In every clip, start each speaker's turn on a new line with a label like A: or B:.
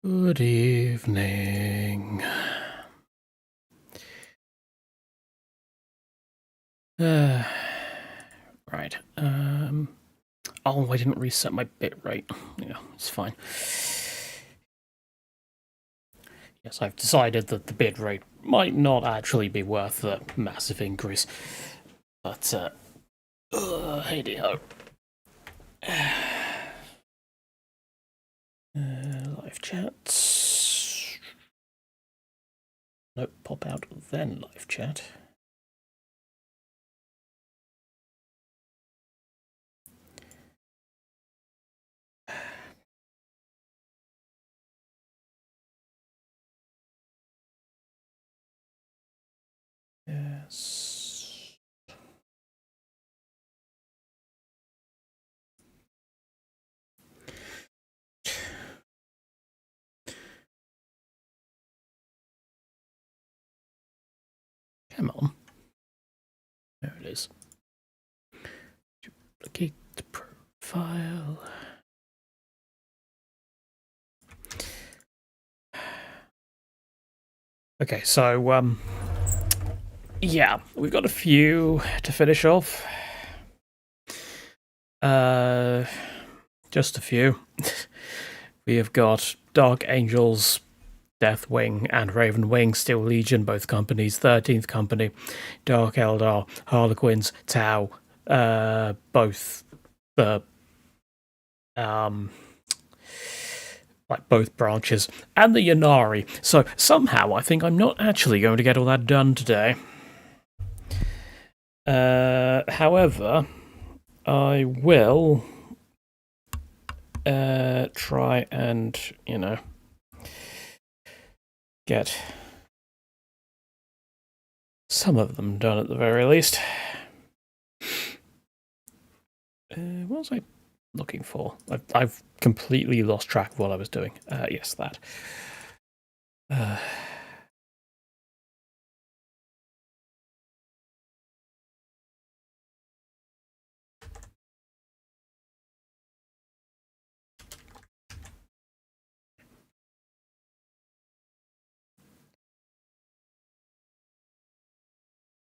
A: Good evening. Right. Oh, I didn't reset my bitrate. Yeah, it's fine. Yes, I've decided that the bitrate might not actually be worth the massive increase. But, hey ho. Live chats. Nope, pop out, then live chat. Yes. Come on. There it is. Duplicate the profile. Okay, so, yeah, we've got a few to finish off. Just a few. We have got Dark Angels, Deathwing, and Ravenwing, Steel Legion, both companies, 13th Company, Dark Eldar, Harlequins, Tau, both the like both branches, and the Yanari. So somehow I think I'm not actually going to get all that done today. However, I will try and, get some of them done at the very least. What was I looking for? I've completely lost track of what I was doing. Yes, that.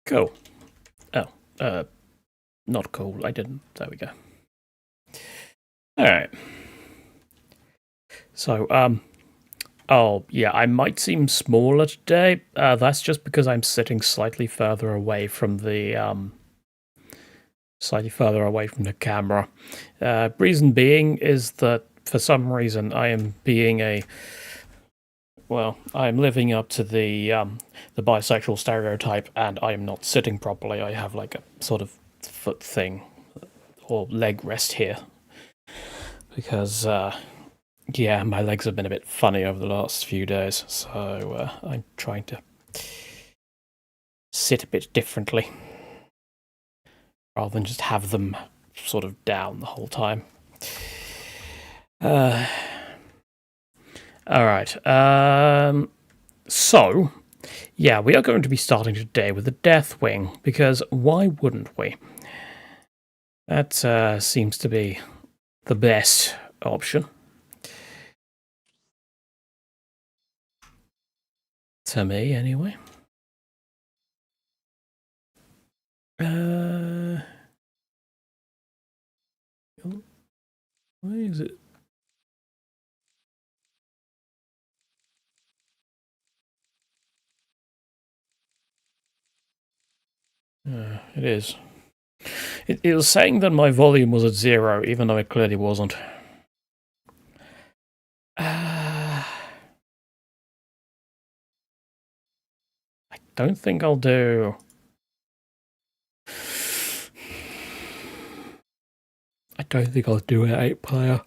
A: Cool. Oh, not cool. I didn't. There we go. All right. So, oh, yeah, I might seem smaller today. That's just because I'm sitting slightly further away from the camera. Reason being is that for some reason I am I'm living up to the bisexual stereotype, and I am not sitting properly. I have like a sort of foot thing or leg rest here because yeah, my legs have been a bit funny over the last few days, so I'm trying to sit a bit differently rather than just have them sort of down the whole time. All right. So, yeah, we are going to be starting today with the Deathwing, because why wouldn't we? That seems to be the best option. To me, anyway. Why is it? It is. It was saying that my volume was at 0, even though it clearly wasn't. I don't think I'll do. I don't think I'll do an 8-player.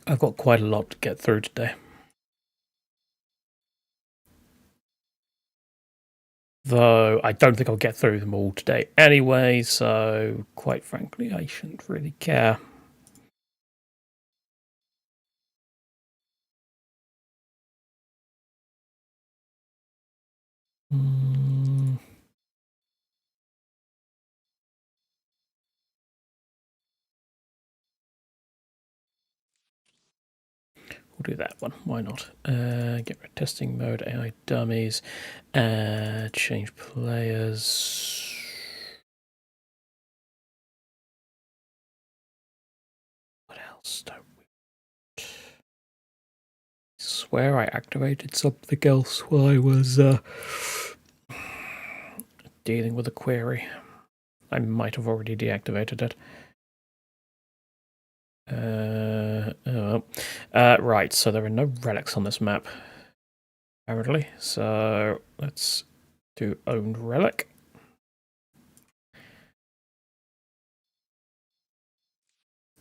A: I've got quite a lot to get through today. Though I don't think I'll get through them all today anyway, so quite frankly, I shouldn't really care. We'll do that one. Why not? Get rid of testing mode, AI dummies, change players. What else don't we? Swear I activated something else while I was dealing with a query. I might have already deactivated it. Right, so there are no relics on this map, apparently. So let's do owned relic.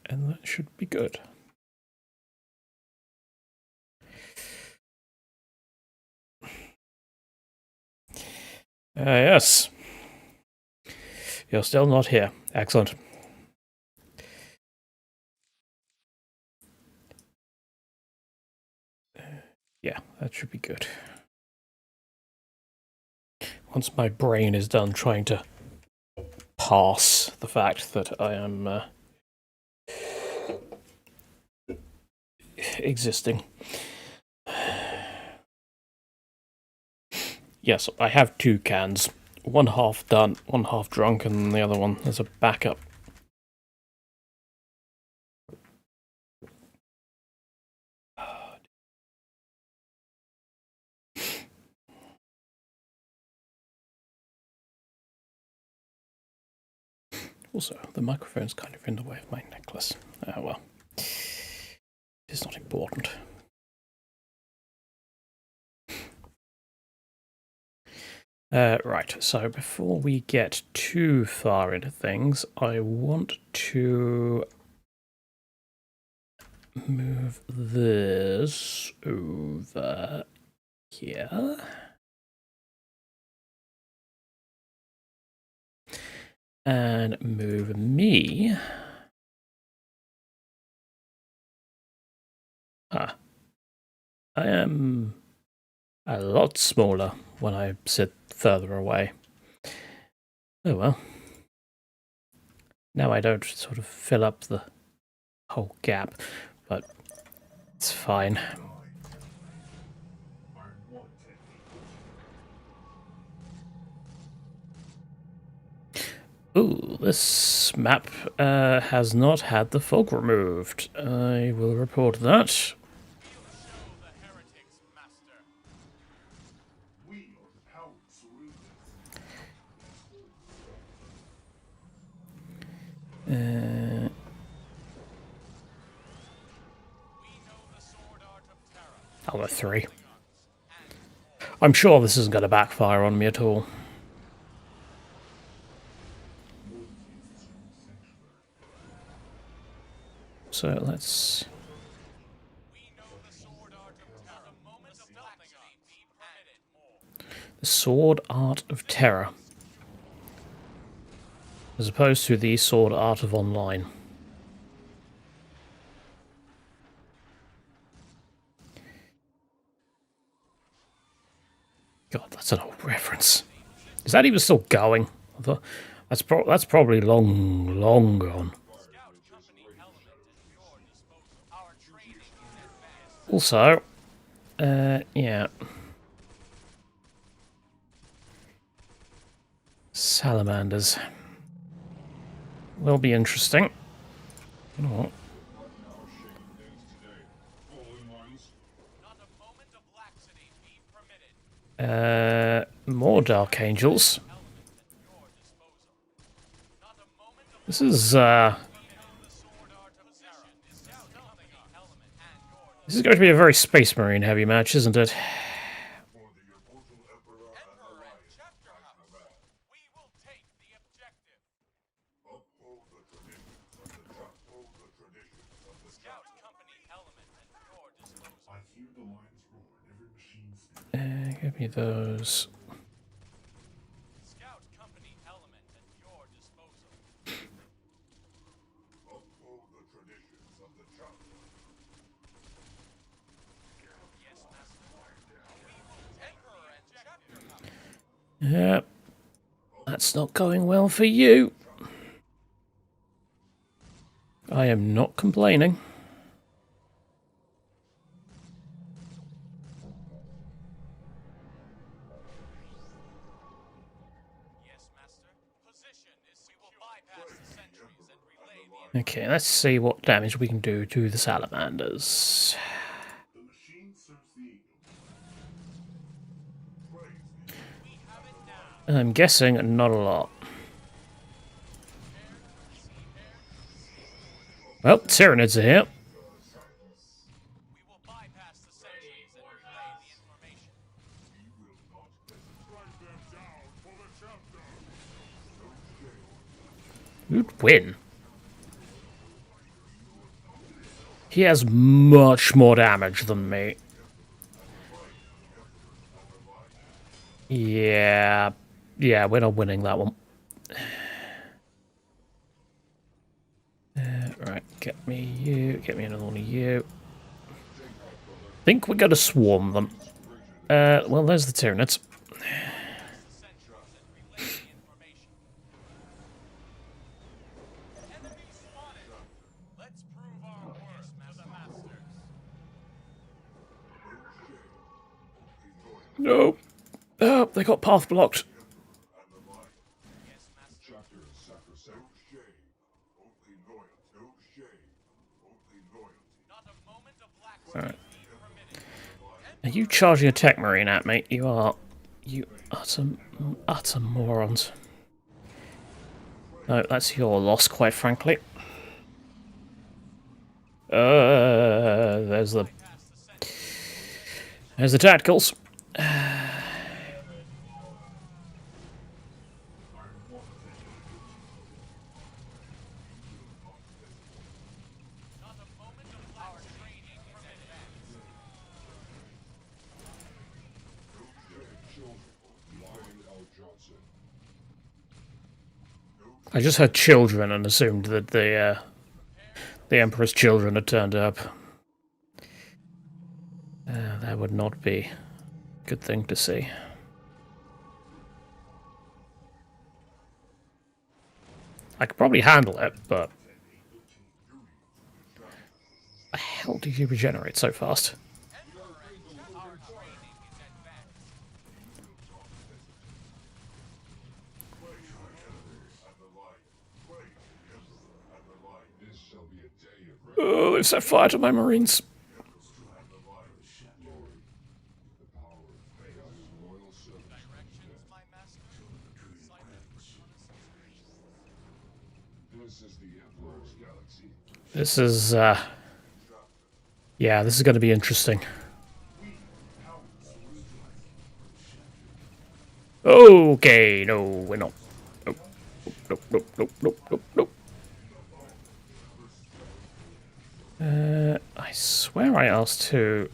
A: And that should be good. Yes. You're still not here. Excellent. Yeah, that should be good. Once my brain is done trying to pass the fact that I am existing. Yes, I have 2 cans. One half done, one half drunk, and the other one as a backup. Also, the microphone's kind of in the way of my necklace. Oh well. It's not important. Right, so before we get too far into things, I want to move this over here. And move me. I am a lot smaller when I sit further away. Oh well. Now I don't sort of fill up the whole gap, but it's fine. Ooh, this map has not had the fog removed. I will report that. I'll go 3. I'm sure this isn't going to backfire on me at all. So let's... The Sword Art of Terror. As opposed to the Sword Art of Online. God, that's an old reference. Is that even still going? That's probably long gone. Also, yeah. Salamanders. Will be interesting. Oh. More Dark Angels. This is going to be a very Space Marine heavy match, isn't it? Give me those. Yep. That's not going well for you. I am not complaining. Okay, let's see what damage we can do to the salamanders. I'm guessing not a lot. Well, Tyranids are here. Who'd win? He has much more damage than me. Yeah, we're not winning that one. Right, get me you, get me another one of you. I think we're going to swarm them. Well, there's the Tyranids. No. Oh, they got path blocked. Alright. Are you charging a tech marine at me? You are. You utter morons. No, that's your loss, quite frankly. There's the tacticals. I just heard children and assumed that the Emperor's children had turned up. That would not be a good thing to see. I could probably handle it, but... the hell do you regenerate so fast? Oh, they've set fire to my marines. This is, yeah, this is going to be interesting. Okay, no, we're not. Nope, nope, nope, nope, nope, nope, nope. I swear I asked to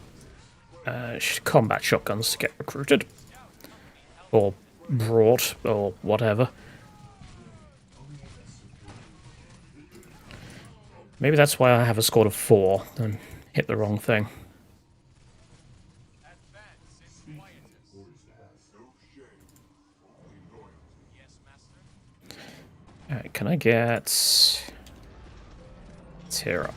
A: combat shotguns to get recruited. Or brought, or whatever. Maybe that's why I have a squad of 4 and hit the wrong thing. Alright, can I get... Tira?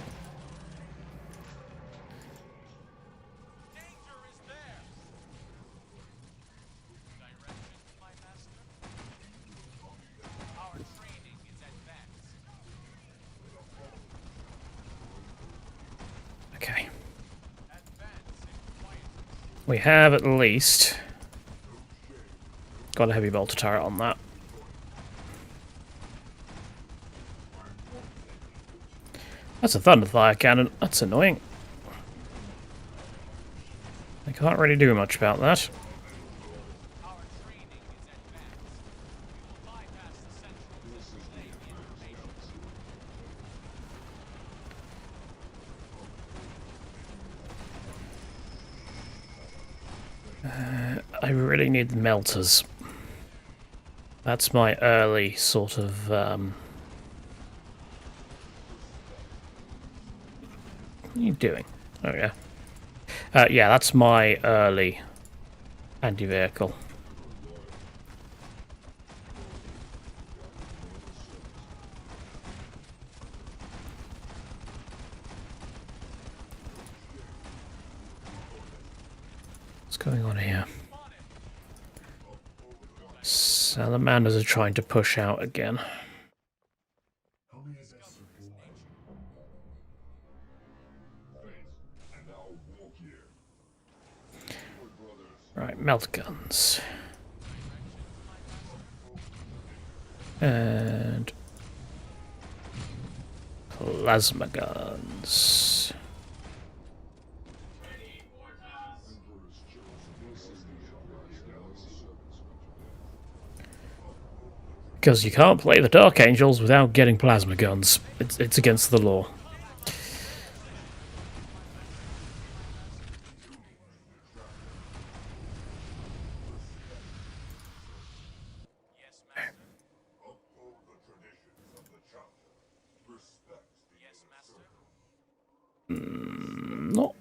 A: Okay. We have at least got a heavy bolter turret on that. That's a thunderfire cannon. That's annoying. I can't really do much about that. I really need the melters. That's my early sort of... What are you doing? Oh, yeah. Yeah, that's my early anti-vehicle. What's going on here? Salamanders are trying to push out again. Right, melt guns. And plasma guns. Because you can't play the Dark Angels without getting plasma guns. It's against the law. Not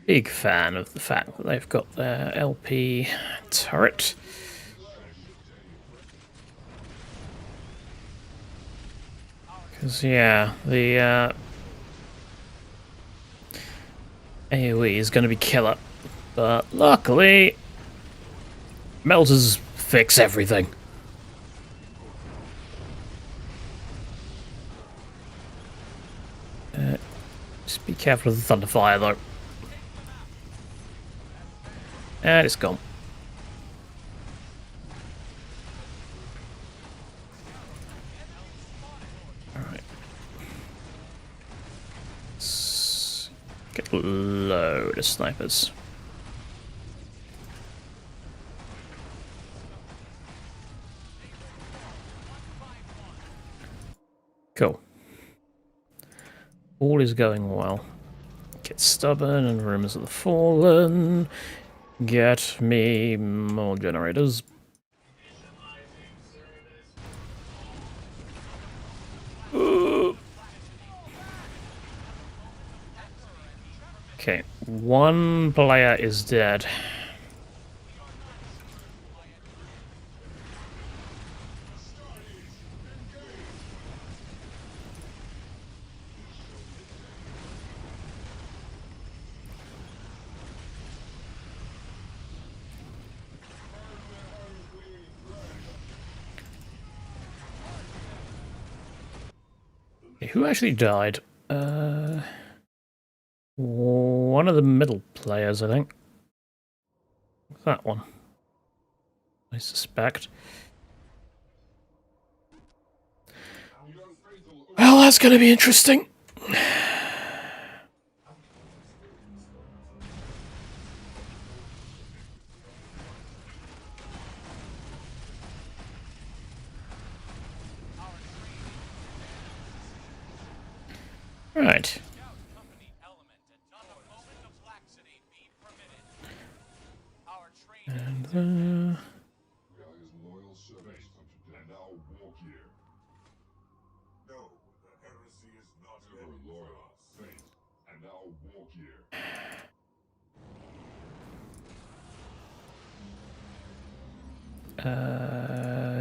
A: big fan of the fact that they've got their LP turret. Because, yeah, the AoE is going to be killer. But luckily, melters fix everything. Just be careful of the Thunderfire, though. And it's gone. Alright. Let's get a load of snipers. Cool. All is going well. Get stubborn and rumors of the fallen. Get me more generators. Okay, one player is dead. Who actually died? One of the middle players, I think. That one, I suspect. Well, that's going to be interesting. Right. And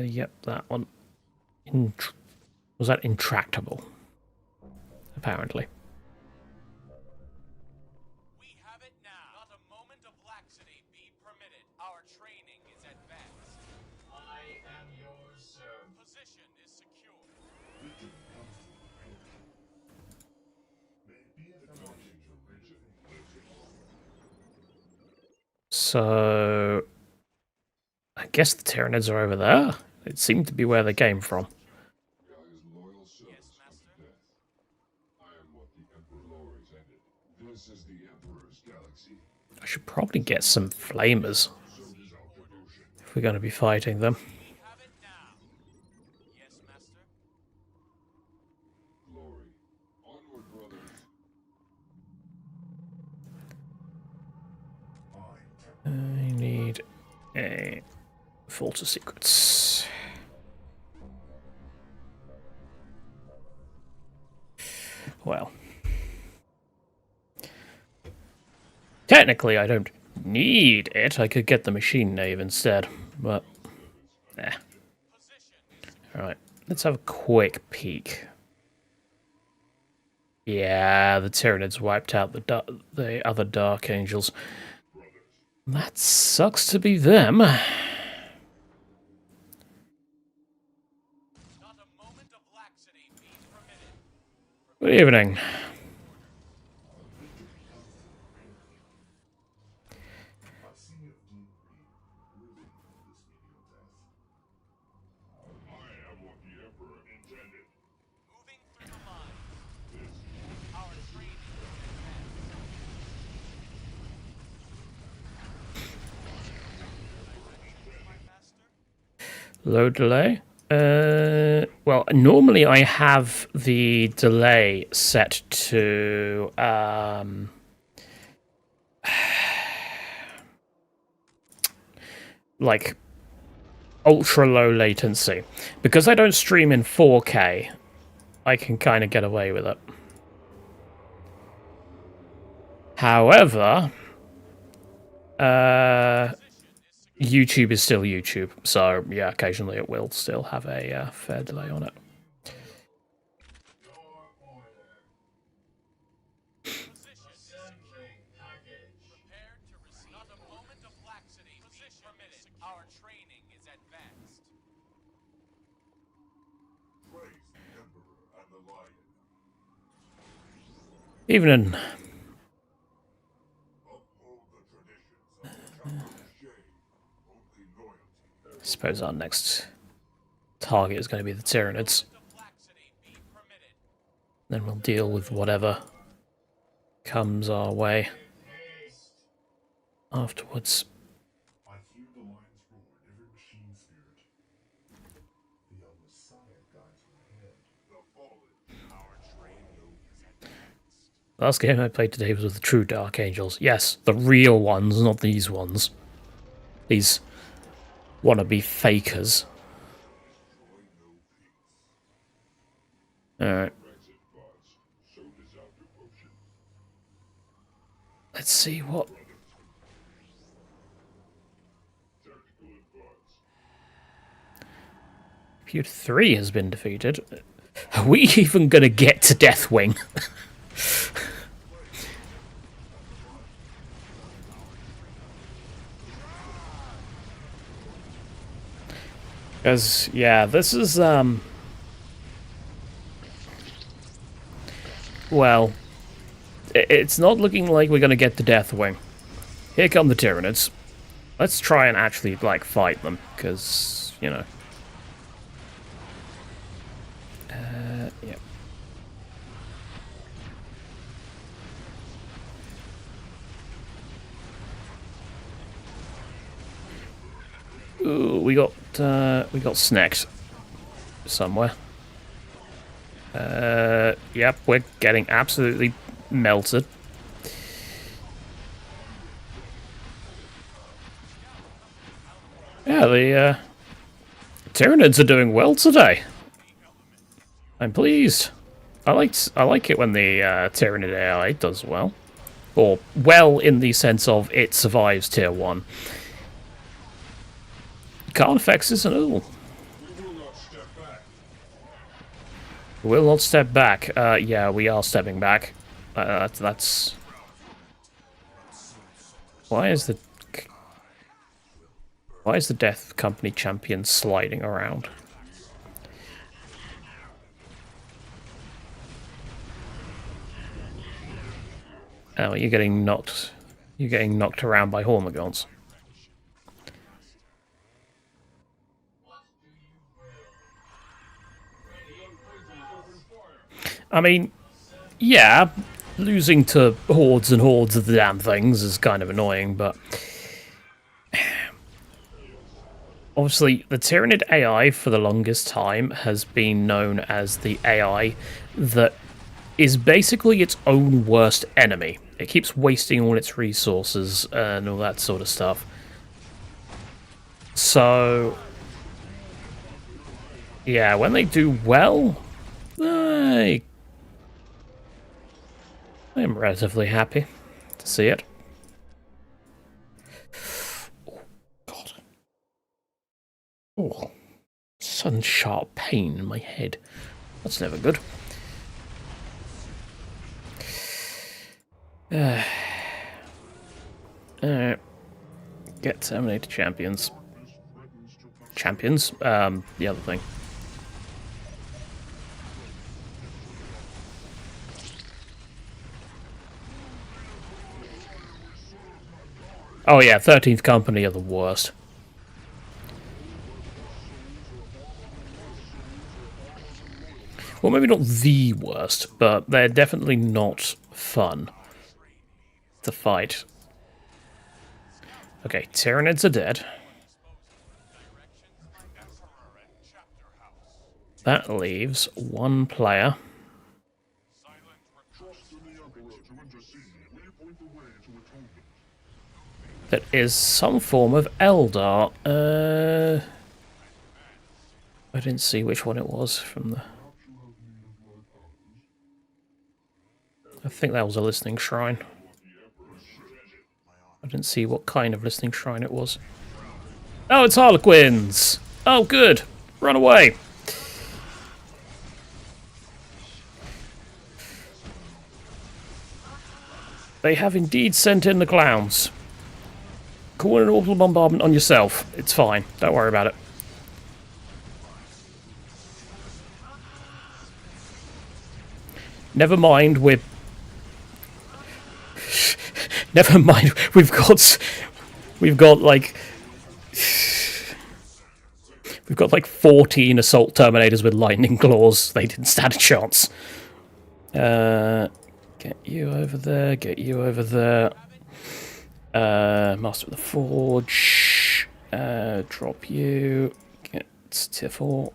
A: yep, that one. Was that intractable? Apparently.
B: We have it now. Not a moment of laxity be permitted. Our training is advanced. I am yours, sir. Position is secure.
A: So I guess the Tyranids are over there. It seemed to be where they came from.
B: Yes, master.
A: I should probably get some flamers if we're going to be fighting them.
B: We have it now. Yes, master.
A: I need a Vault of Secrets. Well, technically I don't need it. I could get the Machine Knave instead, but eh. Alright, let's have a quick peek. Yeah, the Tyranids wiped out the other Dark Angels. That sucks to be them.
B: Not a moment of laxity be permitted.
A: Good evening. Low delay? Well, normally I have the delay set to, like, ultra low latency. Because I don't stream in 4K, I can kind of get away with it. However, YouTube is still YouTube, so yeah, occasionally it will still have a fair delay on it.
B: Our training is advanced.
A: Even in... I suppose our next target is going to be the Tyranids. Then we'll deal with whatever comes our way afterwards.
C: I hear the lion's roar in every machine spirit. The Messiah guides my head. The fallen. Our training is advanced.
A: The last game I played today was with the true Dark Angels. Yes, the real ones, not these ones. These wannabe fakers. Alright. Let's see what... Computer 3 has been defeated. Are we even going to get to Deathwing? Because, yeah, this is, well, it's not looking like we're going to get to Deathwing. Here come the Tyranids. Let's try and actually, like, fight them, because, you know. Yeah. Ooh, we got snacked somewhere. Yep, we're getting absolutely melted. Yeah, the Tyranids are doing well today. I'm pleased. I like it when the Tyranid AI does well. Or well in the sense of it survives tier 1. Can't affect this at all. We will not step back. Yeah, we are stepping back. That's... Why is the Death Company champion sliding around? Oh, you're getting knocked. You're getting knocked around by Hormagaunts. I mean, yeah, losing to hordes and hordes of the damn things is kind of annoying, but obviously the Tyranid AI for the longest time has been known as the AI that is basically its own worst enemy. It keeps wasting all its resources and all that sort of stuff. So, yeah, when they do well, I'm relatively happy to see it. Oh, God. Oh, sudden sharp pain in my head. That's never good. Alright. Get Terminator champions. Champions? The other thing. Oh yeah, 13th Company are the worst. Well, maybe not the worst, but they're definitely not fun to fight. Okay, Tyranids are dead. That leaves one player.
C: Trust in the Emperor to intercede. We point the way to atonement.
A: That is some form of Eldar. I didn't see which one it was from the... I think that was a listening shrine. I didn't see what kind of listening shrine it was. Oh, it's Harlequins! Oh, good! Run away! They have indeed sent in the clowns. Call in an orbital bombardment on yourself. It's fine. Don't worry about it. Never mind, Never mind, we've got like 14 assault terminators with lightning claws. They didn't stand a chance. Get you over there, get you over there. Master of the Forge. Drop you. Get tier 4.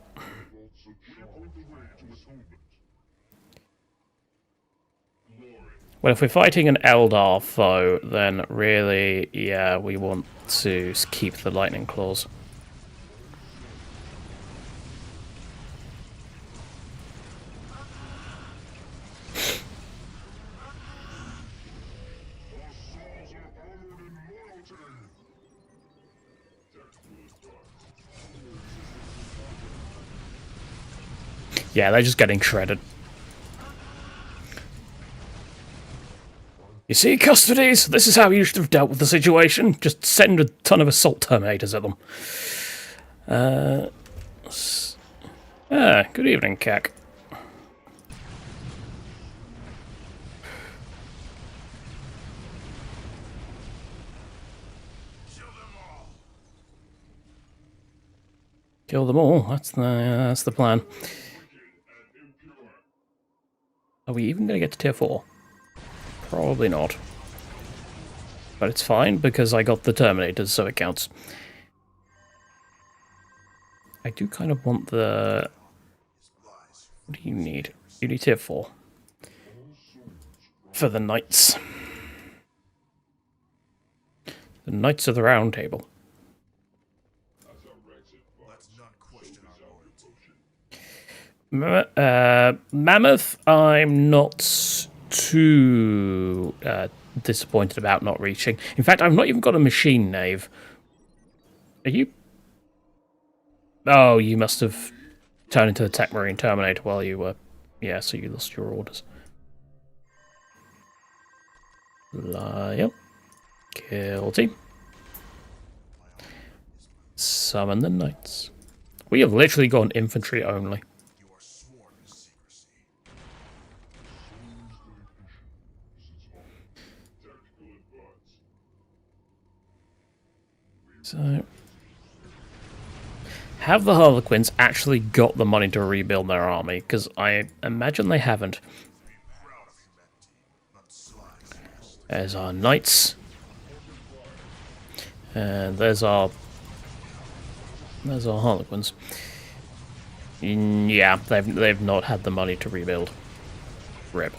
A: Well, if we're fighting an Eldar foe, then really, yeah, we want to keep the lightning claws. Yeah, they're just getting shredded. You see, Custodies? This is how you should have dealt with the situation. Just send a ton of assault terminators at them. Good evening, Kek. Kill them all. That's the plan. Are we even going to get to tier 4? Probably not. But it's fine, because I got the Terminators, so it counts. I do kind of want the... What do you need? You need tier 4. For the Knights. The Knights of the Round Table. Mammoth, I'm not too disappointed about not reaching. In fact, I've not even got a machine nave. Are you? Oh, you must have turned into the Tech Marine Terminator while you were... Yeah, so you lost your orders. Yep. Kill team. Summon the Knights. We have literally gone infantry only. So, have the Harlequins actually got the money to rebuild their army? Because I imagine they haven't. There's our Knights. And there's our Harlequins. Yeah, they've not had the money to rebuild. RIP.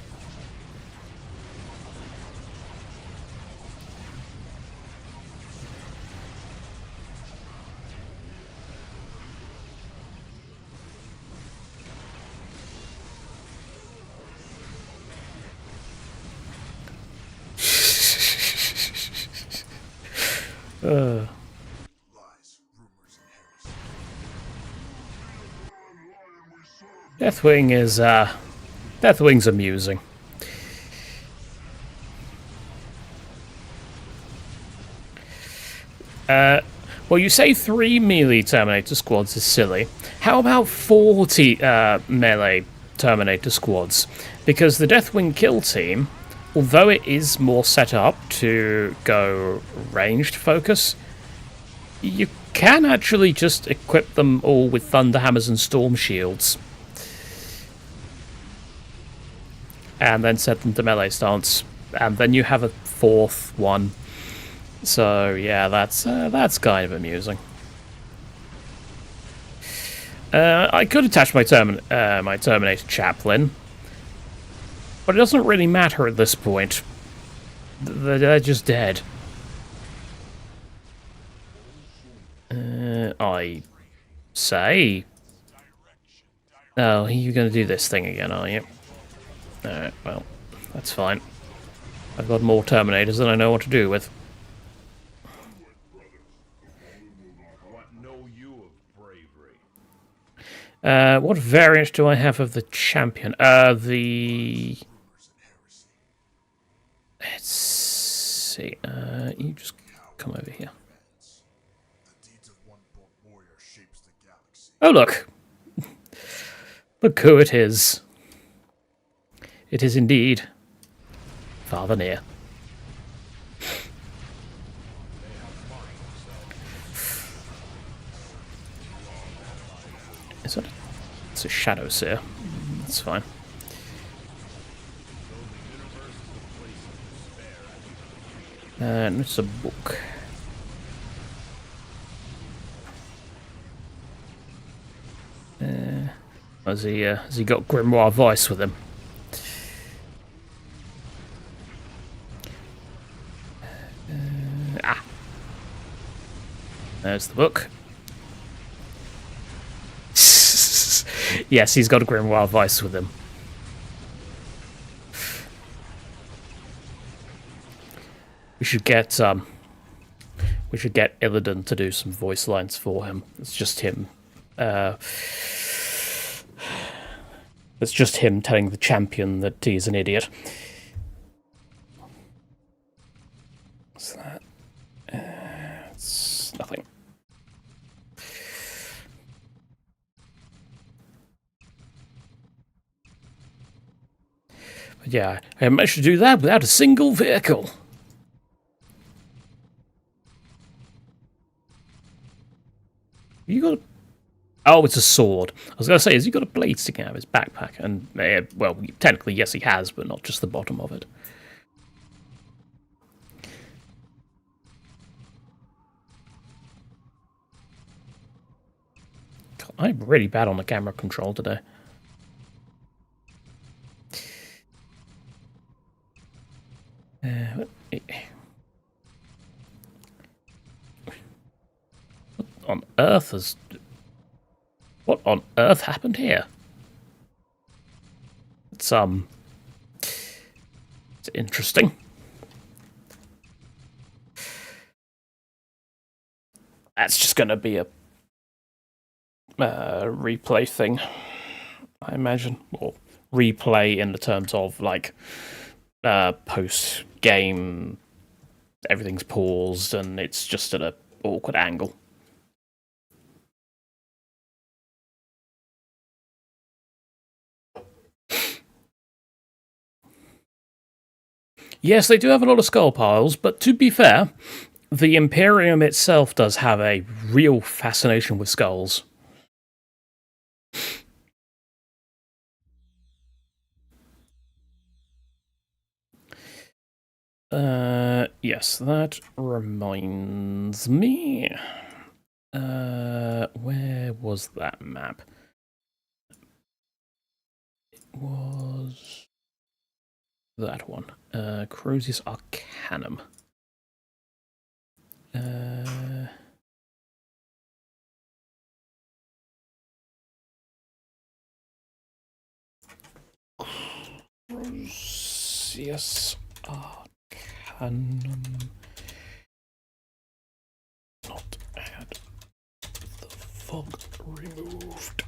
A: Deathwing is Deathwing's amusing. Well, you say 3 melee Terminator squads is silly. How about 40 melee Terminator squads? Because the Deathwing kill team, although it is more set up to go ranged focus, you can actually just equip them all with Thunder Hammers and Storm Shields. And then set them to melee stance. And then you have a 4th one. So, yeah, that's kind of amusing. I could attach my Terminator Chaplain, but it doesn't really matter at this point. They're just dead. I say. Oh, you're going to do this thing again, are you? Alright, well, that's fine. I've got more Terminators than I know what to do with.
C: What know you of bravery?
A: What variant do I have of the champion? Let's see. You just come over here.
C: The deeds of one bold warrior shapes the galaxy.
A: Oh, look! Look who it is. It is indeed Father Near. Is that? It's a shadow seer. That's fine. And it's a book. Has he got Grimoire Vice with him? There's the book. Yes, he's got a Grimoire Vice with him. We should get Illidan to do some voice lines for him. It's just him. It's just him telling the champion that he's an idiot. What's that? It's nothing. But yeah, I managed to do that without a single vehicle. You got a... Oh, it's a sword. I was going to say, has he got a blade sticking out of his backpack? And, well, technically, yes, he has, but not just the bottom of it. God, I'm really bad on the camera control today. What on earth has... What on earth happened here? It's interesting. That's just going to be a replay thing, I imagine. Or replay in the terms of, like, post-game, everything's paused and it's just at an awkward angle. Yes, they do have a lot of skull piles, but to be fair, the Imperium itself does have a real fascination with skulls. Yes, that reminds me. Where was that map? It was that one. Crozius Arcanum. Crozius Arcanum. Not had the fog removed.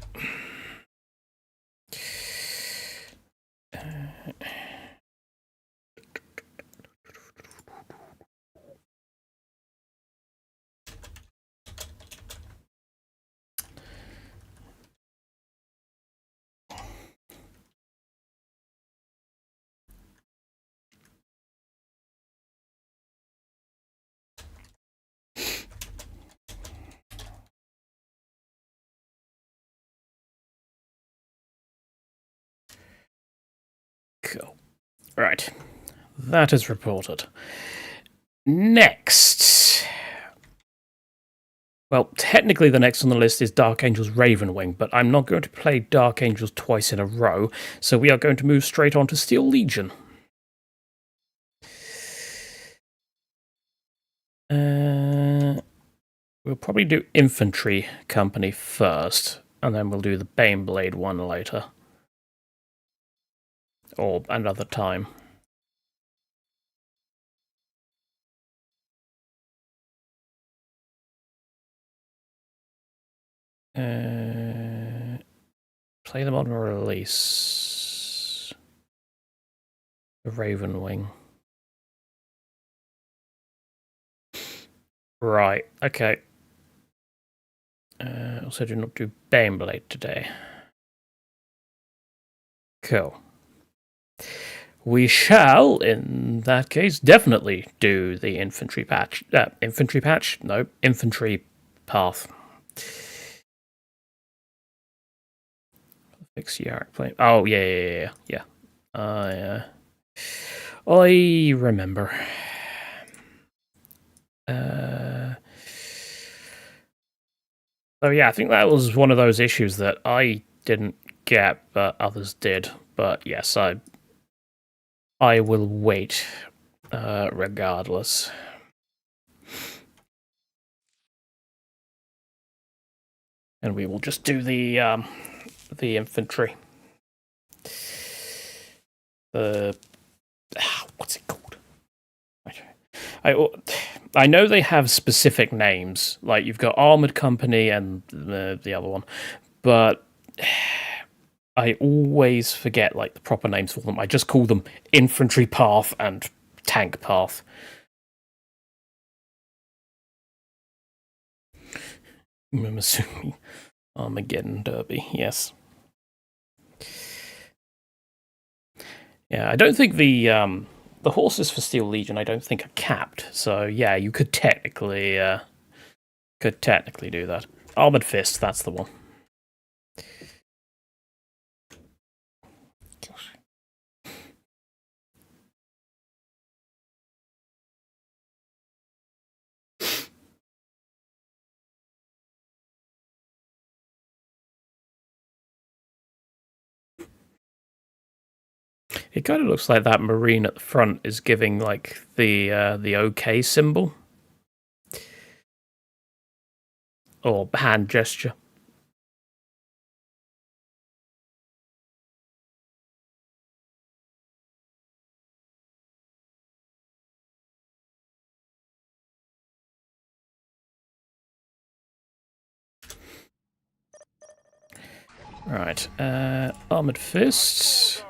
A: Cool. Right. That is reported. Next. Well, technically the next on the list is Dark Angels Ravenwing, but I'm not going to play Dark Angels twice in a row, so we are going to move straight on to Steel Legion. We'll probably do Infantry Company first, and then we'll do the Baneblade one later. Or another time. Play them on release. The Ravenwing. Right, okay. Also do not do Baneblade today. Cool. We shall, in that case, definitely do the infantry patch. Infantry patch? No, infantry path. Fix Yarrick plane. Oh, yeah. I remember. So yeah, I think that was one of those issues that I didn't get, but others did. But yes, I will wait, regardless. And we will just do the infantry. What's it called? I know they have specific names, like you've got Armored Company and the other one, but I always forget like the proper names for them. I just call them Infantry Path and Tank Path. I'm assuming Armageddon Derby, yes. Yeah, I don't think the horses for Steel Legion I don't think are capped, so yeah, you could technically do that. Armored Fist, that's the one. Gosh. It kind of looks like that marine at the front is giving like the OK symbol or hand gesture. Right, Armored Fists.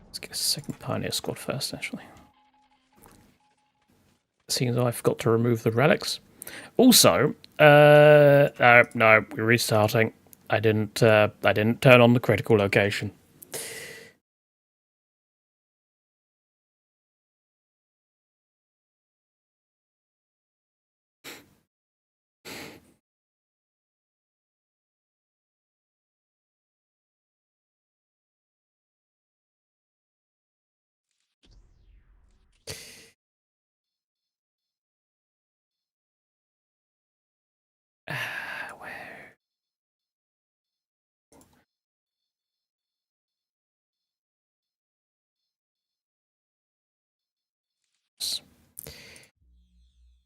A: Let's get a second Pioneer Squad first, actually. Seeing as I forgot to remove the relics. Also, no, we're restarting. I didn't turn on the critical location. Where?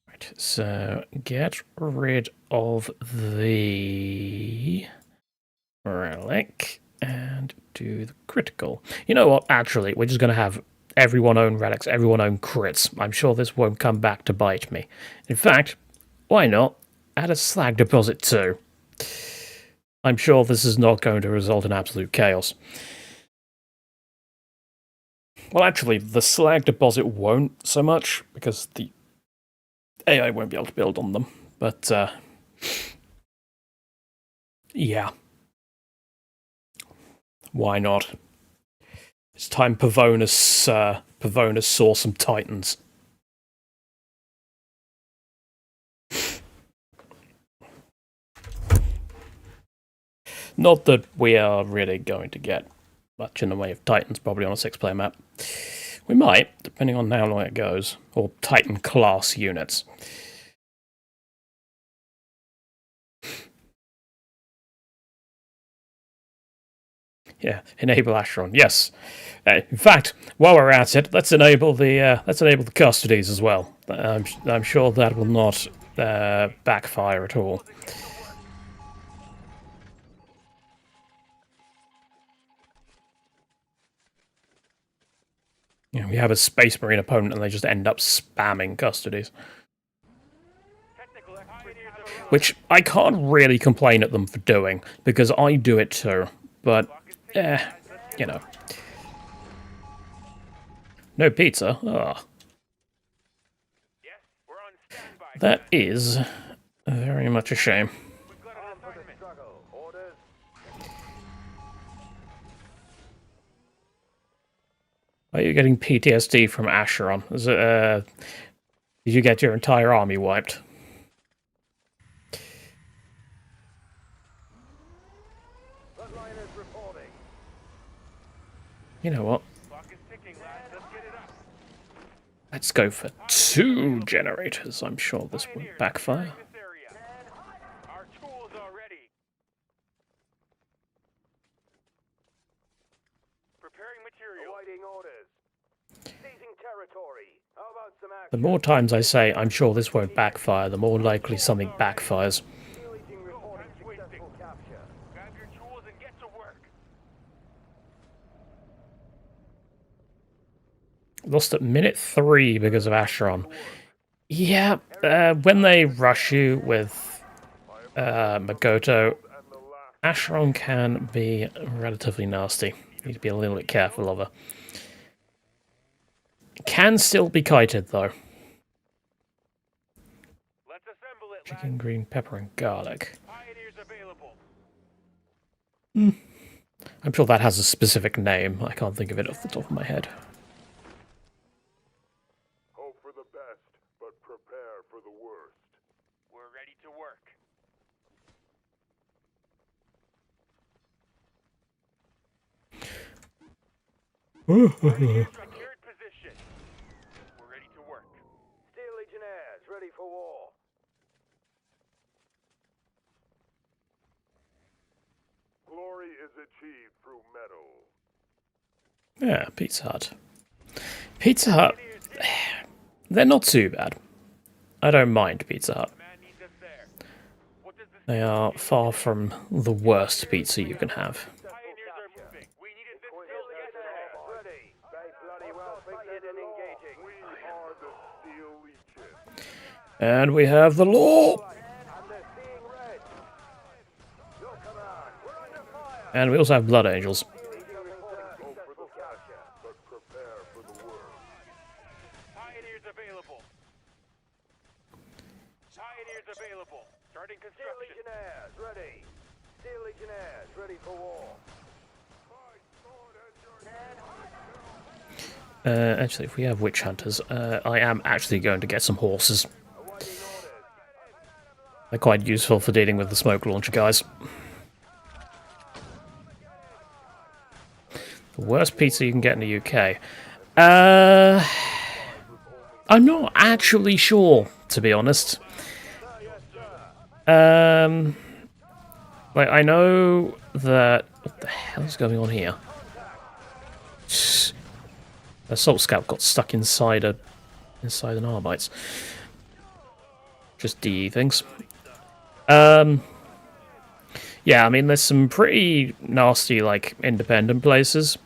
A: Right, so get rid of the relic and do the critical. You know what? Actually, we're just going to have everyone own relics, everyone own crits. I'm sure this won't come back to bite me. In fact, why not add a slag deposit too? I'm sure this is not going to result in absolute chaos. Well, actually, the slag deposit won't so much, because the AI won't be able to build on them. But, yeah. Why not? It's time Pavonus saw some titans. Not that we are really going to get much in the way of titans, probably on a 6-player map. We might, depending on how long it goes. Or Titan class units. Yeah, enable Acheron. Yes. In fact, while we're at it, let's enable the custodies as well. I'm sure that will not backfire at all. Yeah, we have a Space Marine opponent and they just end up spamming custodies. Which I can't really complain at them for doing, because I do it too. But, you know. No pizza? Ah. That is very much a shame. Are you getting PTSD from Acheron? Is it, did you get your entire army wiped? You know what? Let's go for 2 generators. I'm sure this won't backfire. The more times I say, I'm sure this won't backfire, the more likely something backfires. Lost at minute 3 because of Acheron. Yeah, when they rush you with Magoto, Acheron can be relatively nasty. Need to be a little bit careful of her. Can still be kited, though. Chicken, green pepper, and garlic. I'm sure that has a specific name. I can't think of it off the top of my head.
C: Hope for the best, but prepare for the worst.
B: We're ready to work. Secured position. We're ready to work.
D: Steel Legionnaires, ready for war.
C: Glory is achieved through metal.
A: Yeah, Pizza Hut. Pizza Hut, they're not too bad. I don't mind Pizza Hut. They are far from the worst pizza you can have. And we have the law! And we also have Blood Angels.
B: Pioneers available. Pioneers available. Starting construction.
D: Steel Legionnaires, ready. Steel Legionnaires, ready for war.
A: Actually, if we have Witch Hunters, I am actually going to get some horses. They're quite useful for dealing with the smoke launcher guys. The worst pizza you can get in the UK. I'm not actually sure, to be honest. Like, I know that... What the hell is going on here? Assault Scout got stuck inside an Arbites. Just DE things. Yeah, I mean, there's some pretty nasty, like, independent places.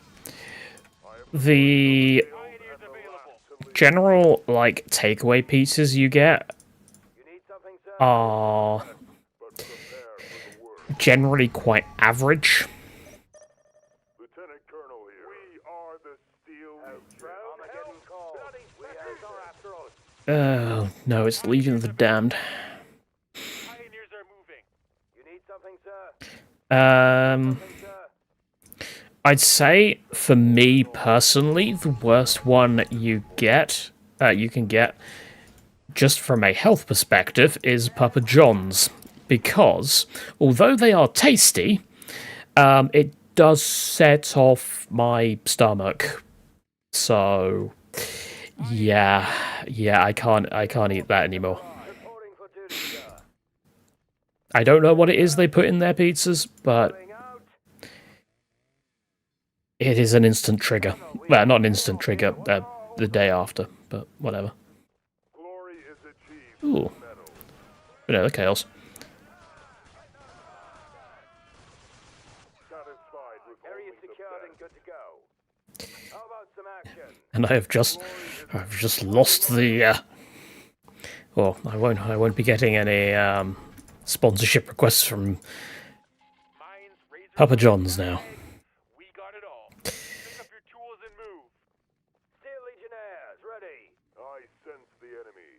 A: The general, like, takeaway pizzas you get are generally quite average.
C: Lieutenant Colonel here. We are the Steel
A: Oh, no, it's Legion of the Damned.
B: Pioneers are moving.
D: You need something, sir?
A: I'd say, for me personally, the worst one you can get, just from a health perspective, is Papa John's. Because, although they are tasty, it does set off my stomach So yeah, I can't eat that anymore.
D: Reporting for duty, sir.
A: I don't know what it is they put in their pizzas, but
D: Moving out.
A: it is an instant trigger. Well, not an instant trigger, the day after, but whatever.
C: Glory is achieved.
A: Ooh. Vanilla Chaos.
C: Satisfied with
D: Area
C: only the
D: secured and
C: best.
D: good to go. How about some action?
A: And I've just lost the well, I won't be getting any sponsorship requests from
B: Mines, razor
A: Papa
B: blades,
A: John's now.
B: sandbags, we got it all. Pick up your tools and move.
D: Steel Legionnaires, ready.
C: I sense the enemy.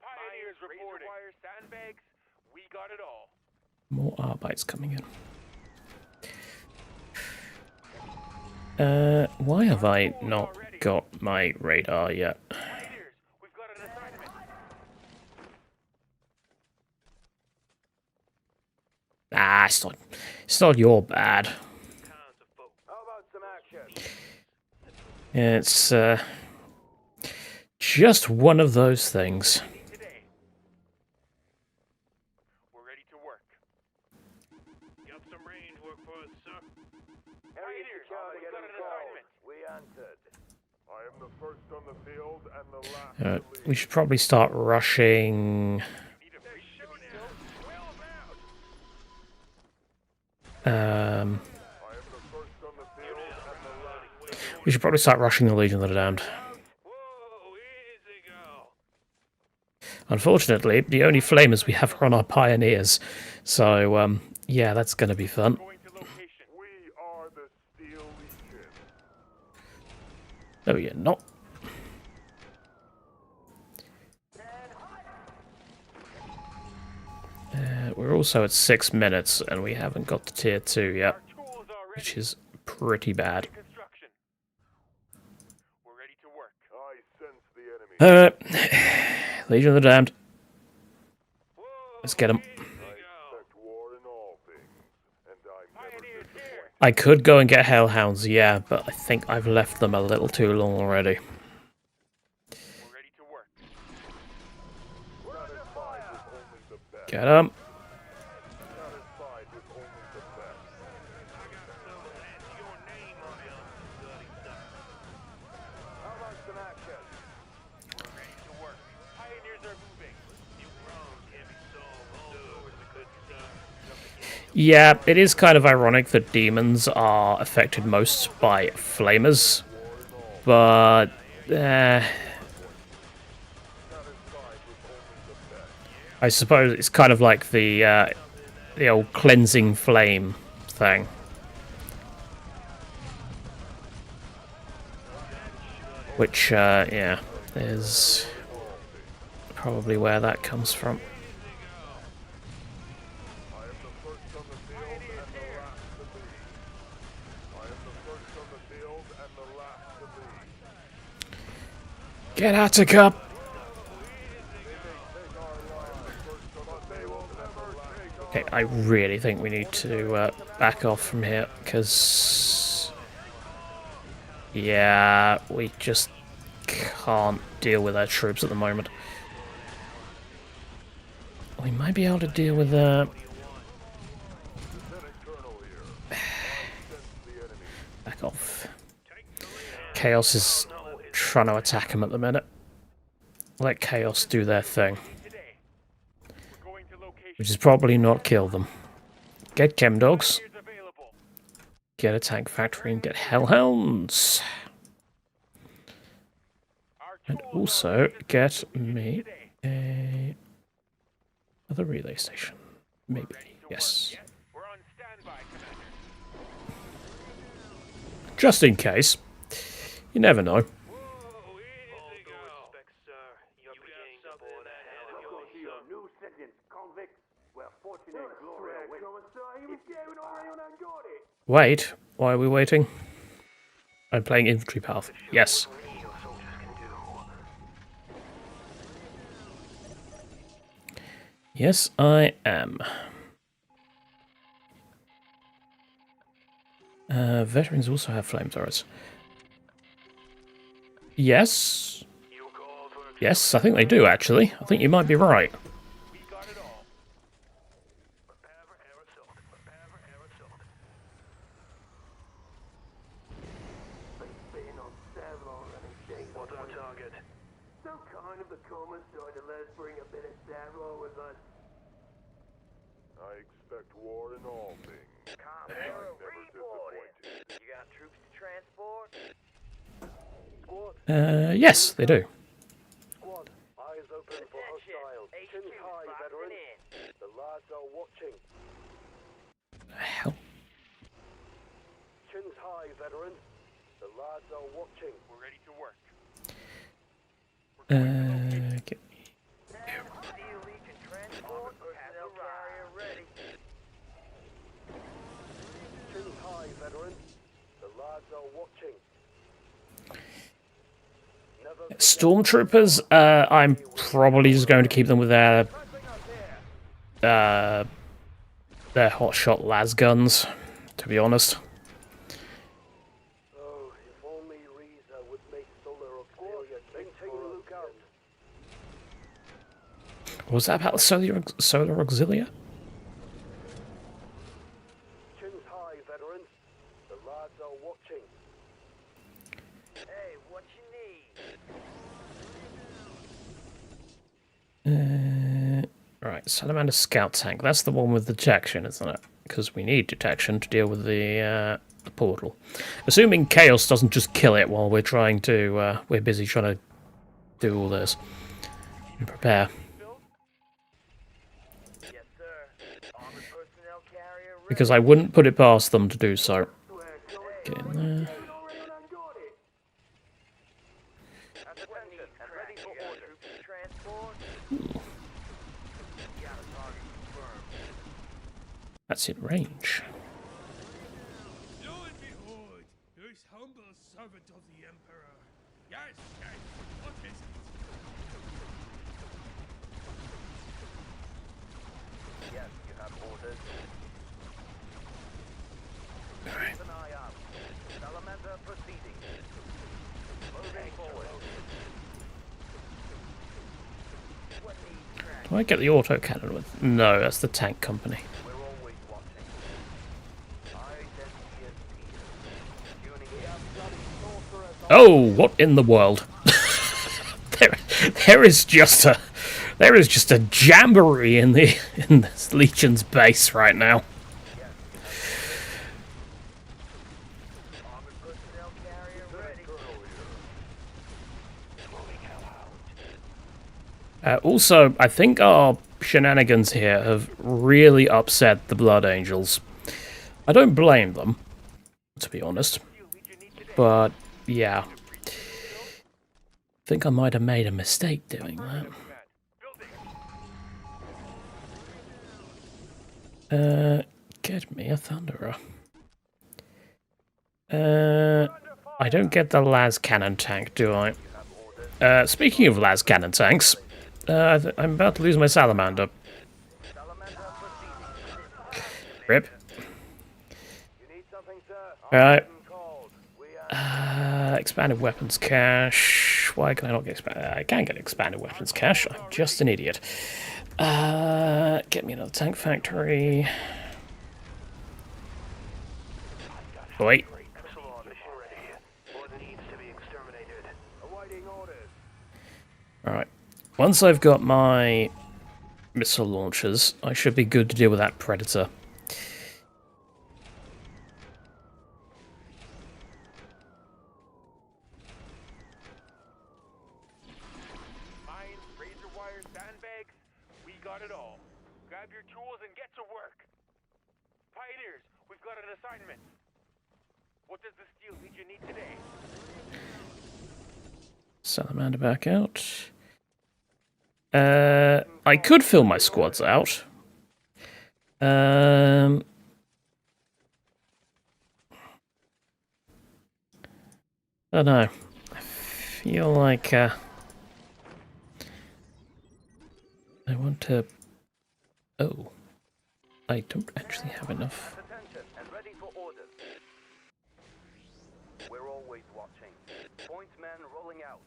B: Pioneers reporting. Wire, sandbags, we got it all.
A: More Arbites coming in. Why have I not got my radar yet?
B: Pioneers, we've got an assignment.
A: Ah, it's not your bad.
D: How about some action?
A: It's just one of those things.
B: Today. We're ready to work. Got some range work for us, sir.
D: Area
B: Pioneers,
D: secured
B: we've
D: and
B: got
D: good
B: an
D: to go.
B: assignment.
D: We answered.
C: I am the first on the field and the last to leave.
A: We should probably start rushing.
B: Need a free showdown. Well about.
A: Um,
C: I am the first on the field and the last to leave.
A: we should probably start rushing the Legion of the Damned.
B: Whoa, easy go.
A: Unfortunately, the only flamers we have are on our pioneers. So, yeah, that's going to be fun.
B: Going to location.
C: We are the Steel Legion.
A: No, you're not. We're also at 6 minutes, and we haven't got to tier 2 yet,
B: Tools are ready.
A: which is pretty bad.
B: Construction. We're ready to work.
C: I sense the enemy.
A: Legion of the Damned.
B: Whoa,
A: Let's get 'em.
B: easy go.
C: Expect war in all things, and I never
B: Pioneers
C: disappoint.
B: here.
A: I could go and get Hellhounds, yeah, but I think I've left them a little too long already.
B: We're ready to work.
C: Satisfied with only the best.
A: Get 'em.
C: Satisfied with only the best.
D: How about some action?
B: We're ready to work. Pioneers are moving. You wrong, can't be solved.
A: Yeah, it is kind of ironic that demons are affected most by flamers, but I suppose it's kind of like the old cleansing flame thing. Which, yeah, is probably where that comes from.
C: I am the first on the field and the last to leave. I am the first on the field and the last to leave.
A: Get Attica! Okay, I really think we need to back off from here, because... yeah, we just can't deal with our troops at the moment. We might be able to deal with back off. Chaos is trying to attack him at the minute. Let Chaos do their thing,
B: Today. We're going to location.
A: which is probably not kill them. Get Chem Dogs,
B: Pioneers available.
A: get a tank factory, and get Hellhounds.
B: Our
A: And
B: tools are
A: also
B: ready to
A: get
B: start
A: me
B: today.
A: another relay station. Maybe. Yes.
B: Yes, we're on standby, Commander.
A: Just in case. You never know.
B: Whoa, easy go. You got something ahead of
D: Welcome to your new sentence, convicts. We're fortunate glory awaits. He was scaring already when I got it.
A: Wait, why are we waiting? I'm playing infantry path. Yes. Yes, I am. Veterans also have flame turrets. Yes. Yes, I think they do, actually. I think you might be right.
B: We got it all.
D: Spitting on Savlon and things. What's our target? So kind of the comments trying to let us bring a bit of Savlon with us.
C: I expect war in all things.
D: Report. You got troops to transport?
A: Yes, they do.
D: Squad, eyes open for hostiles. Chins high, veteran. The lads are watching.
A: Hell.
D: Chins high, veteran. The lads are watching.
B: We're ready to work.
A: Get
D: Steel Legion transport. Personnel carrier ready. Chins high, veteran. The lads are watching.
A: Stormtroopers, I'm probably just going to keep them with their hotshot las guns, to be honest.
D: Oh, if only Reza would make Solar Auxilia maintain the lookout.
A: Was that about the solar auxilia?
D: Chins high, veteran. The lads are watching. Hey, what you need?
A: Right, Salamander Scout Tank. That's the one with detection, isn't it? Because we need detection to deal with the portal. Assuming Chaos doesn't just kill it while we're trying to... we're busy trying to do all this. And prepare.
D: Yes, sir. Armored personnel carrier ready.
A: Because I wouldn't put it past them to do so. Get in there.
D: Attention, and ready for order. Transport. Got a target confirmed.
A: That's in range.
B: Lo and behold, this humble servant of the Emperor. Yes, yes, what is it?
D: Yes, you have orders. Keep an eye out. Salamander proceeding. Moving forward. What needs track?
A: Do I get the autocannon with? No, that's the tank company.
D: We're always watching. ISSPSP. Tuning in.
A: Oh, what in the world? there is just a jamboree in this Legion's base right now.
D: Armored personnel carrier ready.
A: Also, I think our shenanigans here have really upset the Blood Angels. I don't blame them, to be honest. But, yeah. I think I might have made a mistake doing that. Get me a Thunderer. I don't get the las cannon tank, do I? Speaking of las cannon tanks, I'm about to lose my salamander. Rip. Alright. Expanded weapons cache. Why can I not get expanded? I can get expanded weapons cache. I'm just an idiot. Get me another tank factory. Wait. Alright. Once I've got my missile launchers, I should be good to deal with that Predator.
B: Mines, razor wires, sandbags, we got it all. Grab your tools and get to work. Pioneers, we've got an assignment. What does the Steel Legion need today?
A: Salamander back out. I could fill my squads out. I don't know. I feel like I want to. Oh, I don't actually have enough.
D: Attention and ready for orders. We're always watching. Points men rolling out.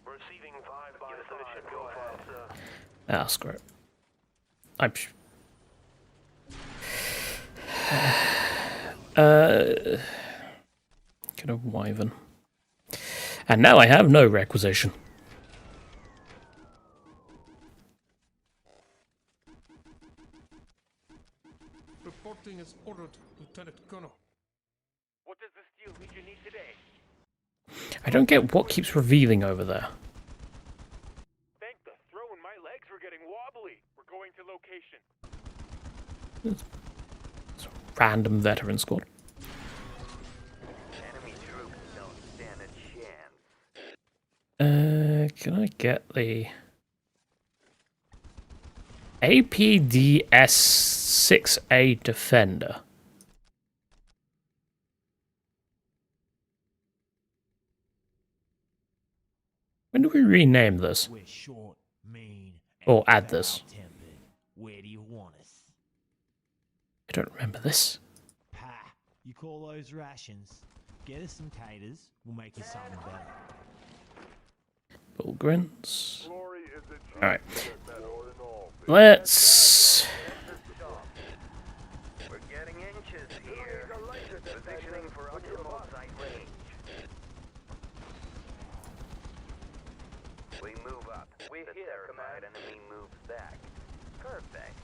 D: Receiving 5 by 5. Go ahead, sir.
A: Ah, screw it. I'm. Get a wyvern. And now I have no requisition.
E: Reporting is ordered, Lieutenant Colonel.
B: What does the Steel Legion need today?
A: I don't get what keeps revealing over there.
B: Thank the throne, my legs were getting wobbly. We're going to location.
A: It's a random veteran squad.
D: Enemy troops don't stand a chance.
A: Can I get the APDS-6A Defender? When do we rename this?
F: We're short, mean,
A: Or
F: and
A: add this?
F: foul-tempered. Where do you want us?
A: I don't remember this.
F: Pa, you call those rations? Get us some taters, we'll make you something better.
A: Bull grins.
C: Glory is a
A: Alright.
C: war in all things.
A: Let's...
D: We're getting inches here. Positioning for optimal sight range. We move up. We the terrified enemy moves back. Perfect.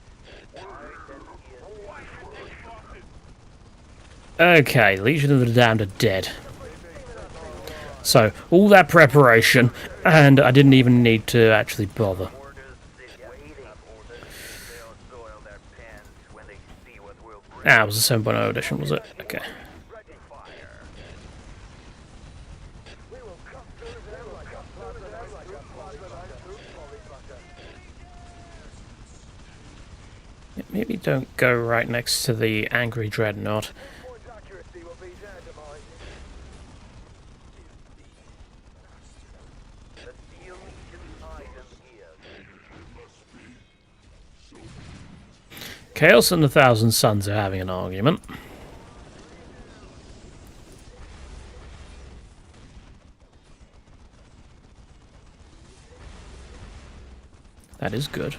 A: Okay, Legion of the Damned are dead. So, all that preparation, and I didn't even need to actually bother.
D: Orders sit waiting. They'll soil their pants when they see what we'll bring.
A: Ah, it was a 7.0 edition, was it? Okay.
D: Ready fire.
A: Maybe don't go right next to the Angry Dreadnought.
D: The Steel Legion's item is
A: Chaos and the Thousand Suns are having an argument. That is good.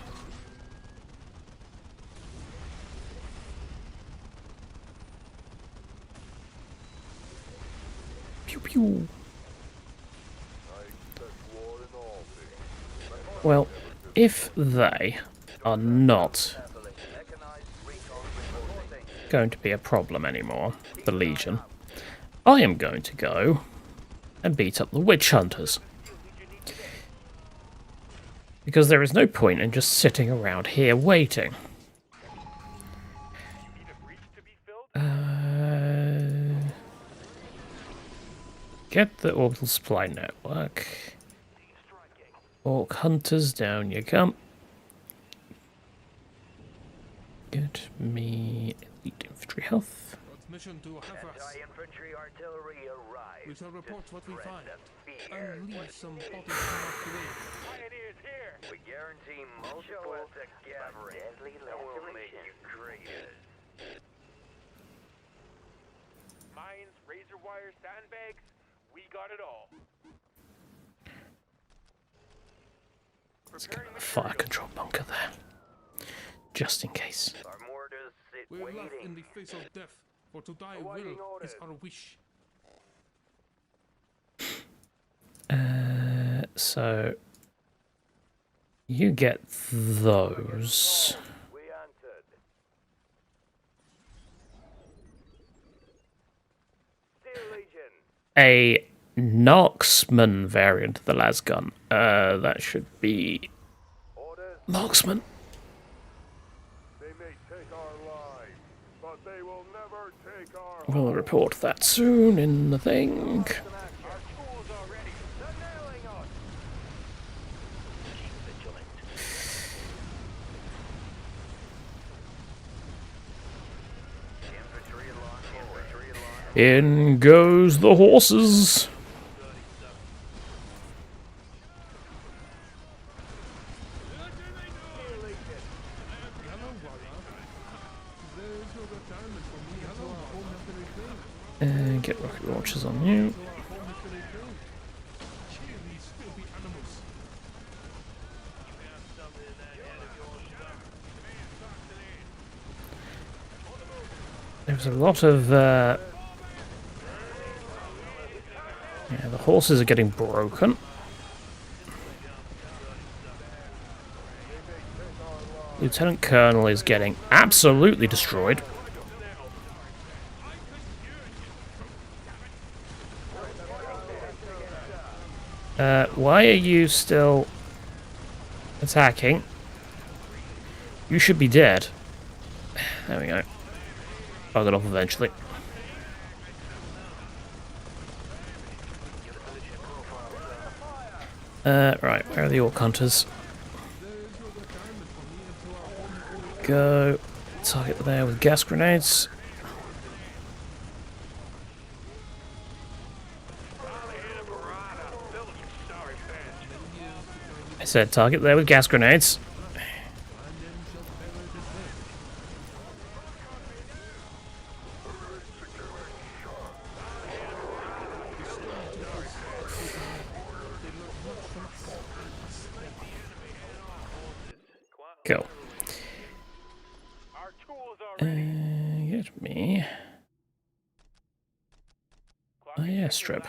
A: Pew pew. Well, if they are not going to be a problem anymore, the Legion, I am going to go and beat up the Witch Hunters. Because there is no point in just sitting around here waiting. Get the orbital supply network. Orc Hunters, down you come. Get me elite infantry health.
E: Transmission to have us.
D: anti-infantry artillery arrives.
E: We shall report what we
D: spread
E: find.
D: the fear.
E: And leave some bodies unactivated.
B: Pioneers here!
D: We guarantee multiple together. Deadly and we'll make you greatest.
B: Mines, razor wire, sandbags, we got it all.
A: Let's get a fire control bunker there. Just in case.
D: Our mortars sit
E: We have left in
D: waiting.
E: the face of death, for to die
D: Awaiting
E: will
D: orders.
E: is our wish.
A: So you get those.
D: We answered. Steel Legion.
A: A Marksman variant of the lasgun. That should be
D: Orders.
A: Marksman.
C: They may take our lives, but they will never take our
A: We'll report that soon in the thing.
B: Our tools are ready.
D: They're nailing us. Keep vigilant. Infantry along. Infantry along.
A: In goes the horses.
E: Hello, Warrior. There is no retirement for me. Hello, home military training.
A: Get rocket launchers on you.
E: To our home military training.
A: There's a lot of yeah, the horses are getting broken. Lieutenant Colonel is getting absolutely destroyed. Why are you still attacking? You should be dead. There we go. I'll get off eventually. Right, where are the orc hunters? Go. Target there with gas grenades. I said target there with gas grenades. Go.
B: Our tools are ready.
A: Get me. Oh yeah, strip.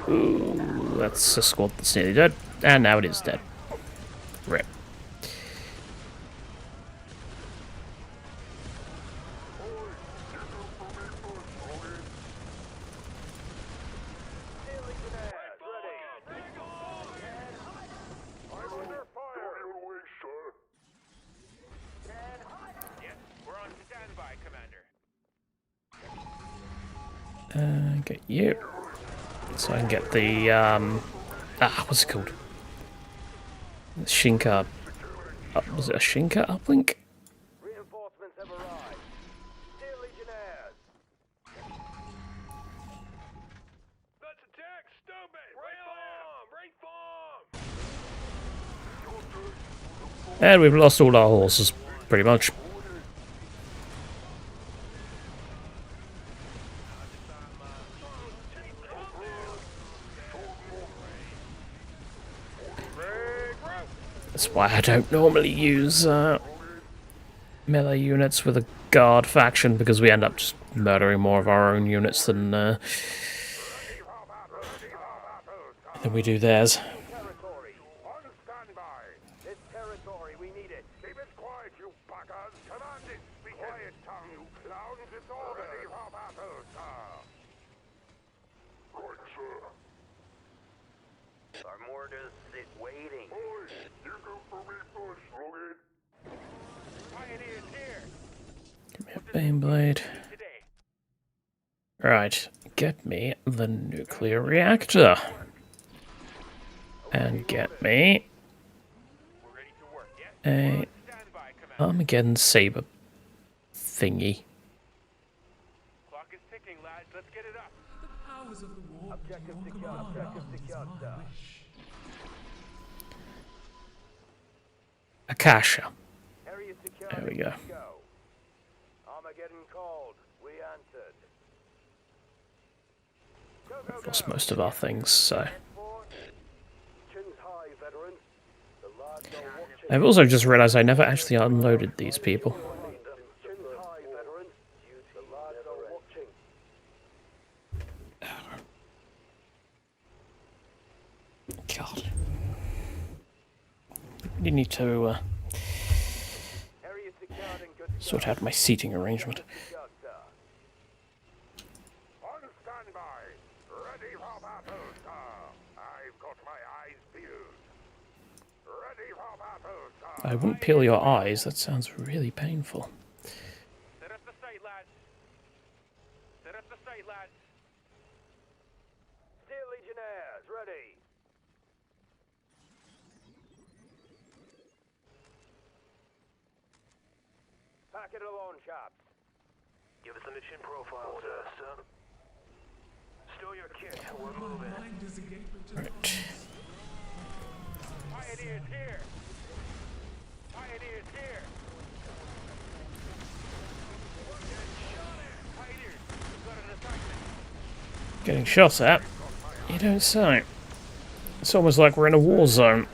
A: Ooh, that's a squad that's nearly dead. And now it is dead. Rip. Get you. So I can get the, what's it called? Shinka. Was it a Shinka uplink?
D: Reinforcements have arrived. Steel Legionnaires.
B: Let's attack Stupid! Reform!
A: And we've lost all our horses, pretty much. That's why I don't normally use melee units with a guard faction, because we end up just murdering more of our own units than we do theirs.
D: Territory. On standby. This territory, we need it. Keep it quiet, you buggers. Command it. Be quiet, tongue, you clowns. It's all ready for battle, sir.
C: Right, sir.
D: Our mortars sit waiting.
C: Boys, you go for me push, Logan.
B: Pioneers here!
A: Give me a Baneblade.
B: Today.
A: Right, get me the nuclear reactor. And get me
B: We're ready to work, yes?
A: a
B: Standby, Commander.
A: Armageddon Saber thingy.
B: Clock is ticking, lads. Let's get it up.
E: The powers of the war.
D: Objective secured. Objective secured, sir.
A: Akasha.
D: Area secured.
A: There we go.
D: Let's go. Armageddon called. We answered. Go, go,
A: We've lost
D: go.
A: most of our things, so.
D: Chins high, veteran. The lads are watching.
A: I've also just realised I never actually unloaded these people.
D: Chins high, veteran. The lads are watching.
A: God. You need to
D: Area secured and good to
A: sort out my seating arrangement.
D: go, sir.
C: On standby. Ready for battle, sir. I've got my eyes peeled. Ready for battle, sir.
A: I wouldn't peel your eyes, that sounds really painful.
B: Set up the sight, lads. Set up the sight, lads.
D: Steel Legionnaires, ready. Pack it along, chaps. Give us a mission profile, sir. Stow your kit, we're moving.
E: Mind is a gateway to
A: Right.
B: Pioneers here! Pioneers here! Pioneers, we've got an assignment.
A: Getting shot at? You don't say. It's almost like we're in a war zone.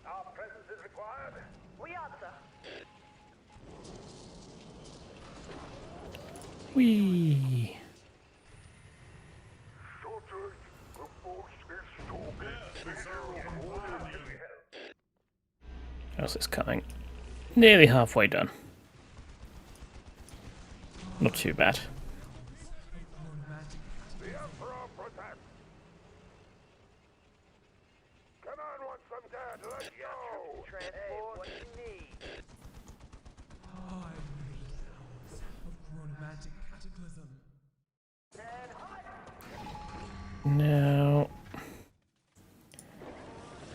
D: Our presence is required. We answer.
A: Whee!
D: Soldiers, the force is talking.
A: How's this coming? Nearly halfway done. Not too bad.
D: The Emperor protects. Come on, want some dad? Let's go. Transport. What do you need?
E: Romantic cataclysm.
A: Now,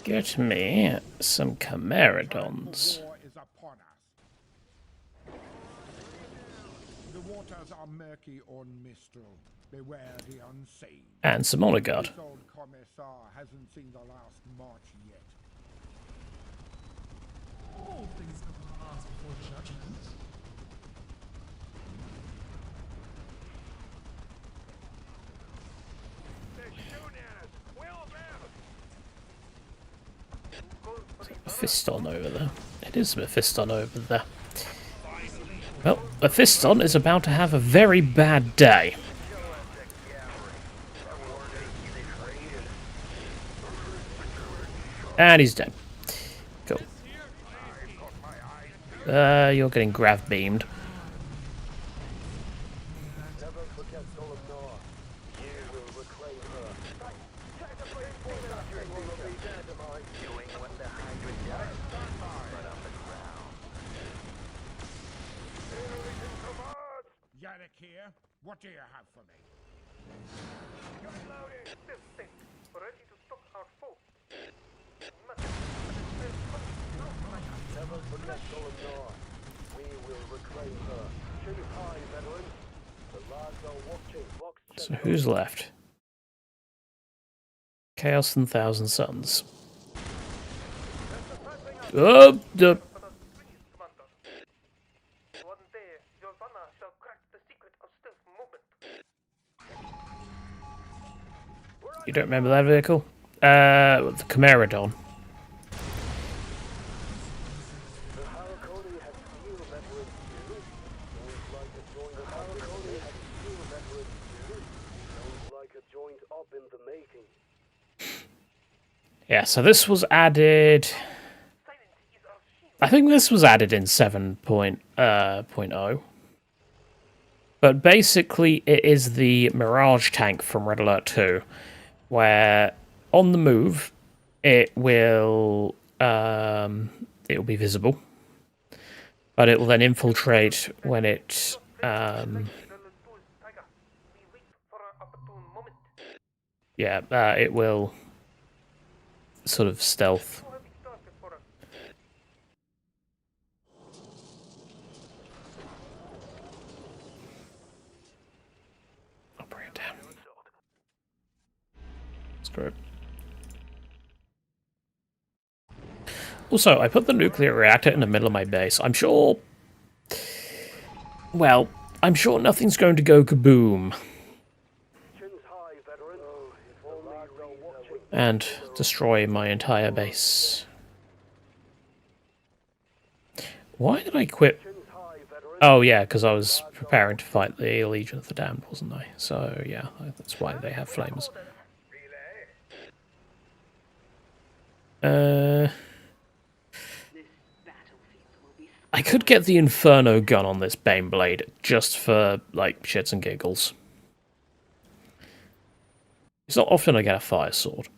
A: get me some Chimeradons.
G: War is upon us. The waters are murky on Mistral. Beware the unseen.
A: And some Honor Guard.
G: This old commissar hasn't seen the last march yet.
E: All things come to pass before judgment.
B: They're shooting at us. Wheel them.
A: Mephiston over there. It is Mephiston over there. Well, Mephiston is about to have a very bad day. And he's dead. Cool. You're getting grav beamed.
D: Never forget Solomon. You will reclaim her. Doing what the Hydra does, but on the ground.
G: Yannick here. What do you have for me?
B: Ready to stop our foe.
D: Never forget Solomon. We will reclaim her. Chief high, veterans. The lads are watching. Box check.
A: So who's left? Chaos and Thousand Suns. Oh, the
B: One day, your Vanna shall crack the secret of stealth movement.
A: you don't remember that vehicle? The Chimeradon.
D: The Harakoni has few veterans too. Sounds like a joint Harakoni has few veterans too. Sounds like a joint up in the making.
A: Yeah, so this was added. I think this was added in 7.0. But basically, it is the Mirage tank from Red Alert 2, where on the move, it will be visible, but it will then infiltrate when it it will sort of stealth. I'll bring it down. Screw it. Also, I put the nuclear reactor in the middle of my base. I'm sure... Well, I'm sure nothing's going to go kaboom.
D: Chins high, veteran. Oh, if the lads are watching.
A: And destroy my entire base. Why did I quit?
D: Chins high, veteran.
A: Oh yeah, because I was preparing to fight the Legion of the Damned, wasn't I? So yeah, that's why they have flames. I could get the Inferno gun on this Baneblade just for like shits and giggles. It's not often I get a fire sword.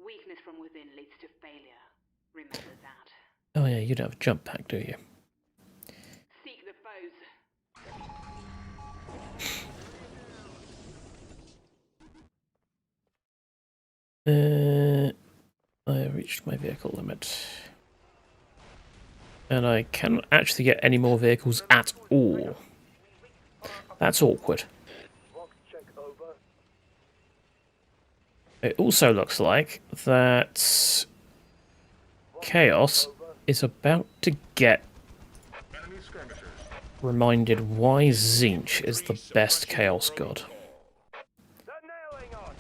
H: Weakness from within leads to failure. Remember that.
A: Oh yeah, you don't have a jump pack, do you?
H: Seek the foes.
A: I have reached my vehicle limit. And I cannot actually get any more vehicles at all. That's awkward.
D: Box check over.
A: It also looks like that Chaos is about to get reminded why Zinch is the best Chaos God.
B: The nailing on.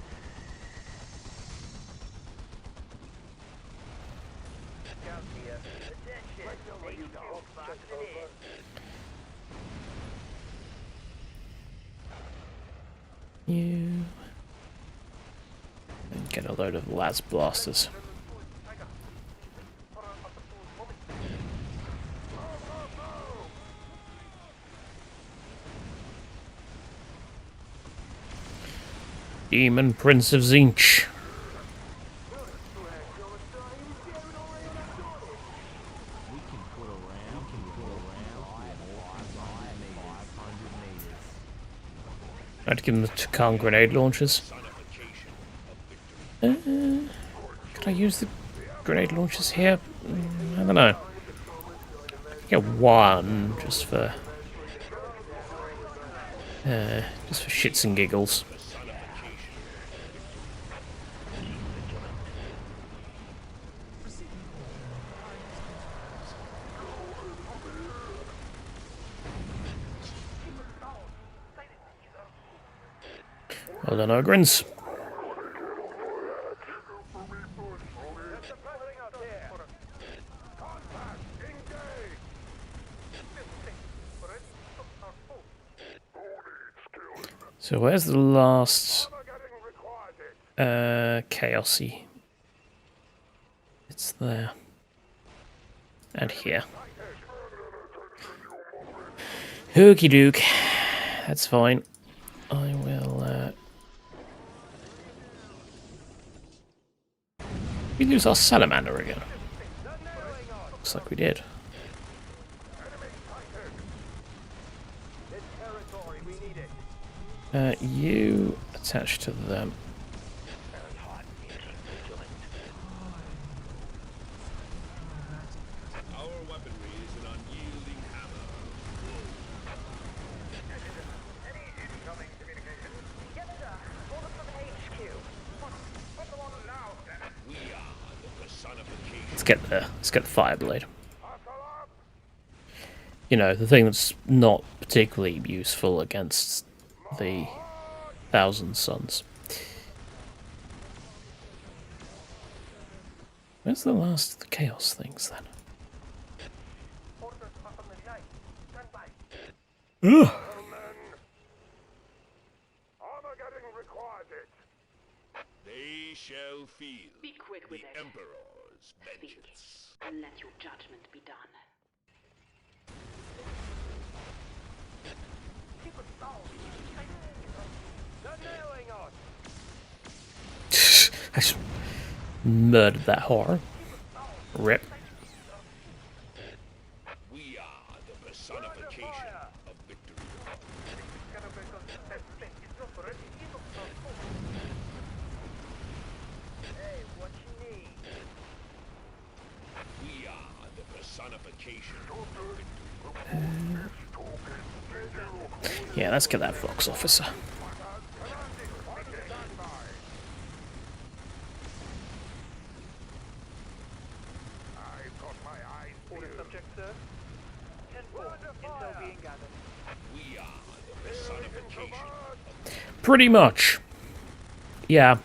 B: Scout here. Attention. HQ boxing in.
A: You and get a load of las blasters. Demon Prince of Zinch.
F: We can put around 500 meters.
A: I'd give them the Takan grenade launchers. Could I use the grenade launchers here? I don't know. Get one just for shits and giggles. Well done, Ogrins. So where's the last Chaosy? It's there. And here. Hooky dook. That's fine. I will we lose our salamander again. Looks like we did. You attach to them.
B: Our weaponry is an unyielding hammer. Any incoming communication? Yes, sir. Order from HQ. What's the one now, then? We are the personification.
A: Let's get the Fireblade. You know, the thing that's not particularly useful against the Thousand Suns. Where's the last of the Chaos things then? Ugh.
B: They shall feel
H: Be quick with
B: the
H: it.
B: Emperor's
H: Speak,
B: vengeance.
H: and let your judgment be done.
B: The nailing on.
A: I just murdered that whore. Rip.
B: We are the personification of victory. Hey, what you need? We are the personification of victory.
A: Yeah, let's get that Fox officer.
B: Order subject, sir. 10-4. Intel being gathered. We are the personification.
A: Pretty much. Yeah.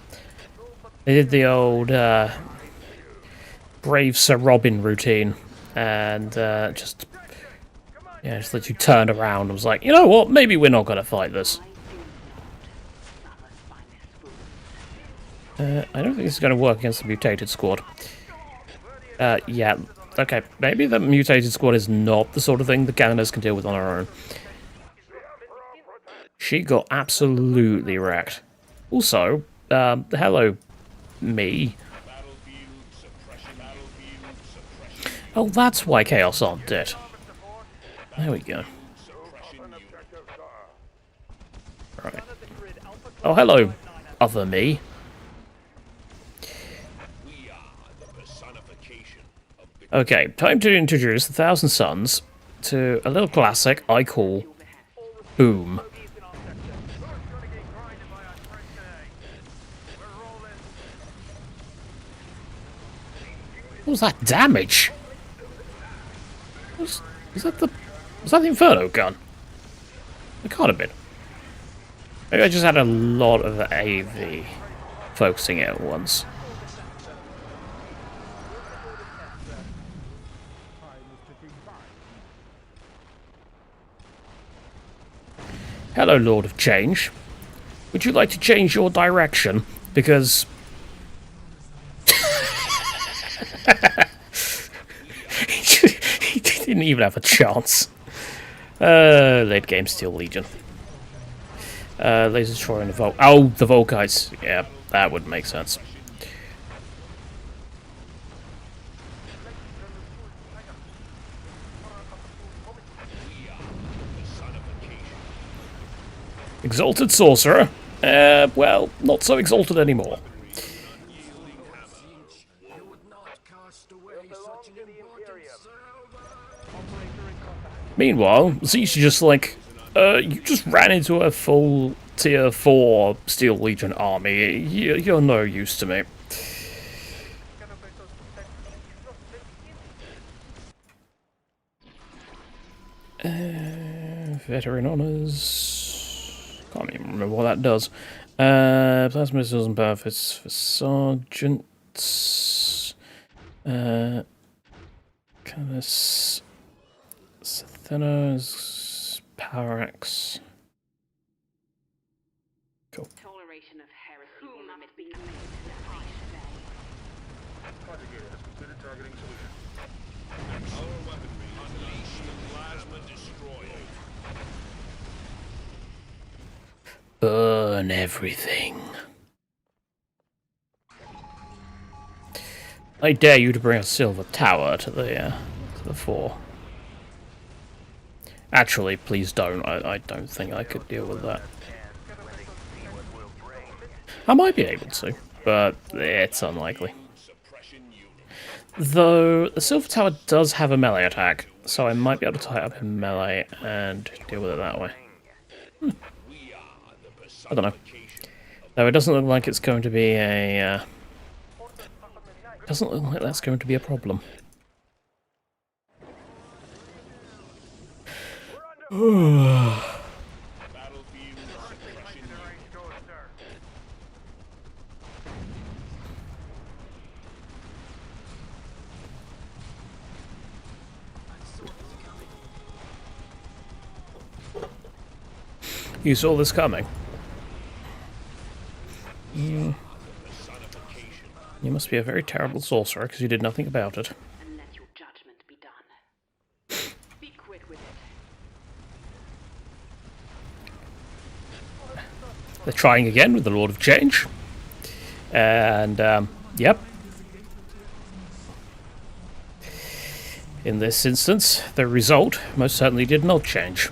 A: They did the old Brave Sir Robin routine and just let you turn around and was like, you know what, maybe we're not going to fight this. I don't think this is going to work against the mutated squad. Yeah, okay, maybe the mutated squad is not the sort of thing the Caldaris can deal with on her own. She got absolutely wrecked. Also, hello, me. Oh, that's why Chaos aren't dead. There we go. Right. Oh, hello, other me. Okay, time to introduce the Thousand Suns to a little classic I call Boom. What was that damage? Was that the Inferno gun? It can't have been. Maybe I just had a lot of AV focusing it at once. Hello, Lord of Change. Would you like to change your direction? Because... he didn't even have a chance. Late game Steel Legion. Laser Destroyer and the Volk. Oh, the Volkites. Yeah, that would make sense. Exalted Sorcerer? Well, not so exalted anymore. Meanwhile, Zeke's just like, you just ran into a full tier 4 Steel Legion army. You're no use to me. Veteran honors. Can't even remember what that does. Plasma missiles and benefits for sergeants. Caldaris. Sathena's Power Axe. Cool.
H: Toleration of heresy will not be committed to the fight today.
B: Project Gate has completed targeting solution.
I: Our weaponry unleash the plasma destroyer.
A: Burn everything. I dare you to bring a silver tower to the fore. Actually, please don't. I don't think I could deal with that. I might be able to, but it's unlikely. Though, the Silver Tower does have a melee attack, so I might be able to tie it up in melee and deal with it that way. I don't know. Though it doesn't look like it's going to be a... doesn't look like that's going to be a problem. You saw this coming. You must be a very terrible sorcerer because you did nothing about it.
H: And let your judgment be done. Be quick with it.
A: They're trying again with the Lord of Change. And, yep. In this instance, the result most certainly did not change.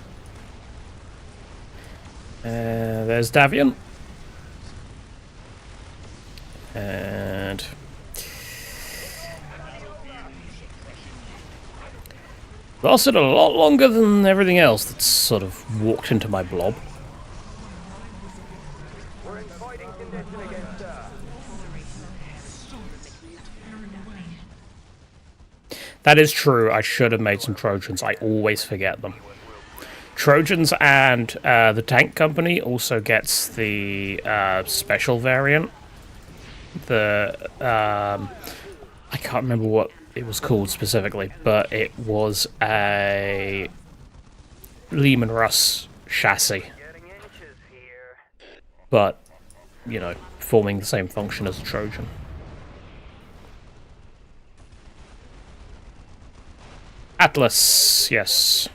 A: There's Davian. And... lasted a lot longer than everything else that's sort of walked into my blob.
D: We're in fighting condition against
A: That is true, I should have made some Trojans, I always forget them. Trojans and the tank company also gets the special variant. The I can't remember what it was called specifically, but it was a Lehman Russ chassis. But, you know, performing the same function as a Trojan. Atlas, yes.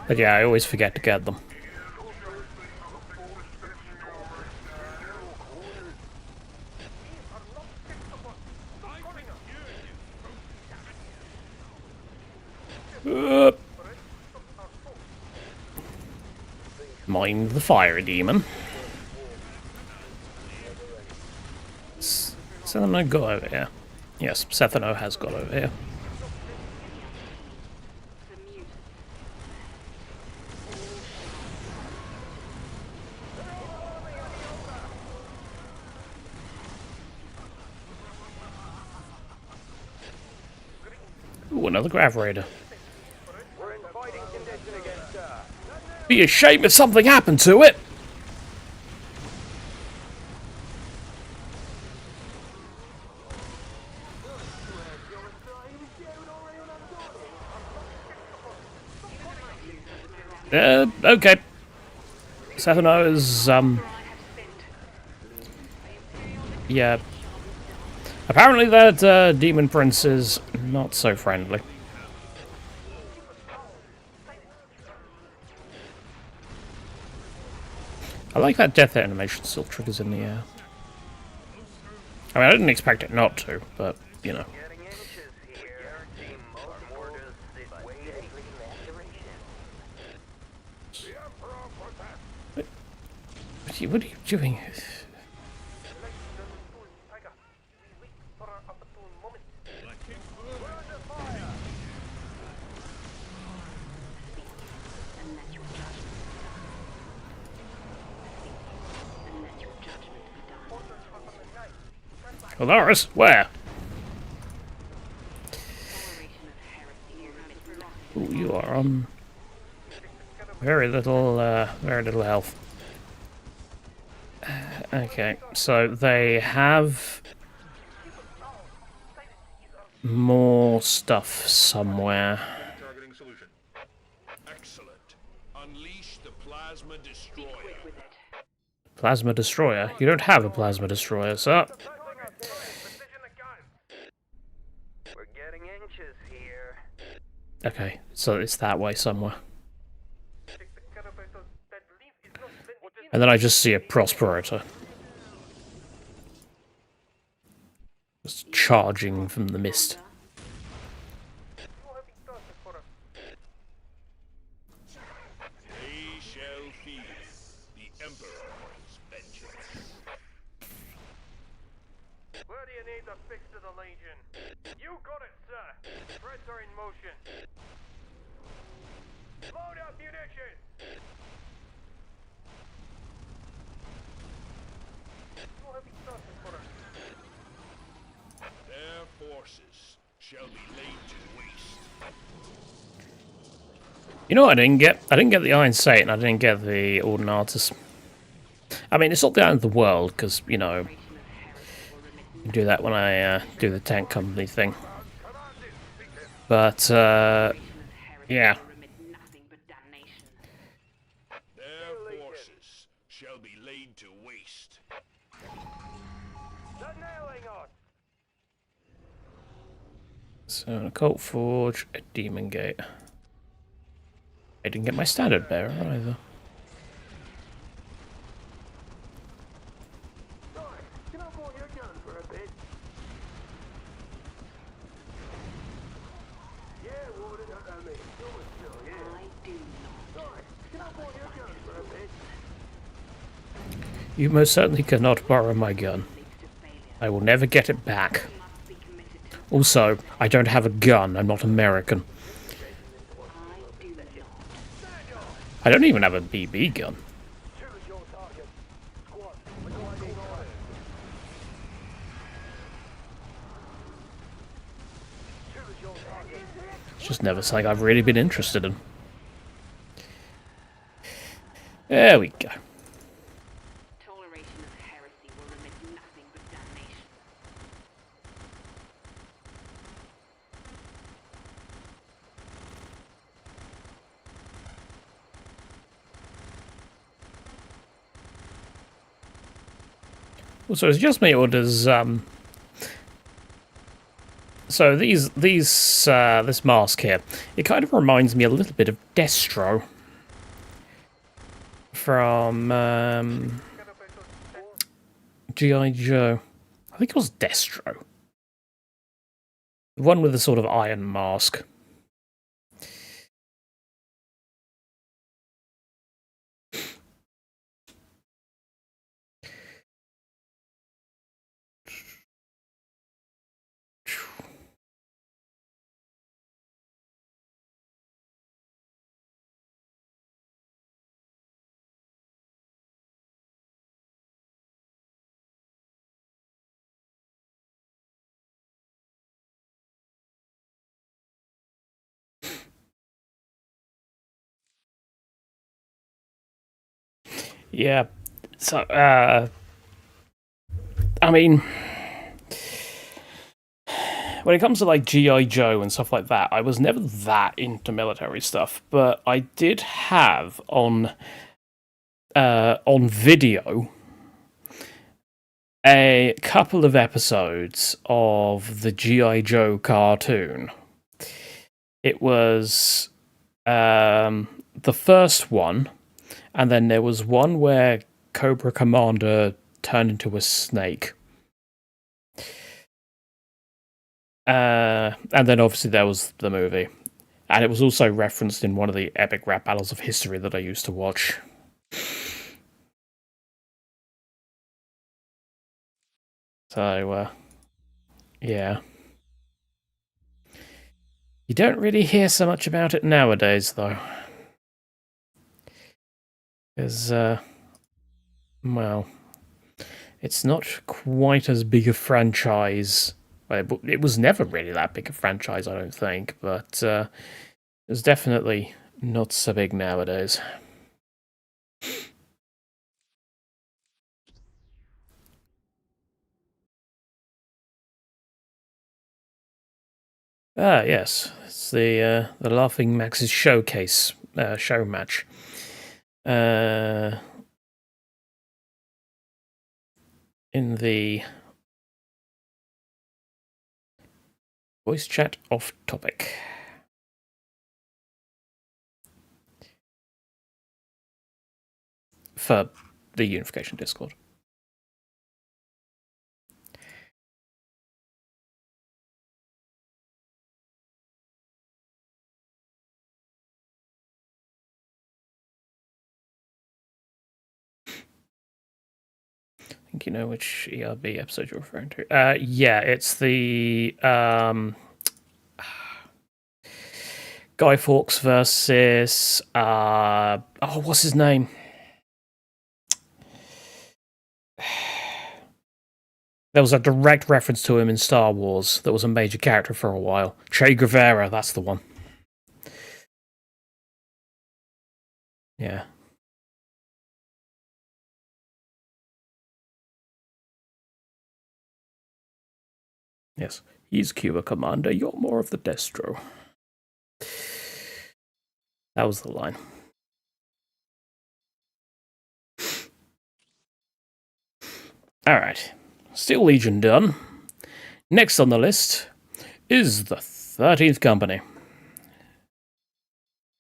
A: But yeah, I always forget to get them. Mind the fire demon. Sethano got over here. Yes, Sethano has got over here. Ooh, another Grav Raider.
B: We're in fighting condition against
A: Be a shame if something happened to it. Okay. Sethano's, yeah. Apparently that, Demon Prince is not so friendly. I like that death animation still triggers in the air. I mean, I didn't expect it not to, but, you know.
B: getting inches here. Team mortars waiting.
A: What are you doing? Caldaris, where? Ooh, you are on very little health. Okay, so they have more stuff somewhere.
I: Targeting solution. Excellent. Unleash the plasma destroyer.
A: Plasma destroyer? You don't have a plasma destroyer, sir.
B: We're getting inches here.
A: Okay, so it's that way somewhere. And then I just see a Prosperator. Just charging from the mist.
I: They shall feel the Emperor's vengeance.
B: Where do you need the fix to the Legion? You got it, sir. Threats are in motion. Load up munitions.
I: Their forces shall be laid to waste.
A: You know what I didn't get? I didn't get the Iron Satan, I didn't get the Ordinatus. I mean, it's not the end of the world, because, you know, I do that when I do the tank company thing. But, yeah.
I: Their forces shall be laid to waste.
B: They're nailing us.
A: So, an Occult Forge, a Demon Gate. I didn't get my standard bearer either.
D: Can I borrow your gun for a bit? Yeah, Warden, I mean, yeah.
H: I do not.
D: Sorry, can I borrow your gun for a bit?
A: You most certainly cannot borrow my gun. I will never get it back. Also, I don't have a gun. I'm not American. I don't even have a BB gun.
D: Choose your target. Squad, we're going on. Choose your target.
A: It's just never something I've really been interested in. There we go.
H: Toleration of heresy will remit nothing but damnation.
A: Also, it's just me, or does so this mask here, it kind of reminds me a little bit of Destro from G.I. Joe. I think it was Destro. The one with the sort of iron mask. Yeah. So, I mean, when it comes to like G.I. Joe and stuff like that, I was never that into military stuff, but I did have on video a couple of episodes of the G.I. Joe cartoon. It was the first one, and then there was one where Cobra Commander turned into a snake. And then obviously there was the movie. And it was also referenced in one of the epic rap battles of history that I used to watch. So, yeah. You don't really hear so much about it nowadays, though. Because, well, it's not quite as big a franchise. Well, it was never really that big a franchise, I don't think, but it's definitely not so big nowadays. Ah, yes, it's the Laughing Max's showcase show match. In the voice chat off topic. For the Unification Discord. I think you know which ERB episode you're referring to. Yeah, it's the Guy Fawkes versus what's his name? There was a direct reference to him in Star Wars that was a major character for a while. Che Guevara, that's the one. Yeah. Yes. He's Cuba Commander, you're more of the Destro. That was the line. Alright. Steel Legion done. Next on the list is the 13th Company.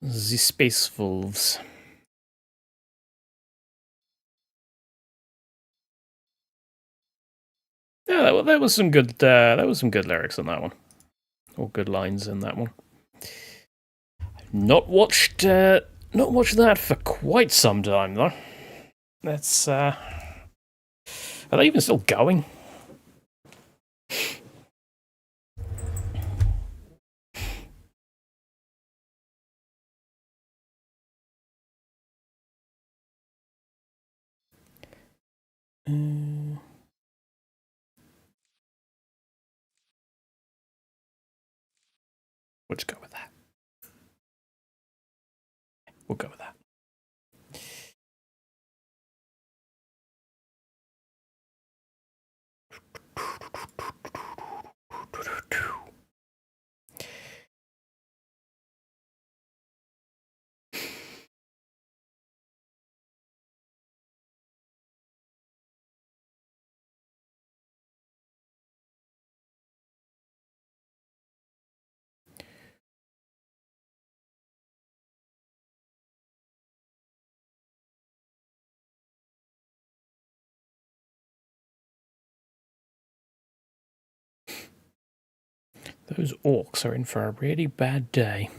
A: The Space Wolves. Yeah, there was some good lyrics in that one. Or good lines in that one. Not watched that for quite some time though. That's are they even still going? We'll just go with that. We'll go with that. Those orcs are in for a really bad day.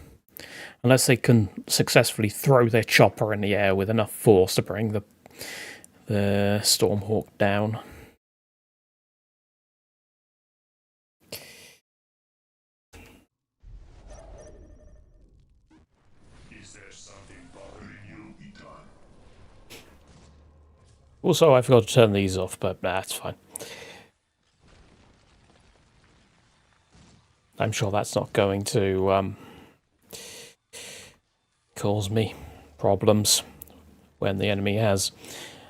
A: Unless they can successfully throw their chopper in the air with enough force to bring the Stormhawk down.
C: Is there something bothering you, Eton?
A: Also, I forgot to turn these off, but that's fine. I'm sure that's not going to cause me problems when the enemy has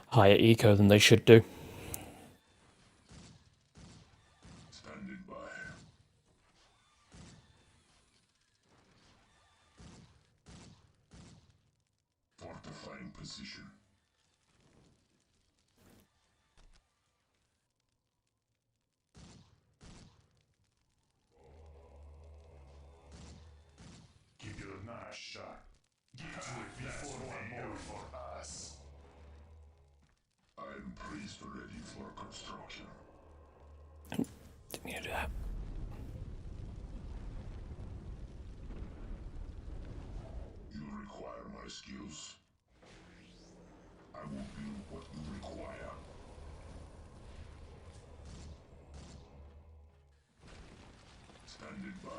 A: higher eco than they should do.
C: Standing by. Fortifying position.
I: Give you a nice shot. Get to it before one more for us.
C: I'm priest ready for construction.
A: Didn't mean to do that.
C: You require my skills. I will build what you require. Standing by.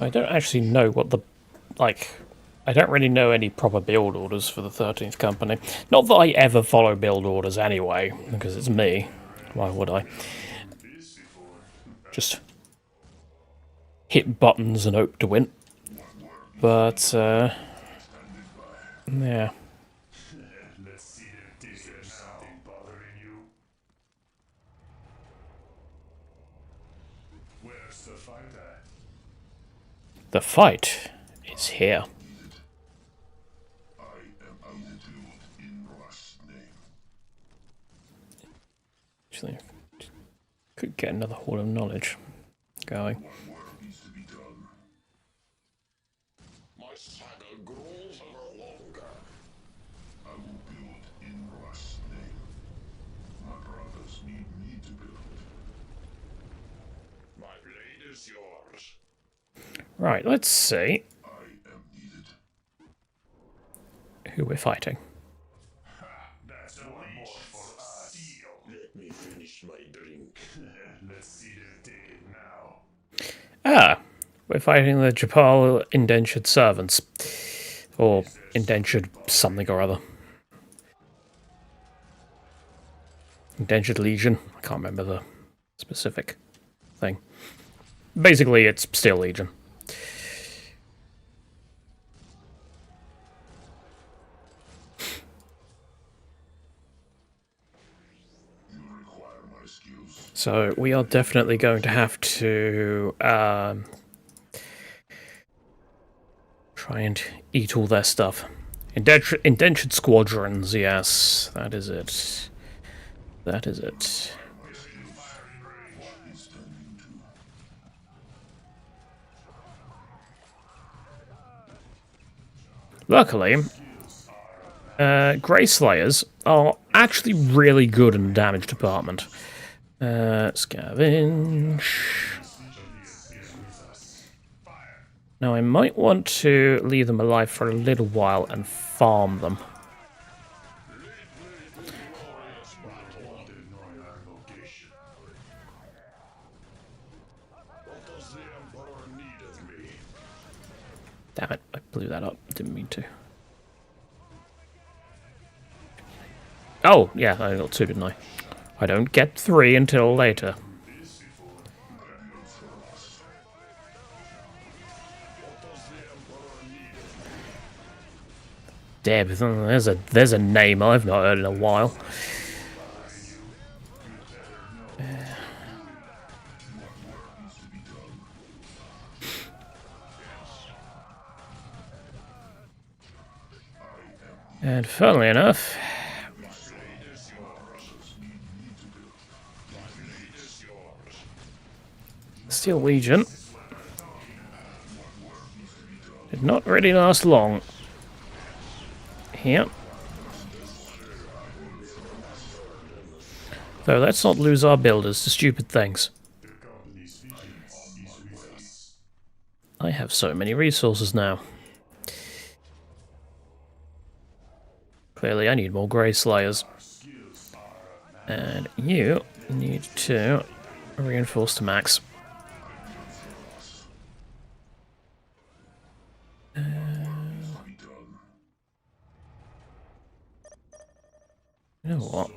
A: I don't actually know what the, like, I don't really know any proper build orders for the 13th Company. Not that I ever follow build orders anyway, because it's me. Why would I? Just hit buttons and hope to win. But, yeah.
I: Let's see if this is something bothering you. Where's the fight at?
A: The fight is here.
C: I am outbuilt in Rust's name.
A: Actually, could get another Hall of Knowledge going.
C: What work needs to be done?
I: My saddle grows ever longer.
C: I will build in Rust's name. My brothers need me to build.
I: My blade is yours.
A: Right, let's see
C: I am needed.
A: who we're fighting.
I: That's one more for us. Let me finish my drink. Let's see them take it now.
A: Ah, we're fighting the Japal indentured servants. Or indentured something or other. Indentured Legion? I can't remember the specific thing. Basically, it's still Legion.
C: You require my skills.
A: So we are definitely going to have to try and eat all their stuff. Indentured squadrons, yes, that is it. That is it. Luckily, Grey Slayers are actually really good in the damage department. Scavenge. Now I might want to leave them alive for a little while and farm them. Damn it, I blew that up. Didn't mean to. Oh, yeah, I got 2, didn't I? I don't get 3 until later. Deb, there's a name I've not heard in a while. And funnily enough, Steel Legion did not really last long. Here. Though let's not lose our builders to stupid things. I have so many resources now. Clearly I need more Grey Slayers. And you need to reinforce to max. You know what?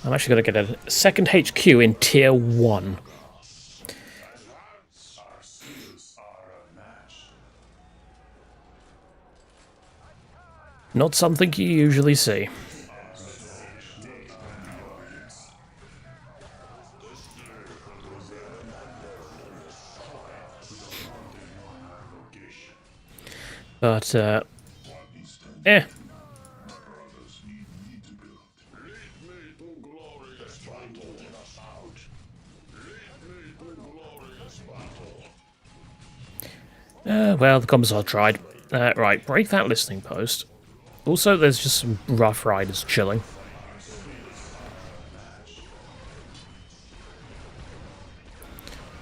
A: I'm actually going to get a second HQ in Tier 1. Not something you usually see. But, eh. Well, the Commissar tried. Right, break that listening post. Also, there's just some Rough Riders chilling.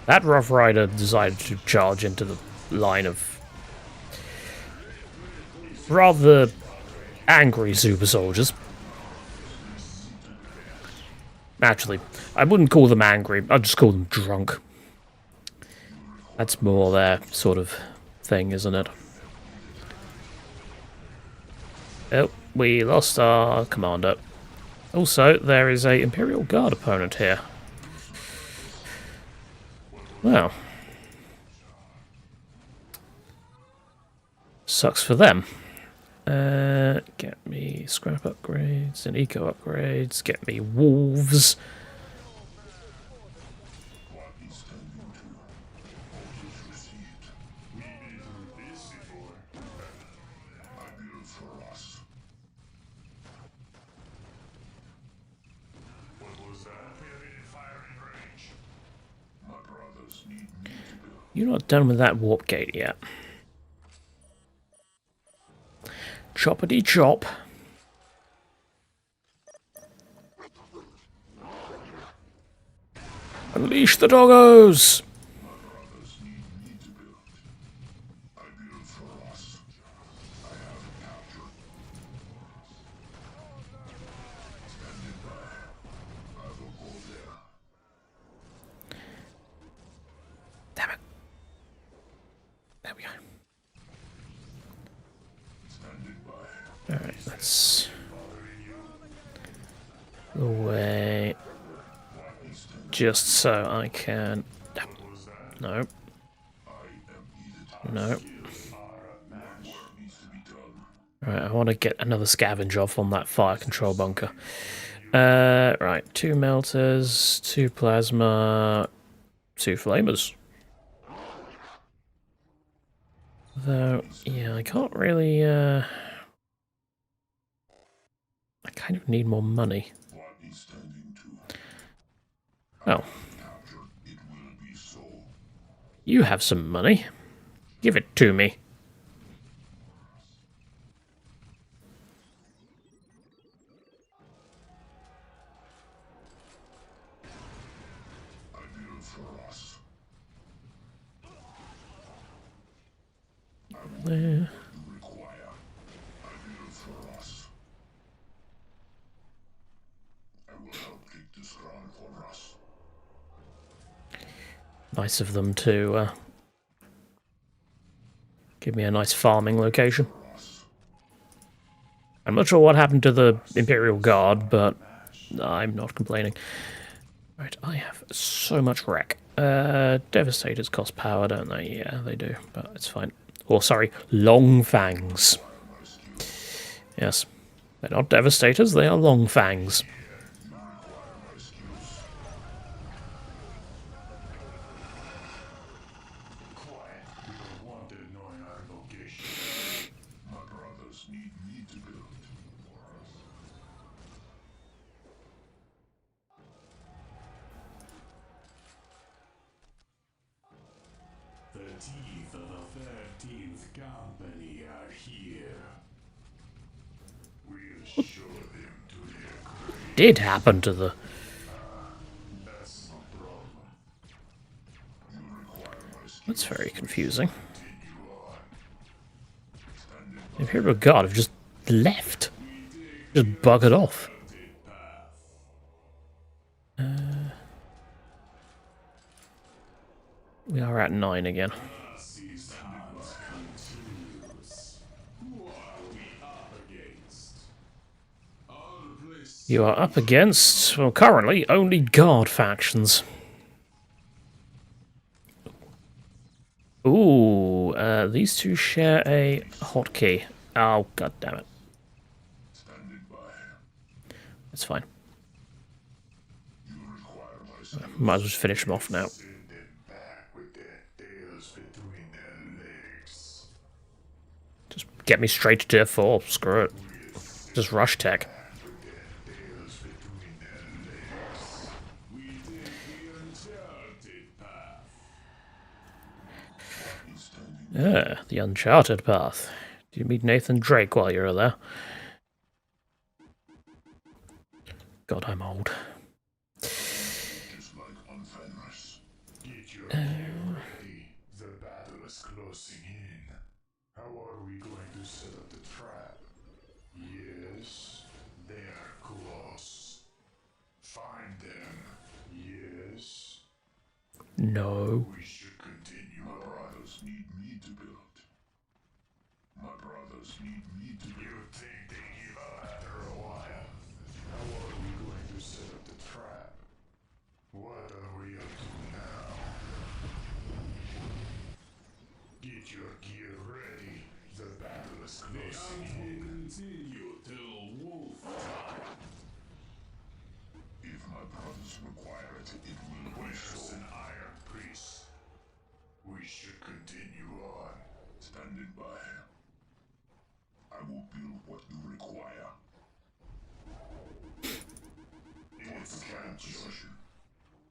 A: That Rough Rider decided to charge into the line of rather angry super soldiers. Actually, I wouldn't call them angry, I'd just call them drunk. That's more their sort of thing, isn't it? Oh, we lost our commander. Also, there is a Imperial Guard opponent here. Well. Sucks for them. Get me scrap upgrades and eco upgrades. Get me wolves. You're not done with that warp gate yet. Choppity chop. Unleash the doggos! Damn it. There we go. Alright, let's away. Just so I can. No. No. Right, I want to get another scavenge off on that fire control bunker. Right, 2 melters, 2 plasma, 2 flamers. Though, yeah, I can't really, I kind of need more money. Oh. You have some money. Give it to me. There. Nice of them to give me a nice farming location. I'm not sure what happened to the Imperial Guard, but I'm not complaining. Right, I have so much wreck. Devastators cost power, don't they? Yeah, they do, but it's fine. Or, sorry, Long Fangs. Yes, they're not Devastators, they are Long Fangs.
I: Teeth of the 13th Company are here. We'll show them to their grave.
A: Did happen to the...
I: That's no problem.
A: That's very confusing. The Imperial Guard have just left. Just buggered off. We are at 9 again. You are up against, well, currently, only Guard factions. Ooh, these two share a hotkey. Oh, god damn it. It's fine.
C: You require my skills.
A: Might as well just finish them off now.
I: Send them back with their tails between their legs.
A: Just get me straight to tier 4. Screw it. Just rush tech.
I: With their tails between their legs. We take the uncharted path.
A: Yeah, the uncharted path. Do you meet Nathan Drake while you're there? God, I'm old.
C: Just like on Fenris.
I: Get your gear ready. The battle is closing in. How are we going to set up the trap? Yes, they are close. Find them. Yes.
A: No.
I: We should continue.
C: My brothers need me to build. My brothers need me to
I: You
C: build.
I: think they give up after a while? How are we going to set up the trap? What are we up to now? Get your gear ready. The battle is closing in. Continue till wolf time.
C: If my brothers require it, it will be
I: Where's
C: so.
I: an iron priest? We should continue on.
C: Standing by. I will build what you require.
I: It's captured.
C: Position.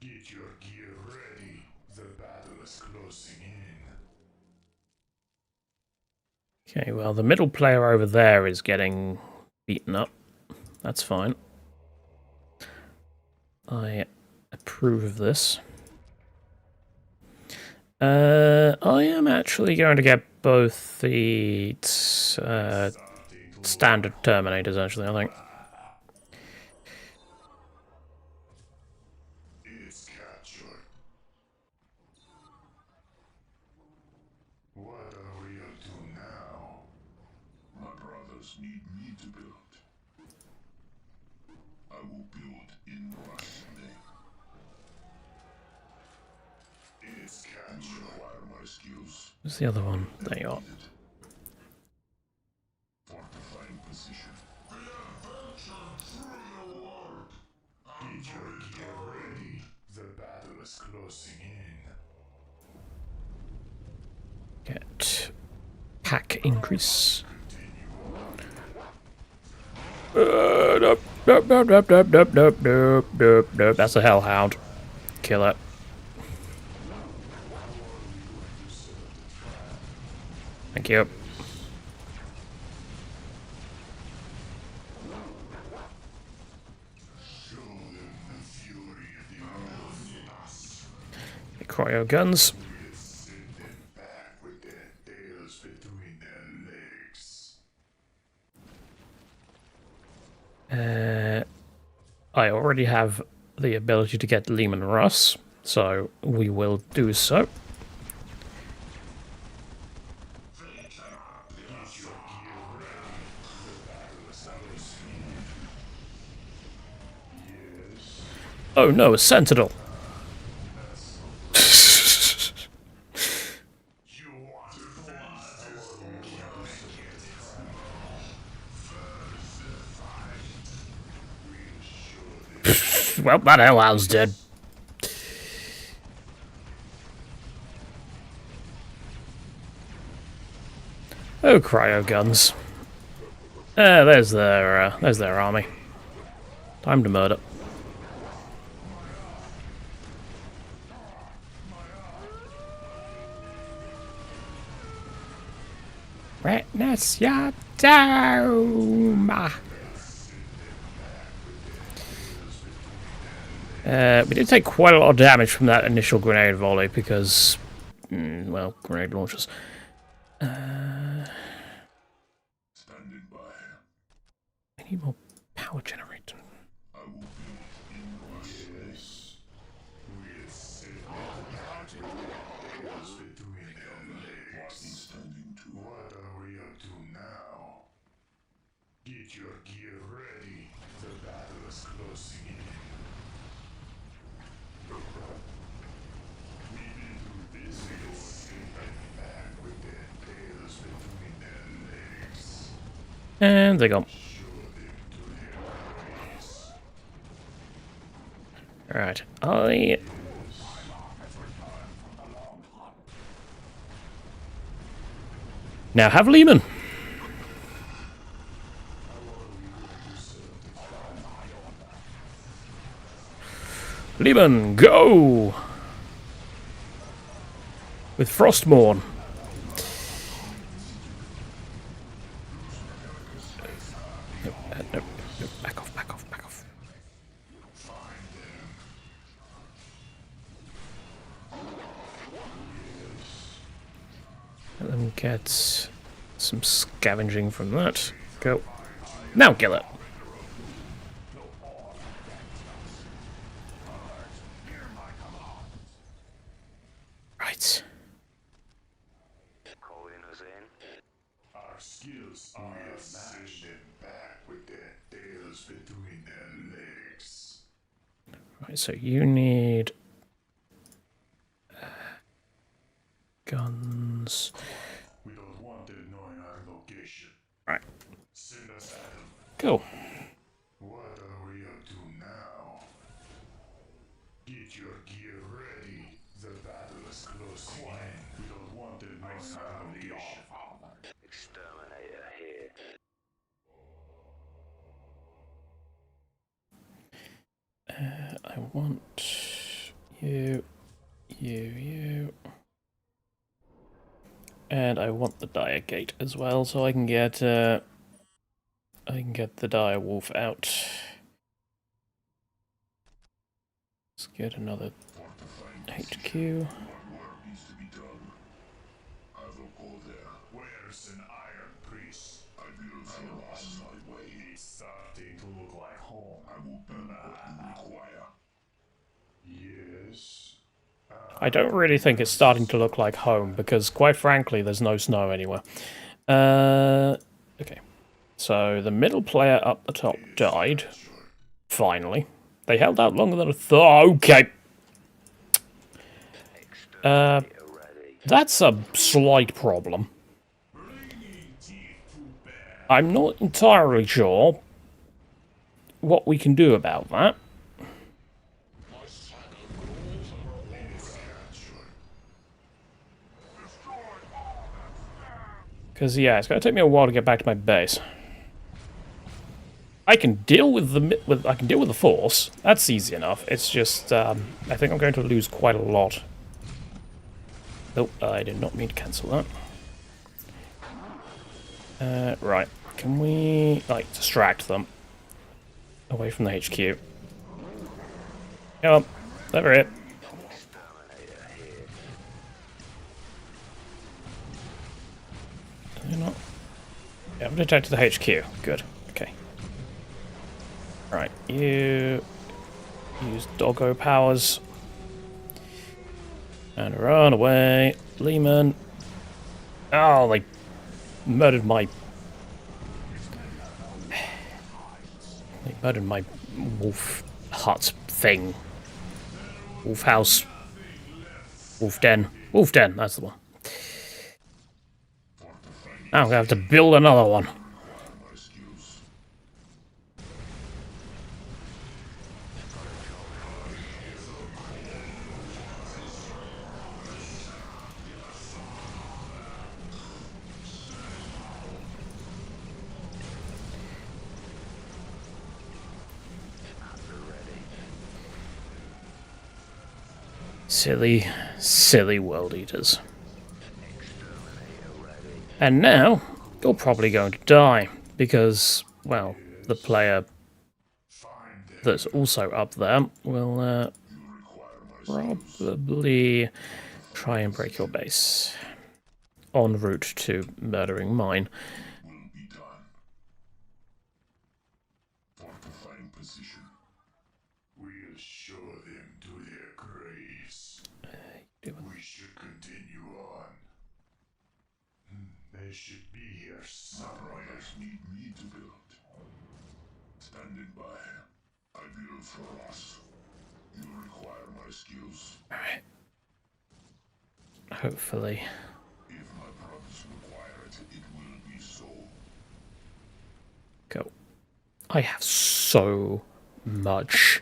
I: Get your gear ready. The battle is closing in.
A: Okay, well, the middle player over there is getting beaten up. That's fine. I approve of this. I am actually going to get both the standard Terminators, actually, I think.
I: It's captured. What are we up to now?
C: My brothers need me to build. I will build in Rush name.
I: It's
C: You
I: captured.
C: require my skills.
A: Where's the other one? There you are.
C: Needed. Fortifying position.
I: Get your gear ready. The battle is closing in.
A: Get pack increase. Nope, nope, nope, nope, nope, nope, nope, nope, nope, nope. That's a hellhound. Kill it. Thank you.
I: Show them the fury of the earth.
A: Cryo guns.
I: Send them back with their tails between their legs.
A: I already have the ability to get Lehman Russ, so we will do so. Oh no, a Sentinel!
I: You want blood?
A: Well, that hellhound's dead. Oh, cryo guns. There's their army. Time to murder. Witness your doom. We did take quite a lot of damage from that initial grenade volley because, well, grenade launchers.
C: Standing by.
A: I need more power generator.
C: I will build in Rush name.
I: We'll send them tails between their legs.
C: Standing to.
I: What are we up to now? Get your gear ready. The battle is closing in. We didn't do this before. Send them back with their tails between their legs.
A: And they go.
I: Show them to their graves.
A: Alright, I... Now have Lehman! Lehman, go! With Frostmourne. Nope, back off, back off, back off. Let them get some scavenging from that. Go. Now kill it! Right.
I: Our skills are matched them back with their tails between their legs.
A: Right, so you need... guns...
I: We don't want them knowing our location.
A: Right.
I: Send us at them.
A: Go.
I: What are we up to now? Get your gear ready. The battle is closing in. We don't want them knowing our location.
D: Exterminator here.
A: I want you, you. And I want the dire gate as well, so I can get the dire wolf out. Let's get another HQ.
I: Work needs to be done. I will go there. Where's an iron priest? I will follow on my way. It's starting to look like home. I will build what you require. Yes.
A: I don't really think it's starting to look like home, because quite frankly, there's no snow anywhere. Okay. So the middle player up the top died. Finally. They held out longer than I thought. Okay. That's a slight problem. I'm not entirely sure what we can do about that. Because, yeah, it's going to take me a while to get back to my base. I can deal with the force. That's easy enough. It's just, I think I'm going to lose quite a lot. Oh, I did not mean to cancel that. Right. Can we, like, distract them away from the HQ? Come on. Over it. Do not? Yeah, I've detected the HQ. Good. Okay. Right, you use doggo powers. And run away. Lehman. Oh, they murdered my... They murdered my wolf hut thing. Wolf house. Wolf den. Wolf den, that's the one. Now I'm gonna have to build another one. Silly, silly world eaters. And now, you're probably going to die, because, well, the player that's also up there will probably try and break your base en route to murdering mine.
I: We'll show them to their graves. We should continue on. They should be here somewhere. Need me to build. Standing by. I build for us. You require my skills.
A: Alright. Hopefully.
I: If my brothers require it, it will be so.
A: Go. I have so much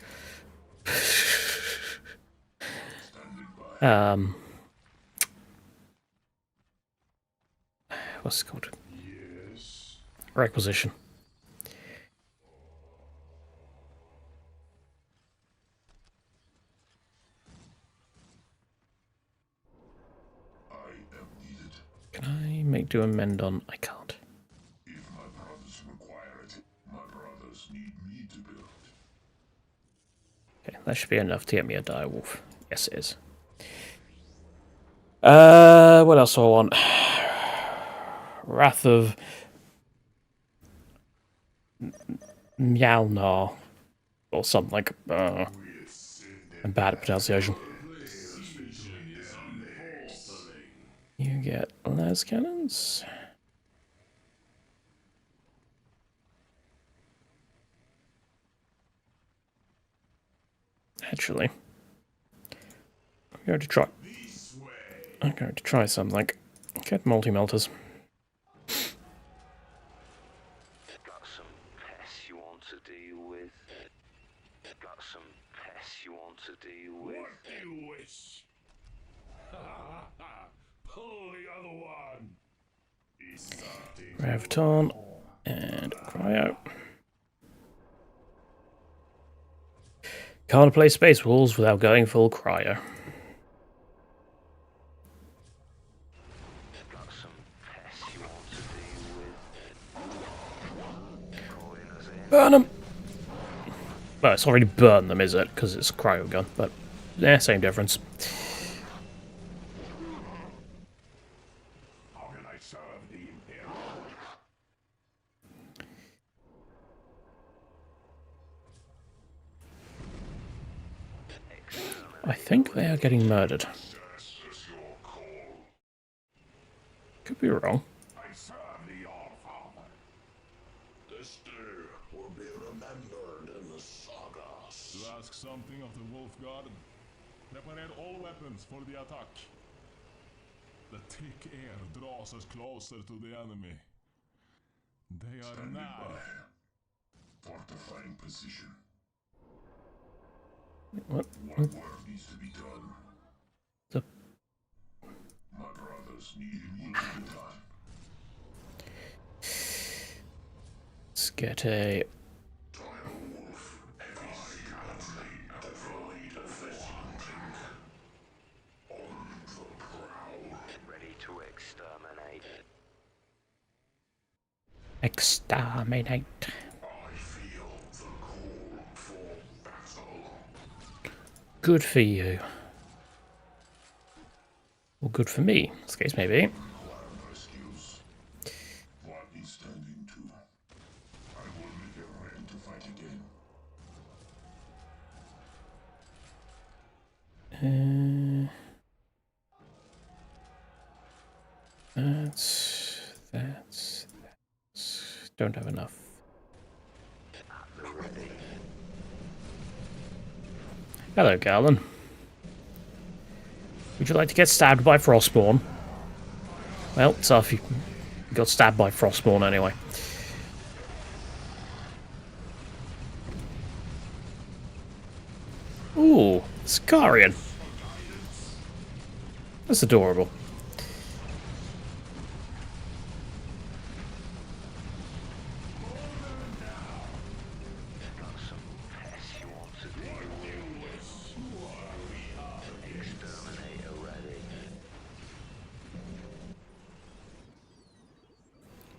A: What's it called?
I: Yes.
A: Requisition.
I: I am needed.
A: Can I do amend on? I can't.
I: If my brothers require it, my brothers need me to build.
A: Okay, that should be enough to get me a direwolf. Yes, it is. What else do I want? Wrath of Mjolnir or something like. I'm bad at pronunciation. You get las cannons. Actually, I'm going to try something. Get multi-melters.
D: Got some pests you want to deal with? Got some pests you want to deal with?
I: What do you wish? Pull the other one.
A: Graviton and Cryo. Can't play Space Wolves without going full Cryo.
D: Got some pests you want to deal with?
A: Burn them! Well, it's already burned them, is it? Because it's a Cryo gun, but yeah, same difference.
I: How can I serve the Imperial?
A: I think they are getting murdered. Could be wrong.
I: I serve the All-Father. This day will be remembered in the sagas.
E: To ask something of the Wolf Guard, prepare all weapons for the attack. The thick air draws us closer to the enemy. They are
I: Standing
E: now.
I: by. Fortifying position.
A: What?
I: What work needs to be done?
A: The
I: My brothers need me to be done.
A: Let's get a.
I: Wolf, heavy skeleton, devoid of wanting. On the prowl.
D: Ready to exterminate?
A: Exterminate.
I: I feel the call for battle.
A: Good for you. Or good for me, in this case, maybe.
I: Rescues. What is standing to? I will make it ready to fight again.
A: That's. Don't have enough. Hello, Garland. Would you like to get stabbed by Frostborn? Well, it's off. You got stabbed by Frostborn anyway. Ooh, Scarian. That's adorable.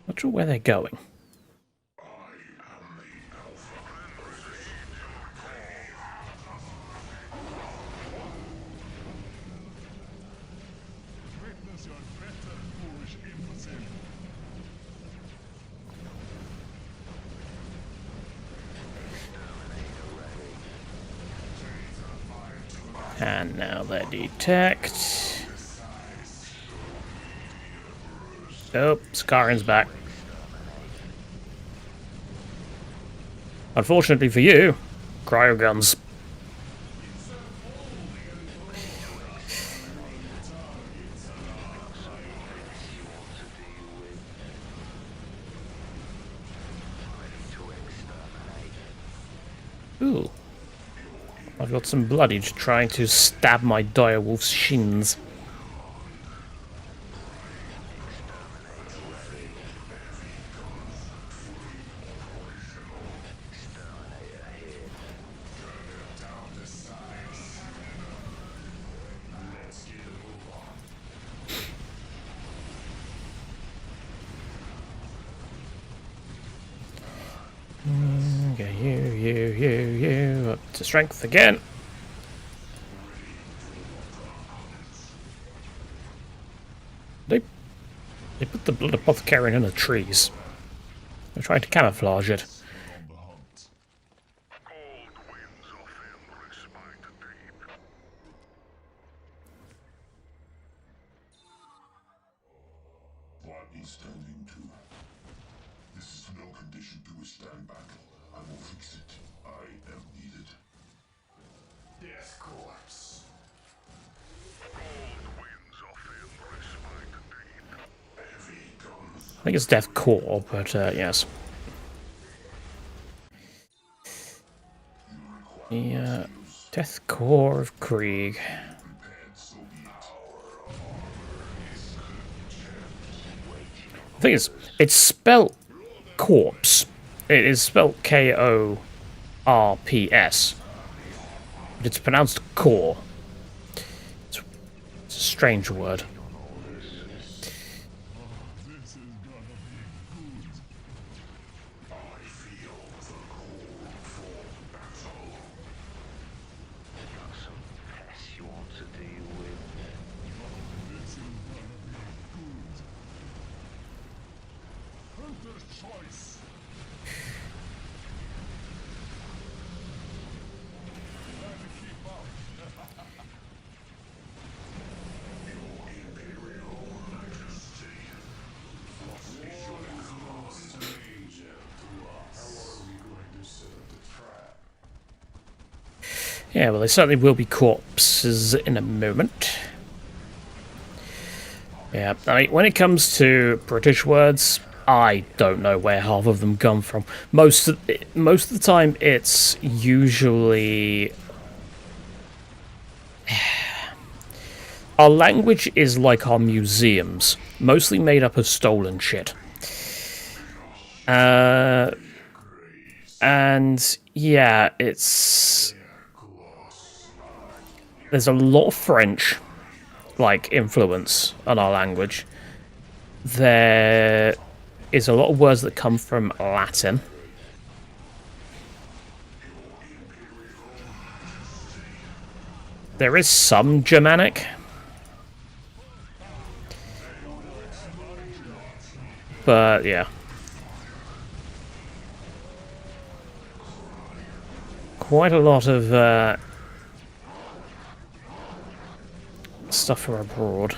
A: Not sure where they're going.
E: Witness your better foolish imbecile.
A: And now they detect. Oh, Scarin's back. Unfortunately for you, cryo guns. Ooh. I've got some bloodage trying to stab my direwolf's shins. Okay, you, up to strength again. They put the blood apothecary in the trees. They're trying to camouflage it.
E: On the hunt.
C: Cold winds of endless spite deep. What is standing to? This is no condition to withstand battle. I will fix it. I am needed. Death corpse. Cold winds of endless spite deep. Heavy guns.
A: I think it's Death Core, but yes. The Death Core of Krieg. The thing is, it's spelt corpse. It is spelt Korps, but it's pronounced core. It's a strange word. Yeah, well, there certainly will be corpses in a moment. Yeah, I mean, when it comes to British words, I don't know where half of them come from. Most of the time, it's usually our language is like our museums, mostly made up of stolen shit. And yeah, it's there's a lot of French, like, influence on our language. There is a lot of words that come from Latin. There is some Germanic. But, yeah. Quite a lot of stuff from abroad.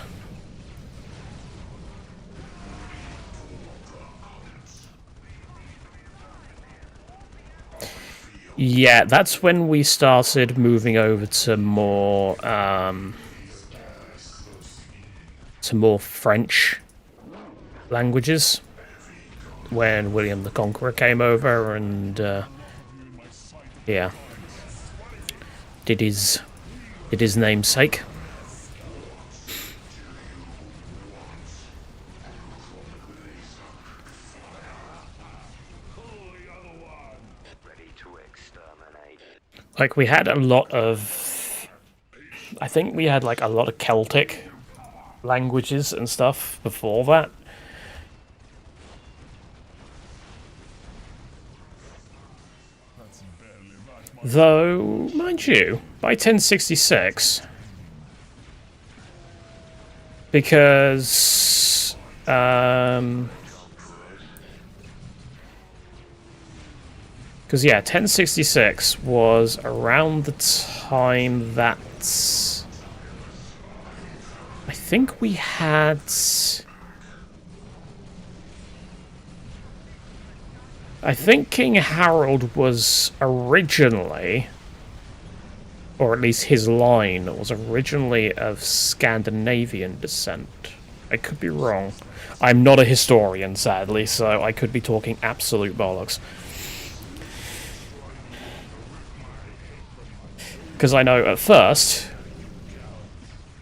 A: Yeah, that's when we started moving over to more French languages. When William the Conqueror came over and yeah, did his namesake. Like, we had a lot of... I think we had, like, a lot of Celtic languages and stuff before that. Though, mind you, by 1066... Because... Because, yeah, 1066 was around the time that... I think we had... I think King Harold was originally... Or at least his line was originally of Scandinavian descent. I could be wrong. I'm not a historian, sadly, so I could be talking absolute bollocks. Because I know at first,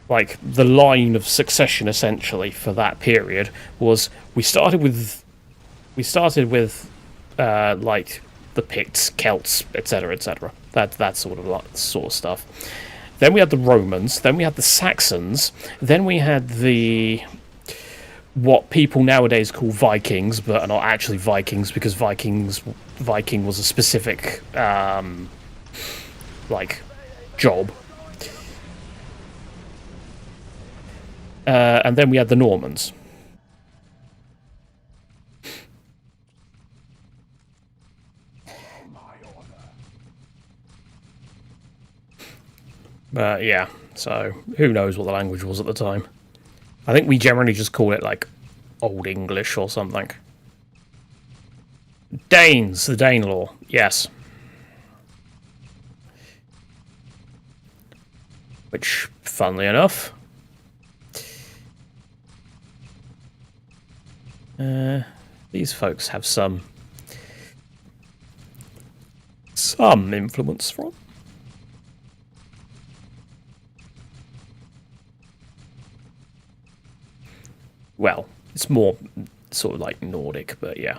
A: like, the line of succession essentially for that period was we started with like the Picts, Celts, etc., etc. That sort of stuff. Then we had the Romans. Then we had the Saxons. Then we had the what people nowadays call Vikings, but are not actually Vikings because Viking was a specific like job. And then we had the Normans. Yeah, so who knows what the language was at the time. I think we generally just call it, like, Old English or something. Danes, the Danelaw, yes. Which, funnily enough, these folks have some influence from. Well, it's more sort of like Nordic, but yeah.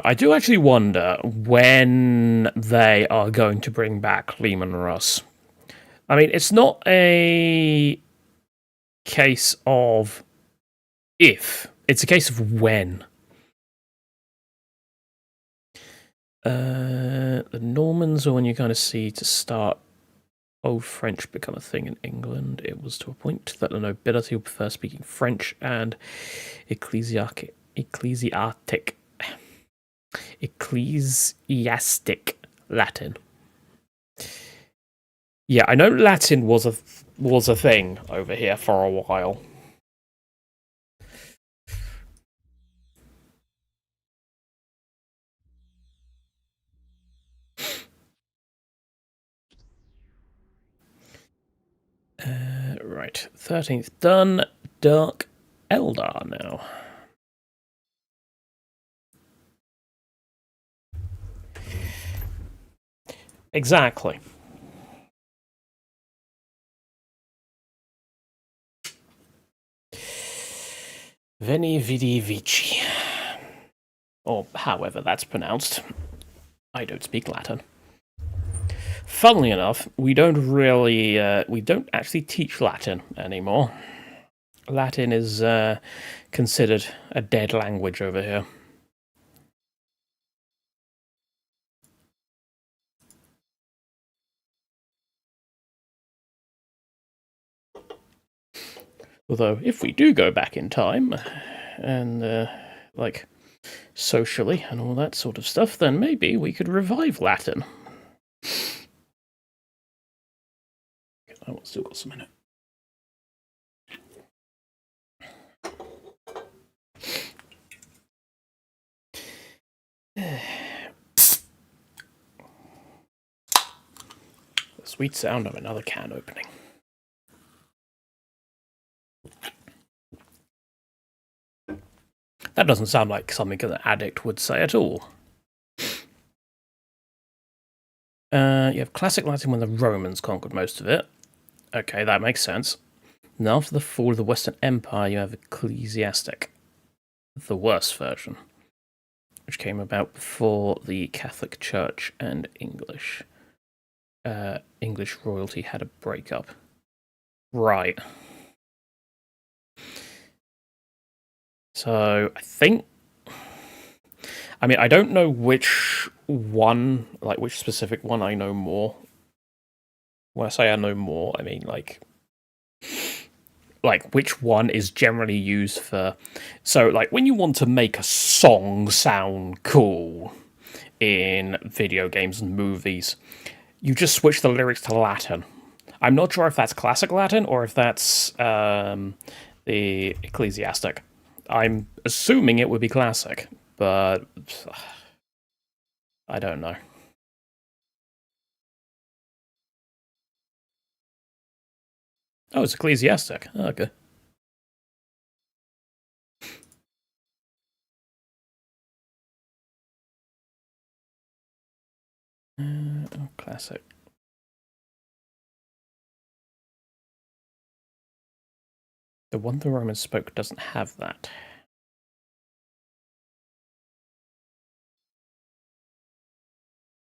A: I do actually wonder when they are going to bring back Lehman Russ. I mean, it's not a case of if, it's a case of when. The Normans are when you kind of see to start Old French become a thing in England. It was to a point that the nobility would prefer speaking French and ecclesiastic Latin. Yeah, I know Latin was a thing over here for a while. Right, 13th done. Dark Eldar now. Exactly. Veni Vidi Vici. Or however that's pronounced. I don't speak Latin. Funnily enough, we don't actually teach Latin anymore. Latin is considered a dead language over here. Although, if we do go back in time, and, like, socially and all that sort of stuff, then maybe we could revive Latin. I've still got some in it. The sweet sound of another can opening. That doesn't sound like something an addict would say at all. You have Classic Latin when the Romans conquered most of it. Okay, that makes sense. And after the fall of the Western Empire, you have Ecclesiastic, the worst version, which came about before the Catholic Church and English royalty had a breakup. Right. So, I don't know which one, like which specific one I know more. When I say I know more, I mean like which one is generally used for. So, like, when you want to make a song sound cool in video games and movies, you just switch the lyrics to Latin. I'm not sure if that's Classic Latin or if that's the Ecclesiastic. I'm assuming it would be Classic, but I don't know. Oh, it's ecclesiastic. Oh, okay. Classic. The one the Roman spoke doesn't have that.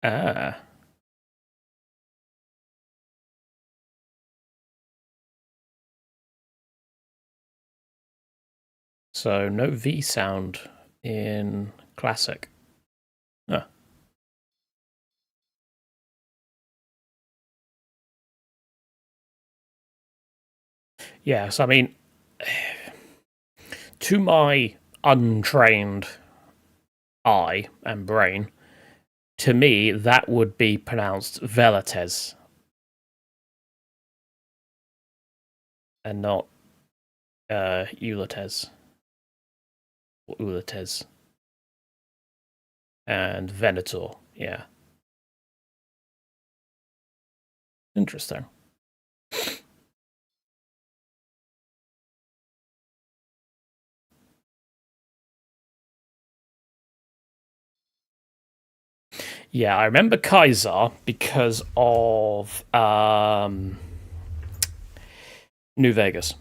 A: Ah. So no V sound in classic. Huh. Yes, I mean, to my untrained eye and brain, to me, that would be pronounced Velites and not Ulites or Ulites and Venator. Yeah, interesting. Yeah, I remember Kaiser because of New Vegas.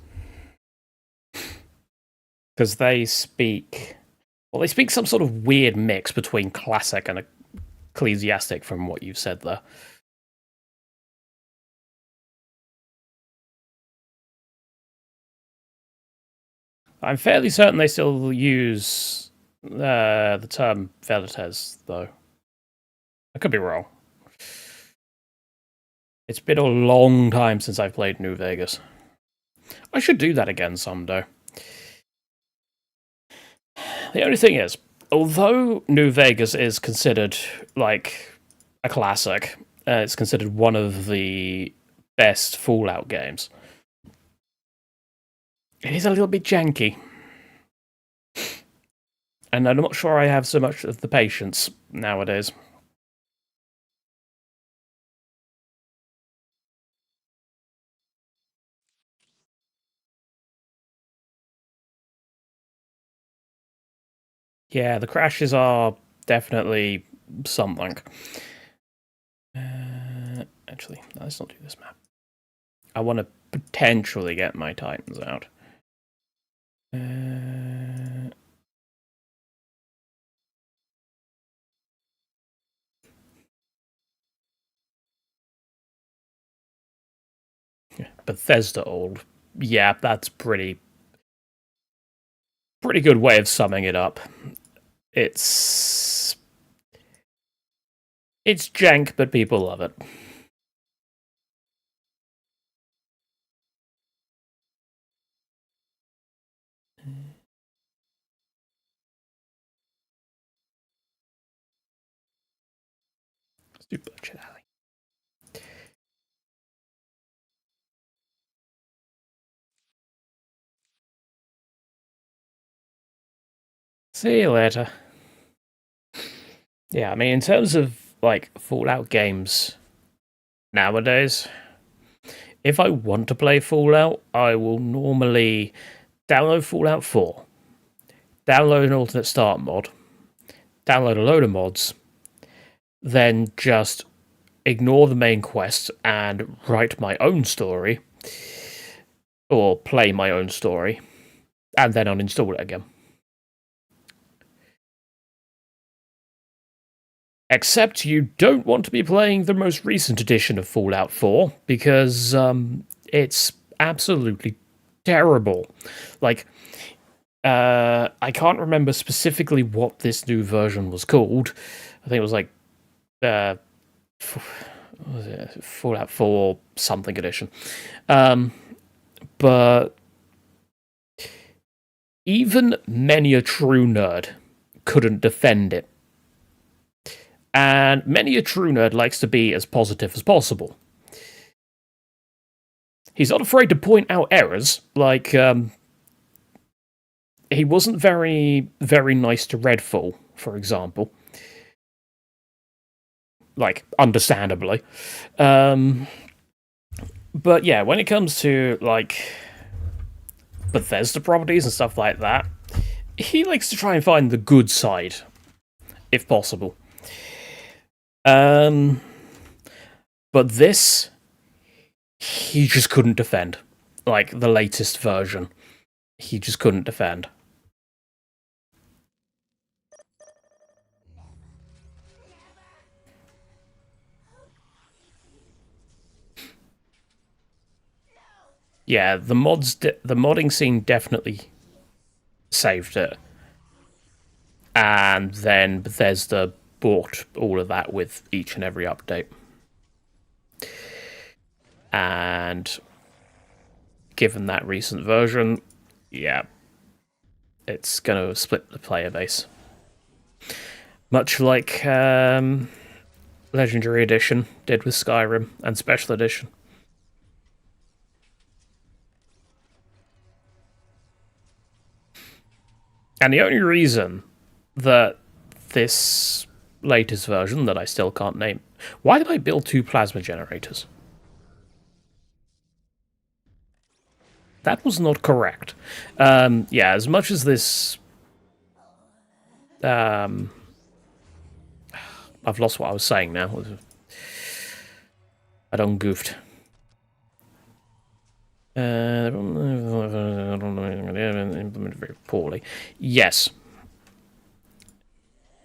A: Because they speak some sort of weird mix between classic and ecclesiastic from what you've said there. I'm fairly certain they still use the term Velites, though. I could be wrong. It's been a long time since I've played New Vegas. I should do that again someday. The only thing is, although New Vegas is considered like a classic, it's considered one of the best Fallout games. It is a little bit janky. And I'm not sure I have so much of the patience nowadays. Yeah, the crashes are definitely something. Actually, no, let's not do this map. I want to potentially get my Titans out. Bethesda old. Yeah, that's pretty good way of summing it up. It's jank, but people love it. Let's do Bullshit Alley. See you later. Yeah, I mean, in terms of like Fallout games nowadays, if I want to play Fallout, I will normally download Fallout 4, download an alternate start mod, download a load of mods, then just ignore the main quest and write my own story, or play my own story, and then uninstall it again. Except you don't want to be playing the most recent edition of Fallout 4, because it's absolutely terrible. Like, I can't remember specifically what this new version was called. I think it was like what was it? Fallout 4 something edition. But even many a true nerd couldn't defend it. And many a true nerd likes to be as positive as possible. He's not afraid to point out errors, like he wasn't very, very nice to Redfall, for example. Like, understandably. But yeah, when it comes to, like, Bethesda properties and stuff like that, he likes to try and find the good side, if possible. But this, he just couldn't defend. Like, the latest version. He just couldn't defend. Yeah, the modding scene definitely saved it. And then Bethesda bought all of that with each and every update. And given that recent version, yeah, it's going to split the player base. Much like Legendary Edition did with Skyrim and Special Edition. And the only reason that this latest version, that I still can't name... Why did I build 2 plasma generators? That was not correct. Yeah, as much as this... I've lost what I was saying now. I done goofed. Implemented very poorly. Yes.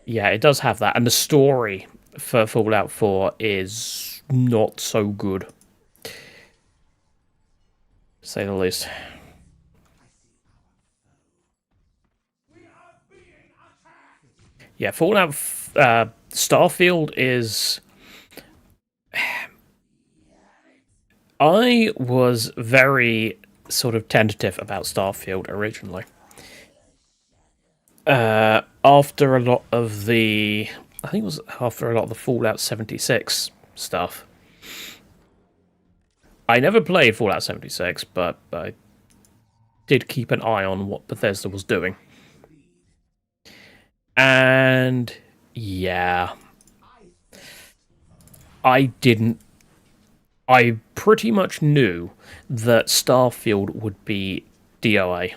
A: Yeah, it does have that. And the story for Fallout 4 is not so good, to say the least. Yeah, Fallout Starfield is... I was very sort of tentative about Starfield originally. After a lot of the... I think it was after a lot of the Fallout 76 stuff. I never played Fallout 76, but I did keep an eye on what Bethesda was doing. And yeah, I pretty much knew that Starfield would be DOA.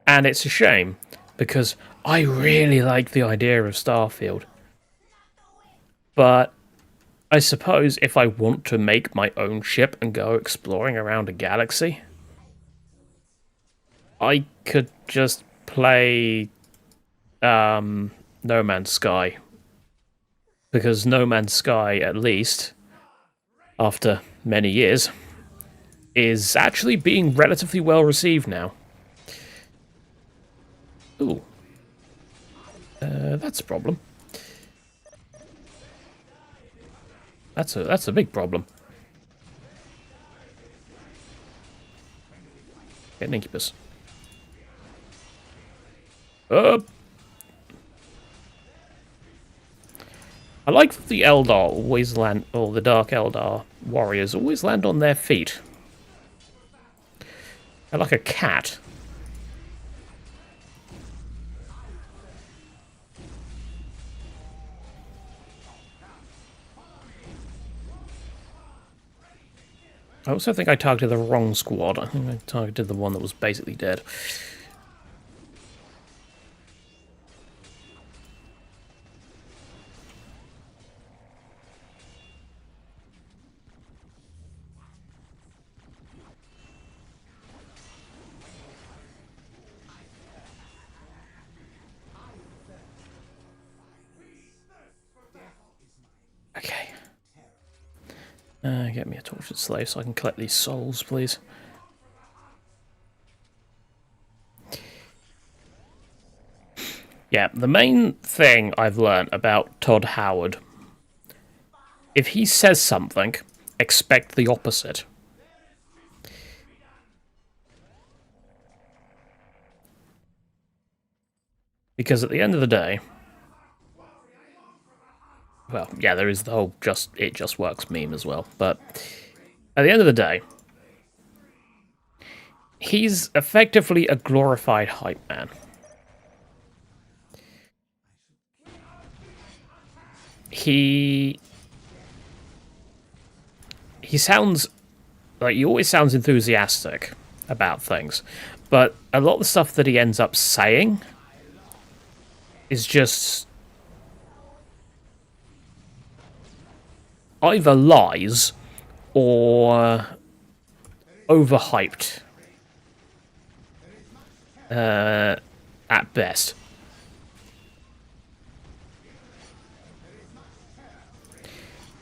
A: And it's a shame, because I really like the idea of Starfield. But I suppose if I want to make my own ship and go exploring around a galaxy, I could just play No Man's Sky. Because No Man's Sky, at least, after many years, is actually being relatively well received now. Ooh. That's a problem. That's a big problem. Get an incubus. I like that the Eldar always land, or the Dark Eldar warriors always land on their feet. They're like a cat. I also think I targeted the wrong squad. I think I targeted the one that was basically dead. Okay. Get me a tortured slave so I can collect these souls, please. Yeah, the main thing I've learned about Todd Howard, if he says something, expect the opposite. Because at the end of the day, well, yeah, there is the whole it just works meme as well, but at the end of the day, he's effectively a glorified hype man. he sounds like, he always sounds enthusiastic about things, but a lot of the stuff that he ends up saying is just either lies or overhyped at best.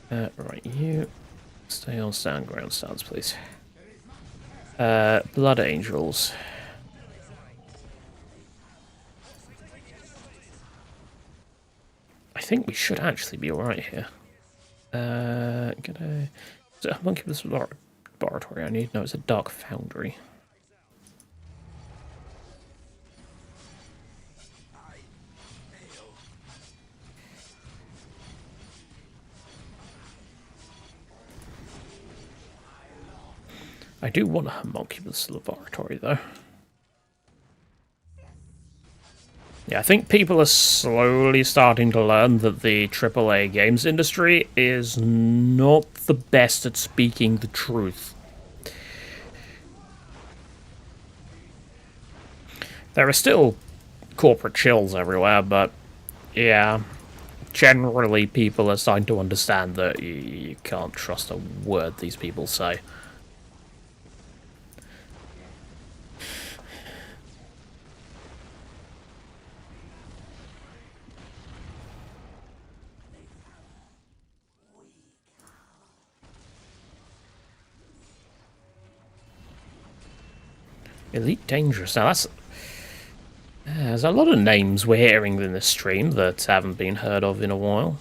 A: Right, you stay on stand ground stance, please. Blood Angels. I think we should actually be alright here. Gonna... Is it a Monkey-less laboratory I need? No, it's a Dark Foundry. I do want a homunculus laboratory, though. Yeah, I think people are slowly starting to learn that the AAA games industry is not the best at speaking the truth. There are still corporate chills everywhere, but yeah, generally people are starting to understand that you can't trust a word these people say. Elite Dangerous. Now that's... there's a lot of names we're hearing in this stream that haven't been heard of in a while.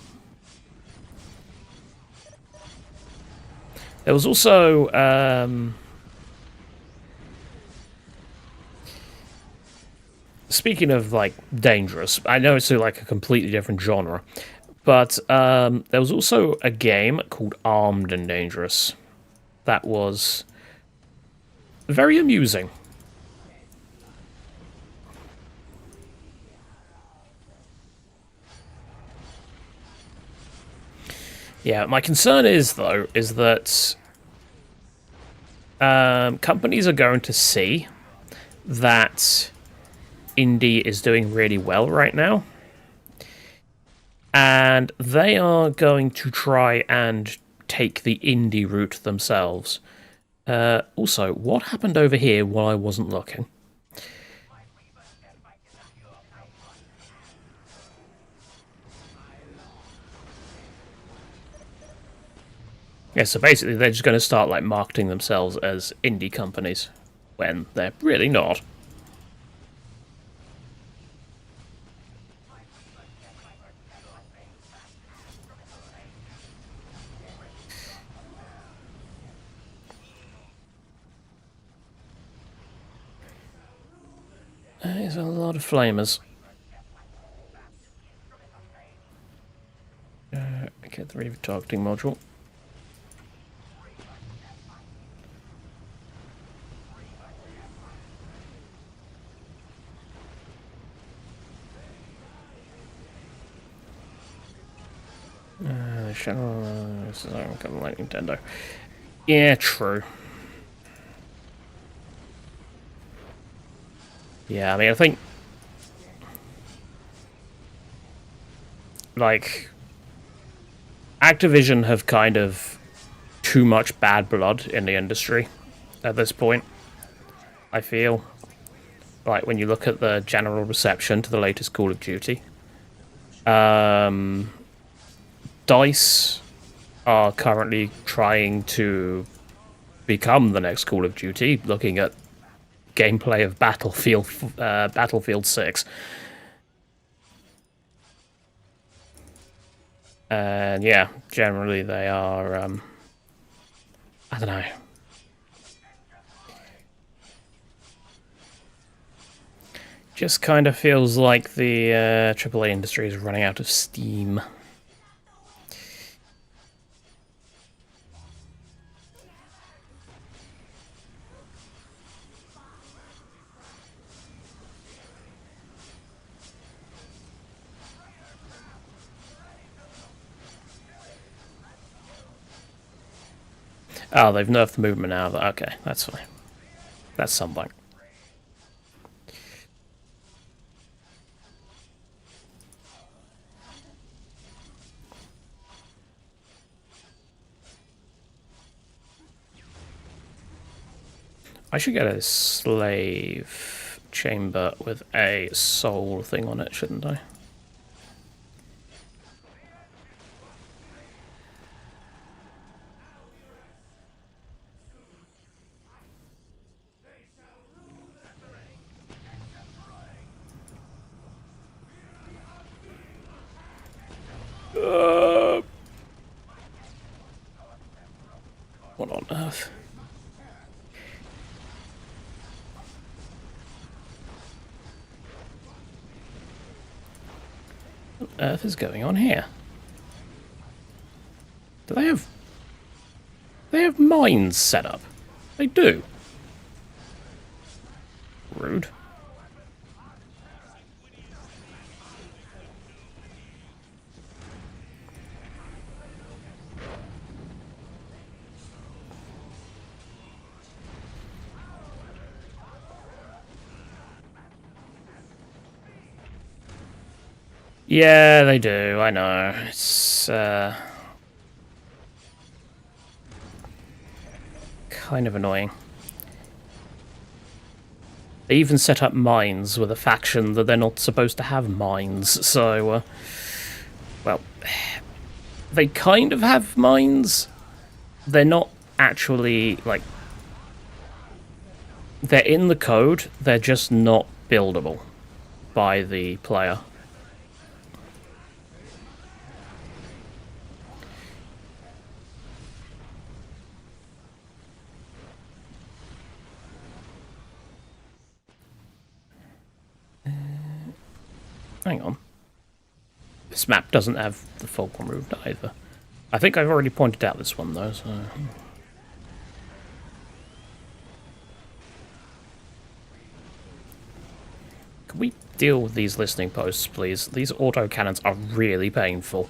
A: There was also... speaking of, like, dangerous, I know it's like a completely different genre, but there was also a game called Armed and Dangerous that was very amusing. Yeah, my concern is, though, is that companies are going to see that indie is doing really well right now, and they are going to try and take the indie route themselves. Also, what happened over here while I wasn't looking? Yeah, so basically they're just going to start like marketing themselves as indie companies when they're really not. There's a lot of flamers. Get the retargeting module. This is kind of like Nintendo. Yeah, true. Yeah, I mean, I think like Activision have kind of too much bad blood in the industry at this point. I feel like when you look at the general reception to the latest Call of Duty, DICE are currently trying to become the next Call of Duty, looking at gameplay of Battlefield 6. And yeah, generally they are, I don't know. Just kind of feels like the AAA industry is running out of steam. Oh, they've nerfed the movement now. Okay, that's fine. That's something. I should get a slave chamber with a soul thing on it, shouldn't I? What on earth? What on earth is going on here? Do they have... They have mines set up? They do. Rude. Yeah, they do, I know. It's, kind of annoying. They even set up mines with a faction that they're not supposed to have mines, so, well, they kind of have mines. They're not actually, like, they're in the code, they're just not buildable by the player. Hang on. This map doesn't have the fog removed either. I think I've already pointed out this one though, so... Can we deal with these listening posts, please? These autocannons are really painful.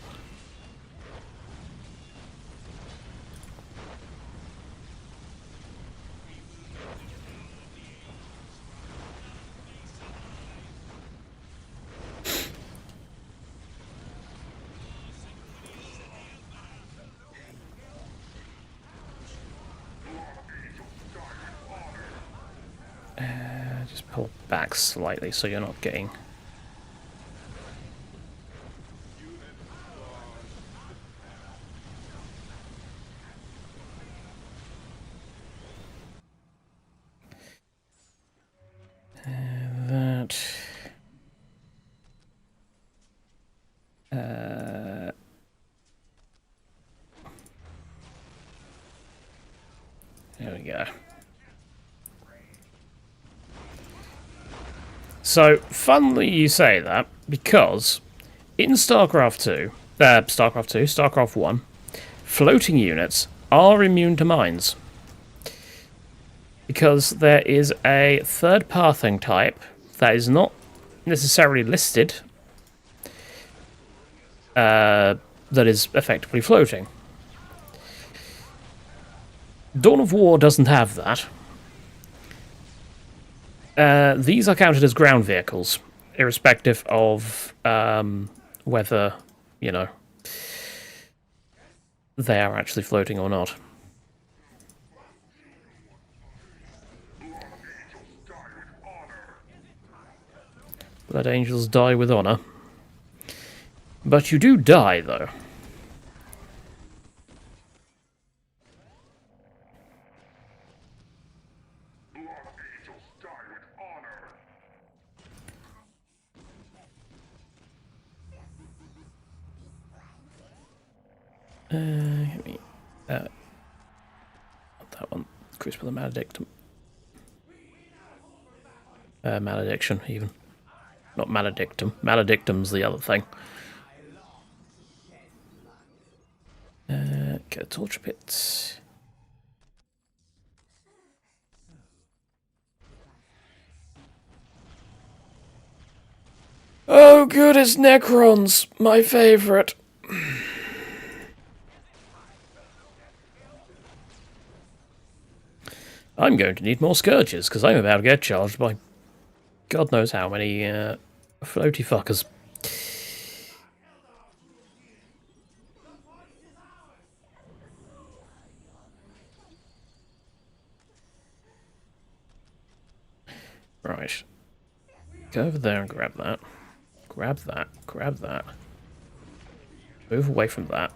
A: Just pull back slightly so you're not getting... that... There we go. So, funnily you say that, because in StarCraft 1, floating units are immune to mines. Because there is a third pathing type that is not necessarily listed that is effectively floating. Dawn of War doesn't have that. These are counted as ground vehicles, irrespective of whether, you know, they are actually floating or not. Blood Angels die with honor. But you do die, though. Give me not that one. Crucible of Maledictum. Malediction, even. Not Maledictum. Maledictum's the other thing. Get a torture pit. Oh, good, it's Necrons, my favourite. I'm going to need more Scourges, because I'm about to get charged by God knows how many floaty fuckers. Right. Go over there and grab that. Grab that. Grab that. Move away from that.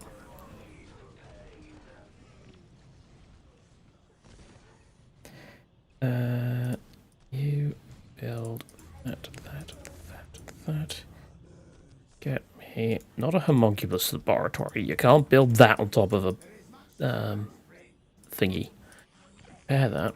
A: You build that. Get me... Not a homunculus laboratory. You can't build that on top of a... thingy. Repair that.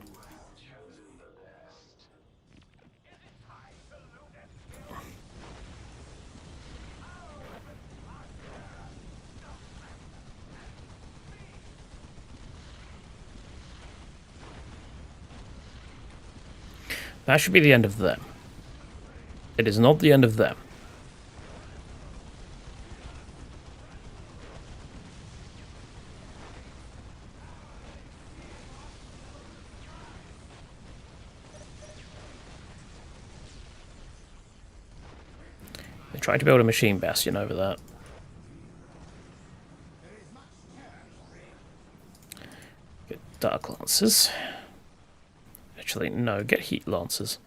A: That should be the end of them. It is not the end of them. They tried to build a machine bastion over that. Get dark lancers. Actually, no, get heat lancers.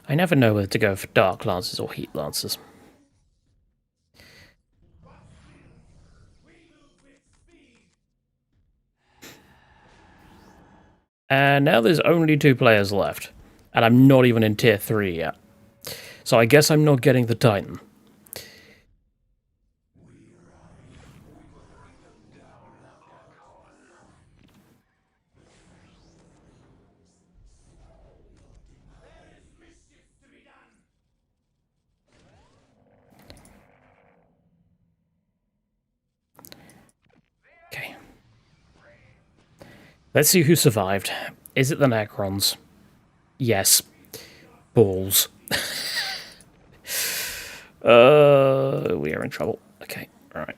A: I never know whether to go for dark lancers or heat lancers. And now there's only 2 players left. And I'm not even in tier 3 yet. So I guess I'm not getting the Titan. Okay. Let's see who survived. Is it the Necrons? Yes. Balls. We are in trouble. Okay, alright.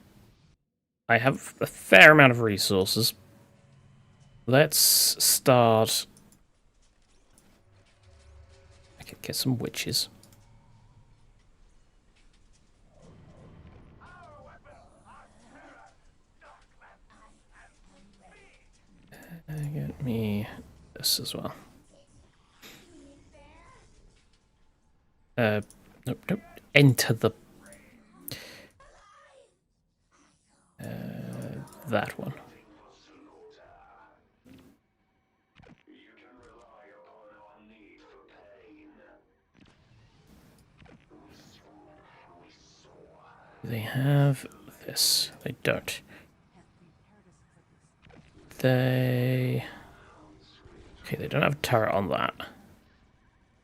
A: I have a fair amount of resources. Let's start... I could get some witches. Get me this as well. Nope, nope. Enter the... that one. They have this. They don't. They... Okay, they don't have a turret on that.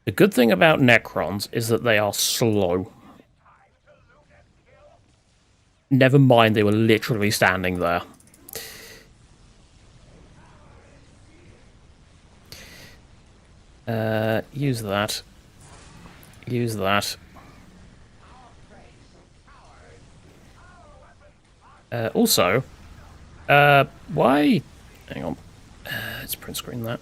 A: The good thing about Necrons is that they are slow. Never mind, they were literally standing there. Use that. Use that. Also, why? Hang on. Let's print screen that.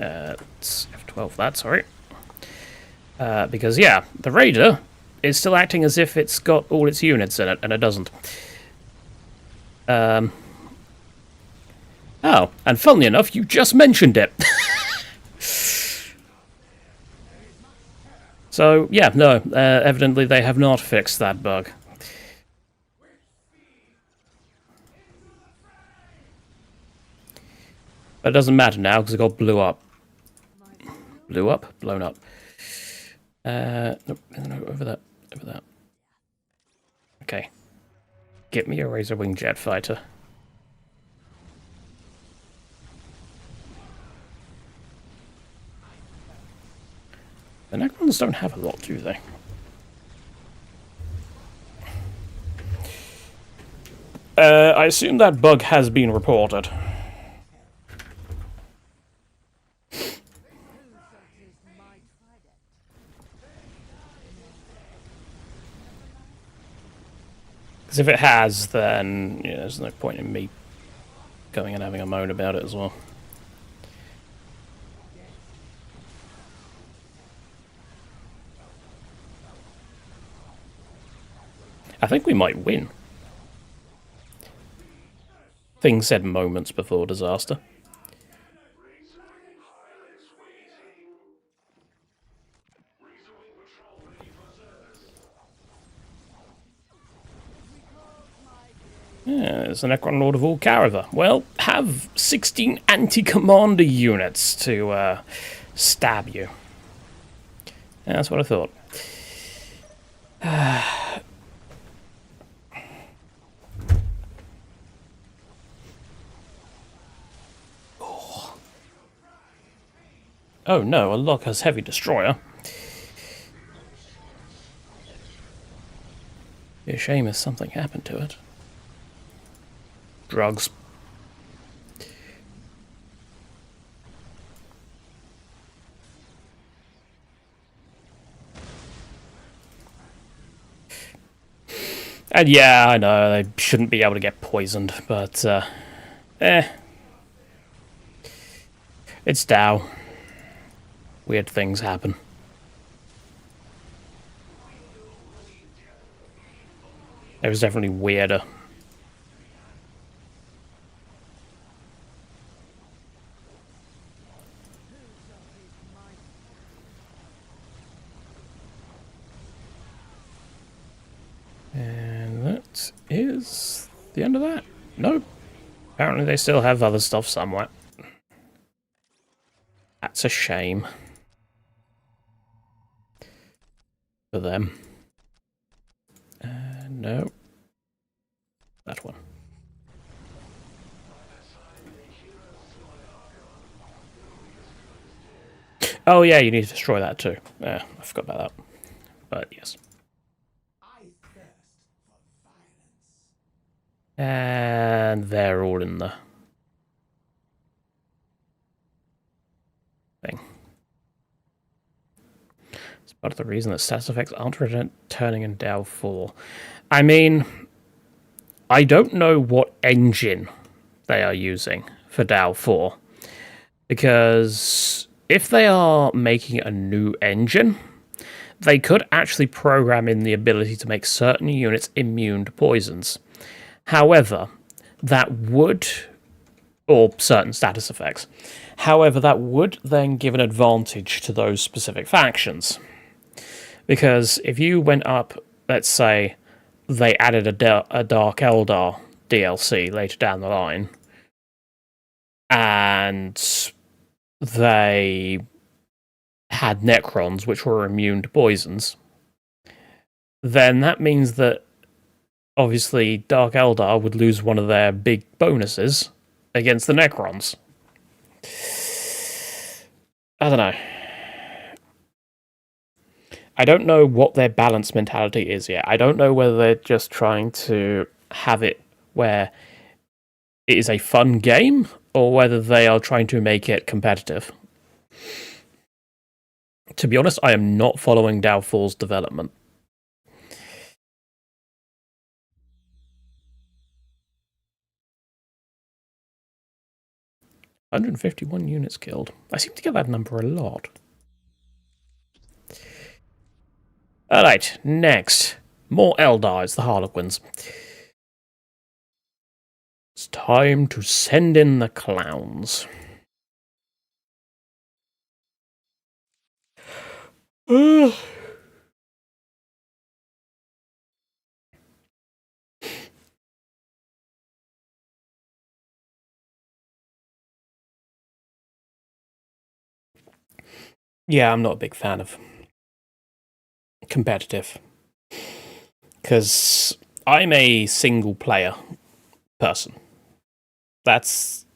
A: It's F12 that, sorry. Because, yeah, the Raider is still acting as if it's got all its units in it, and it doesn't. Oh, and funnily enough, you just mentioned it. So, yeah, no, evidently they have not fixed that bug. But it doesn't matter now, because it got blew up. Blew up? Blown up. Nope, no, over that. Over that. Okay. Get me a Razor Wing jet fighter. The Necrons don't have a lot, do they? I assume that bug has been reported. Because if it has, then yeah, there's no point in me going and having a moan about it as well. I think we might win. Thing said moments before disaster. Yeah, there's an Necron Lord of all Caraver. Well, have 16 anti-commander units to stab you. Yeah, that's what I thought. Oh no, a lock has heavy destroyer. Be a shame if something happened to it. Drugs. And yeah, I know, they shouldn't be able to get poisoned, but, It's Dow. Weird things happen. It was definitely weirder. And that is the end of that. Nope. Apparently they still have other stuff somewhere. That's a shame. For them. No. That one. Oh yeah, you need to destroy that too. I forgot about that. But yes. And they're all in the thing. It's part of the reason that status effects aren't returning in Dow 4. I mean, I don't know what engine they are using for Dow 4. Because if they are making a new engine, they could actually program in the ability to make certain units immune to poisons. However, that would, or certain status effects, however, that would then give an advantage to those specific factions. Because if you went up, let's say, they added a Dark Eldar DLC later down the line, and they had Necrons which were immune to poisons, then that means that obviously Dark Eldar would lose one of their big bonuses against the Necrons. I don't know. I don't know what their balance mentality is yet. I don't know whether they're just trying to have it where it is a fun game, or whether they are trying to make it competitive. To be honest, I am not following Dow 4's development. $151 units killed. I seem to get that number a lot. Alright, next. More Eldars, the Harlequins. It's time to send in the clowns. Yeah, I'm not a big fan of competitive. Because I'm a single player person. That's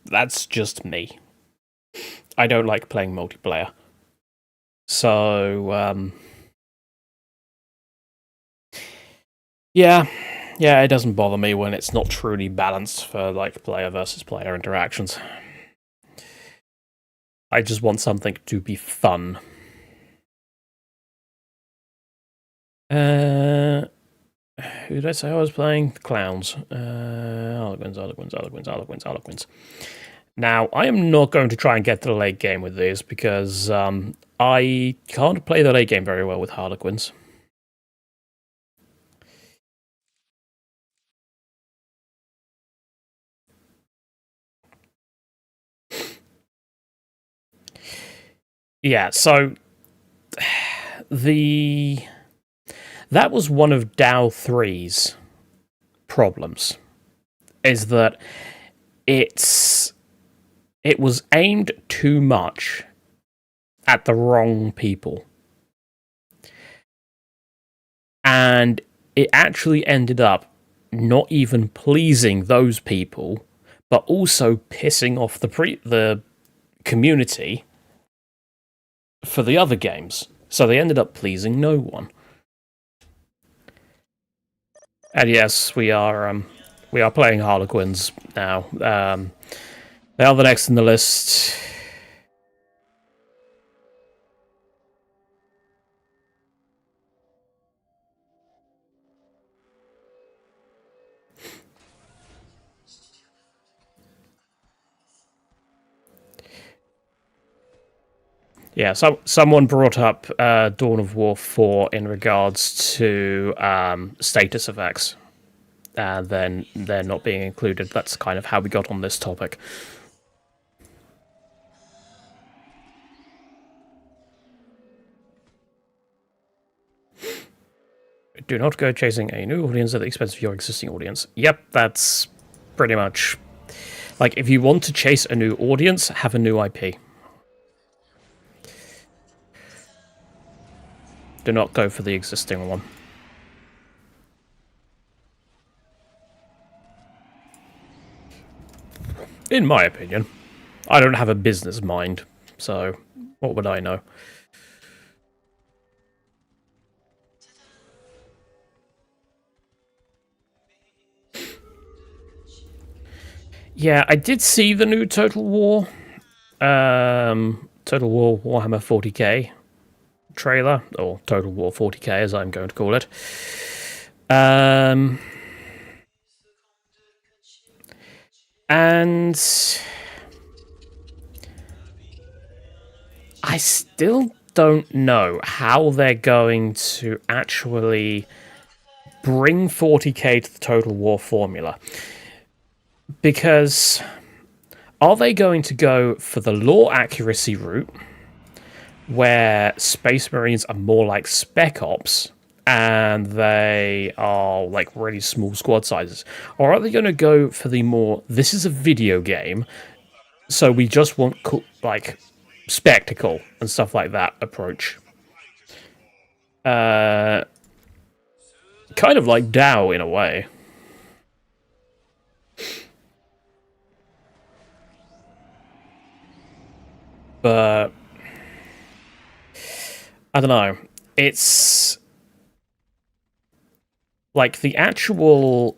A: just me. I don't like playing multiplayer. So, yeah, it doesn't bother me when it's not truly balanced for, like, player versus player interactions. I just want something to be fun. Who Who did I say I was playing? The clowns. Harlequins. Now, I am not going to try and get to the late game with these because I can't play the late game very well with Harlequins. Yeah, so that was one of DAO 3's problems, is that it was aimed too much at the wrong people. And it actually ended up not even pleasing those people, but also pissing off the community for the other games. So they ended up pleasing no one. And yes, we are playing Harlequins now. They are the next in the list. Yeah, so someone brought up Dawn of War 4 in regards to status effects, and then they're not being included. That's kind of how we got on this topic. Do not go chasing a new audience at the expense of your existing audience. Yep, that's pretty much... Like, if you want to chase a new audience, have a new IP. Do not go for the existing one. In my opinion. I don't have a business mind, so what would I know? Yeah, I did see the new Total War Warhammer 40k trailer, or Total War 40k as I'm going to call it. And I still don't know how they're going to actually bring 40k to the Total War formula. Because are they going to go for the lore accuracy route, where Space Marines are more like Spec Ops, and they are like really small squad sizes? Or are they going to go for the more, this is a video game, so we just want like spectacle and stuff like that approach? Kind of like DAO in a way. But I don't know. It's like the actual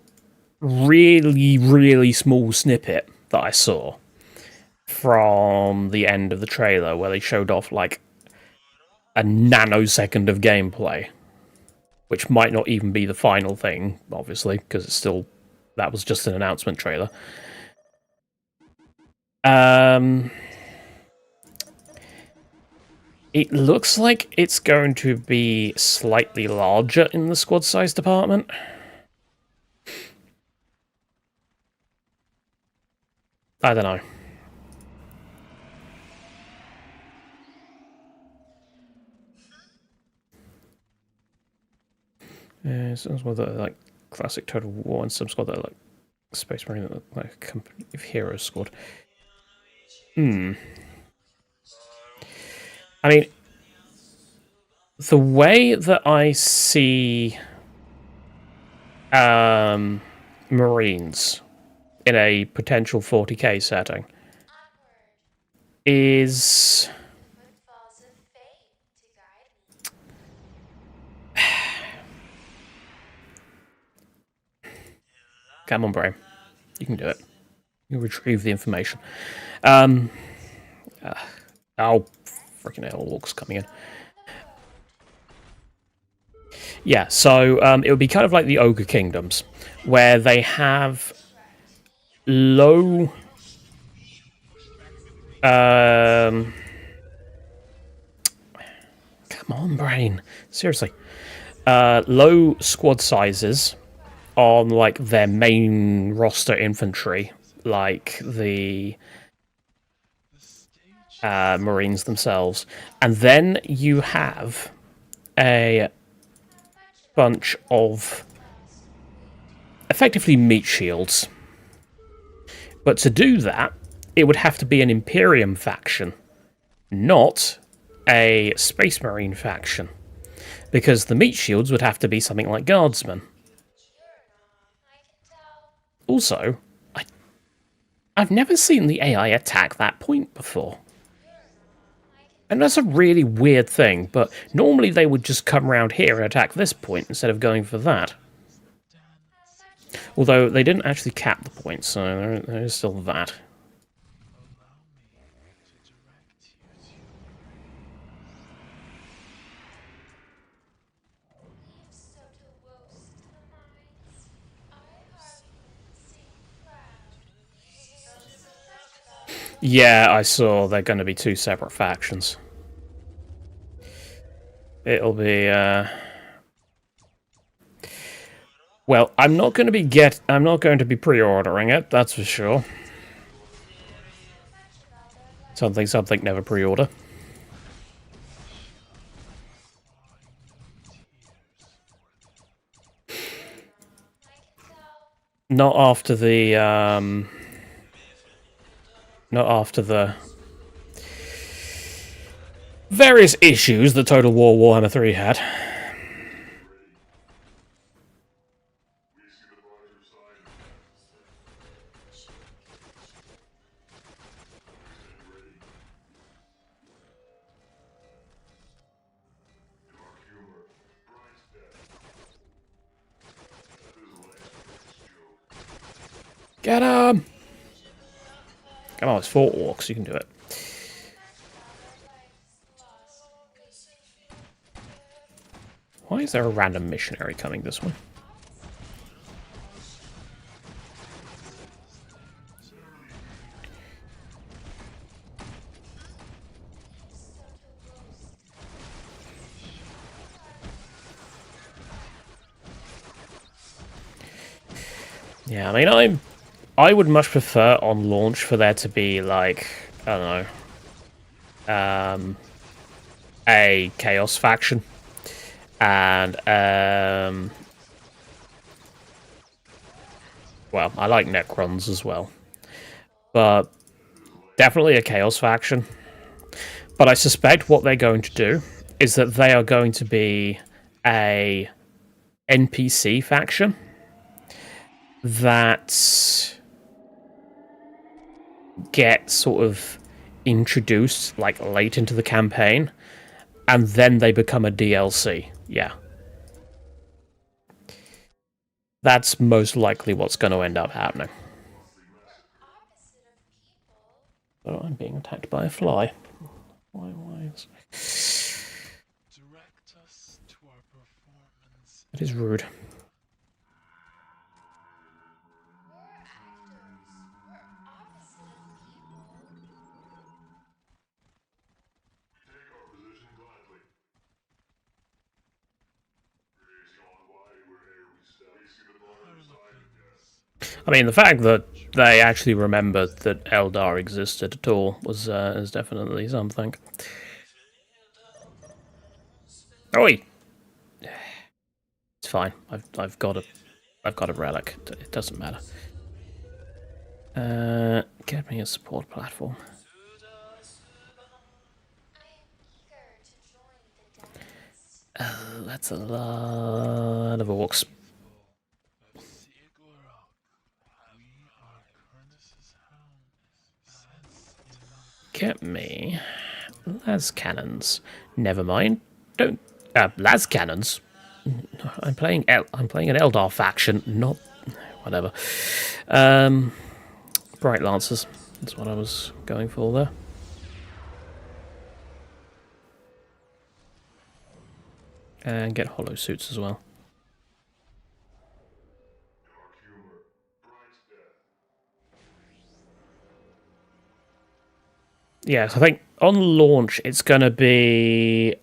A: really, really small snippet that I saw from the end of the trailer where they showed off like a nanosecond of gameplay, which might not even be the final thing, obviously, because it's still, that was just an announcement trailer. It looks like it's going to be slightly larger in the squad size department. I don't know. Some squad that are like classic Total War, and some squad that are like Space Marine, that look like a company of heroes squad. I mean, the way that I see Marines in a potential 40k setting is... Come on, Bray. You can do it. You retrieve the information. Oh, freaking hell, Walk's coming in. Yeah, so it would be kind of like the Ogre Kingdoms, where they have low... come on, brain. Seriously. Low squad sizes on, like, their main roster infantry, like the Marines themselves. And then you have a bunch of effectively meat shields. But to do that, it would have to be an Imperium faction, not a Space Marine faction. Because the meat shields would have to be something like Guardsmen. Also, I've never seen the AI attack that point before. And that's a really weird thing, but normally they would just come around here and attack this point instead of going for that. Although they didn't actually cap the point, so there is still that. Yeah, I saw they're going to be two separate factions. It'll be, well, I'm not going to be pre-ordering it, that's for sure. Something, never pre-order. Not after the various issues that Total War Warhammer 3 had. Get him! Come on, it's 4 orcs, you can do it. Why is there a random missionary coming this way? Yeah, I mean, I would much prefer on launch for there to be, like, I don't know, a Chaos faction, and, well, I like Necrons as well, but definitely a Chaos faction. But I suspect what they're going to do is that they are going to be a NPC faction that get sort of introduced like late into the campaign, and then they become a DLC. Yeah. That's most likely what's going to end up happening. Oh, I'm being attacked by a fly. Why is... It is rude. I mean, the fact that they actually remembered that Eldar existed at all was is definitely something. Oi! It's fine. I've got a relic. It doesn't matter. Get me a support platform. That's a lot of orcs. Get me las cannons. Never mind. Don't las cannons. I'm playing an Eldar faction, not whatever. Bright Lancers. That's what I was going for there. And get hollow suits as well.
C: Dark humor, bright death.
A: Yes, I think on launch it's gonna be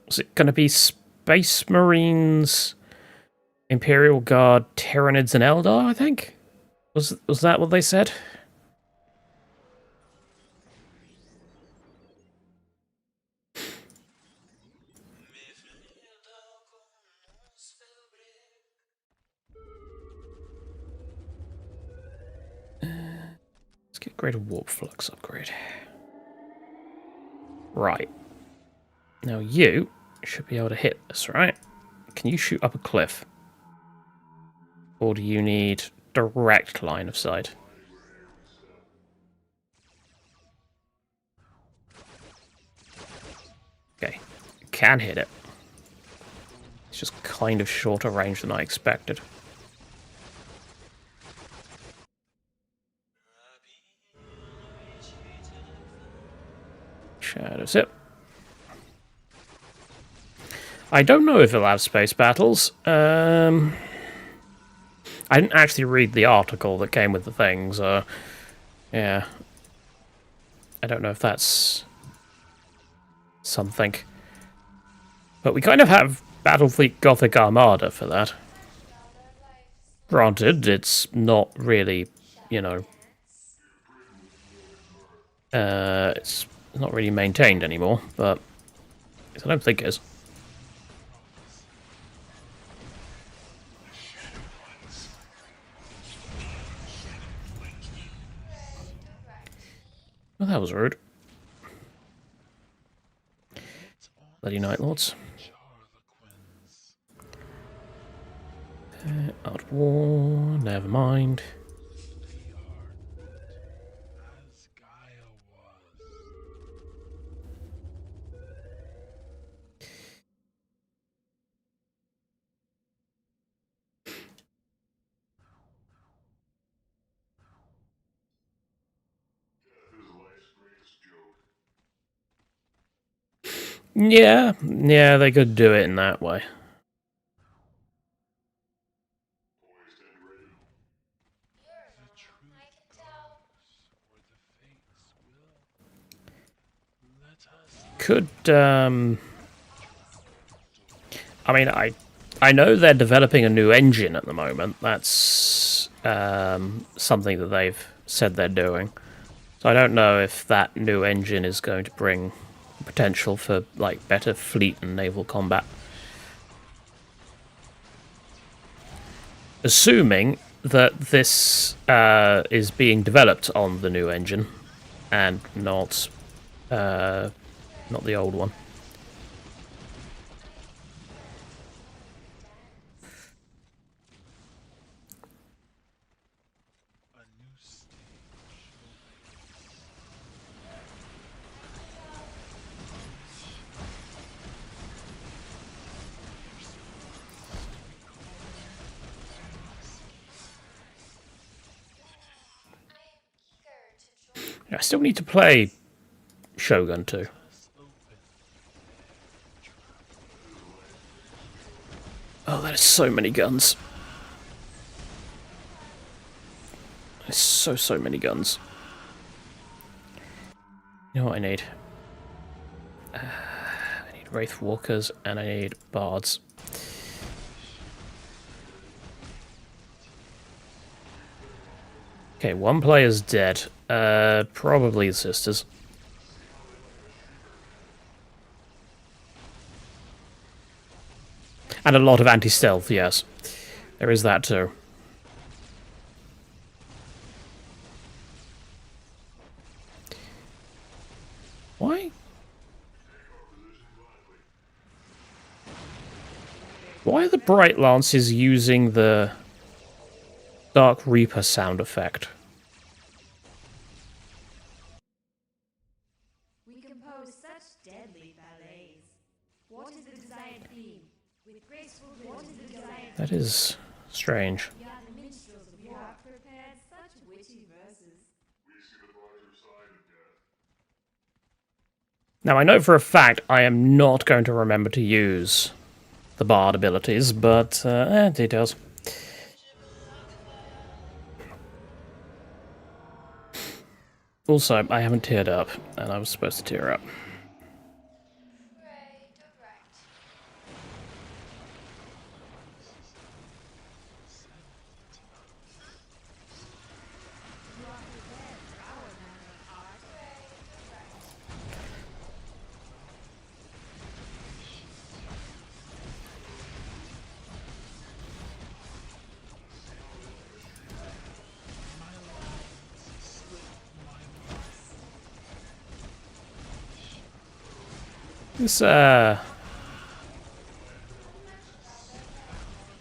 A: is it gonna be Space Marines, Imperial Guard, Tyranids, and Eldar, I think? Was that what they said? Let's get greater warp flux upgrade. Right. Now you should be able to hit this, right? Can you shoot up a cliff? Or do you need direct line of sight? Okay. You can hit it. It's just kind of shorter range than I expected. Shadow Sip. I don't know if it'll have space battles. I didn't actually read the article that came with the thing, so yeah. I don't know if that's something. But we kind of have Battlefleet Gothic Armada for that. Granted, it's not really, you know, it's not really maintained anymore, but I don't think it is. Well, that was rude. Bloody Night Lords. Art War, never mind. Yeah, they could do it in that way. Could, I mean, I know they're developing a new engine at the moment. That's something that they've said they're doing. So I don't know if that new engine is going to bring potential for like better fleet and naval combat. Assuming that this is being developed on the new engine and not the old one. I still need to play Shogun 2. Oh, that is so many guns. There's so many guns. You know what I need? I need Wraith Walkers and I need Bards. Okay, one player's dead. Probably the sisters. And a lot of anti-stealth, yes. There is that too. Why? Why are the Bright Lances using the Dark Reaper sound effect?
J: We compose such deadly ballets. What is the desired theme? With graceful what is the desired
A: That is strange.
J: We are the minstrels of war. Prepared such witty verses.
C: We see the brighter side of death.
A: Now, I know for a fact I am not going to remember to use the Bard abilities, but, details. Also, I haven't teared up, and I was supposed to tear up.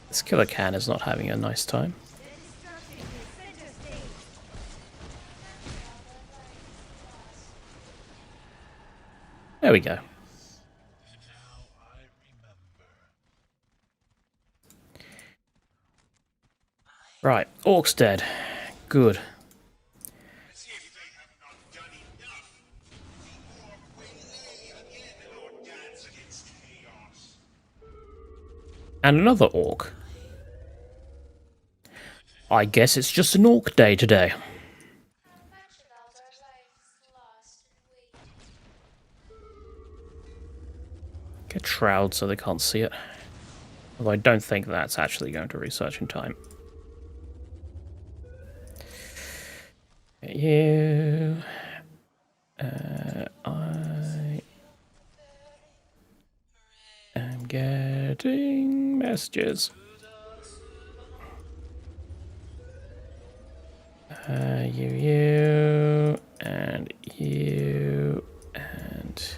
A: This killer can is not having a nice time. There we go. Right, Orc's dead. Good. And another Orc. I guess it's just an Orc day today. Get Shroud so they can't see it. Although I don't think that's actually going to research in time. You... I am getting messages. You, and you, and...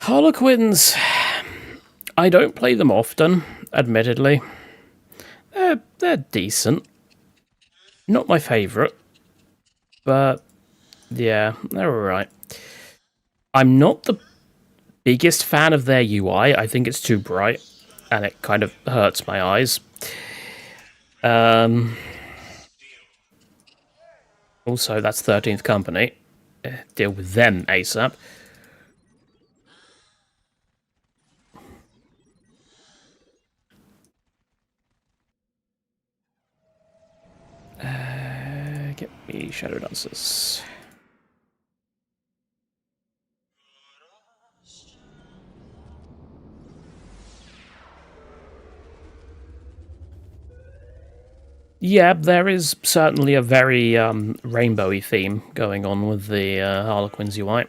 A: Harlequins. I don't play them often, admittedly. They're decent. Not my favourite. But, yeah, they're alright. I'm not the biggest fan of their UI. I think it's too bright, and it kind of hurts my eyes. Also, that's 13th Company. Deal with them ASAP. Get me Shadow Dancers. Yeah, there is certainly a very rainbowy theme going on with the Harlequins UI.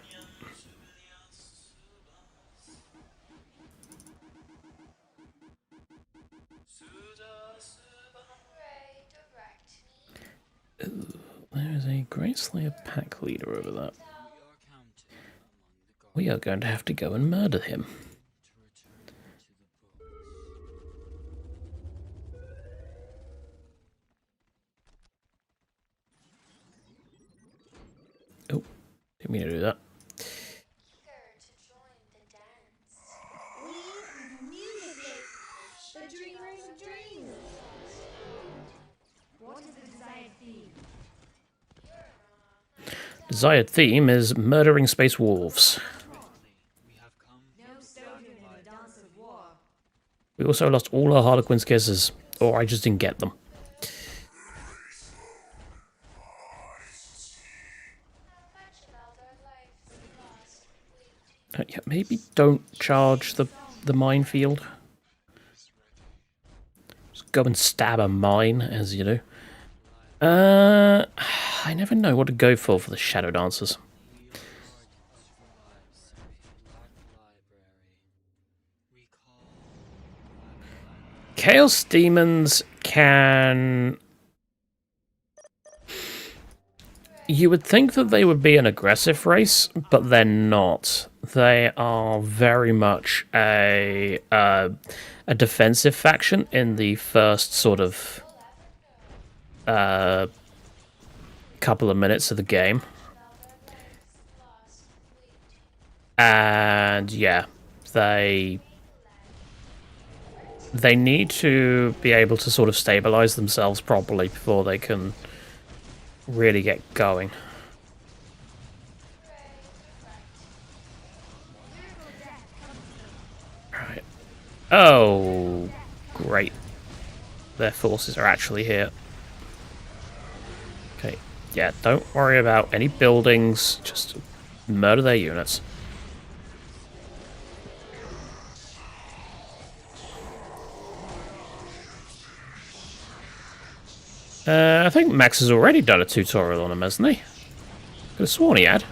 A: There is a Great Slayer pack leader over there. We are going to have to go and murder him. Oh, didn't mean to do that. Desired theme is murdering space wolves. We also lost all our Harlequin's kisses, or I just didn't get them. Yeah, maybe don't charge the minefield. Just go and stab a mine, as you do. I never know what to go for the Shadow Dancers. Chaos Demons can... You would think that they would be an aggressive race, but they're not. They are very much a defensive faction in the first sort of couple of minutes of the game. And yeah, they they need to be able to sort of stabilize themselves properly before they can really get going. Right. Oh, great. Their forces are actually here. Okay, yeah, don't worry about any buildings, just murder their units. I think Max has already done a tutorial on him, hasn't he? Could have sworn he had.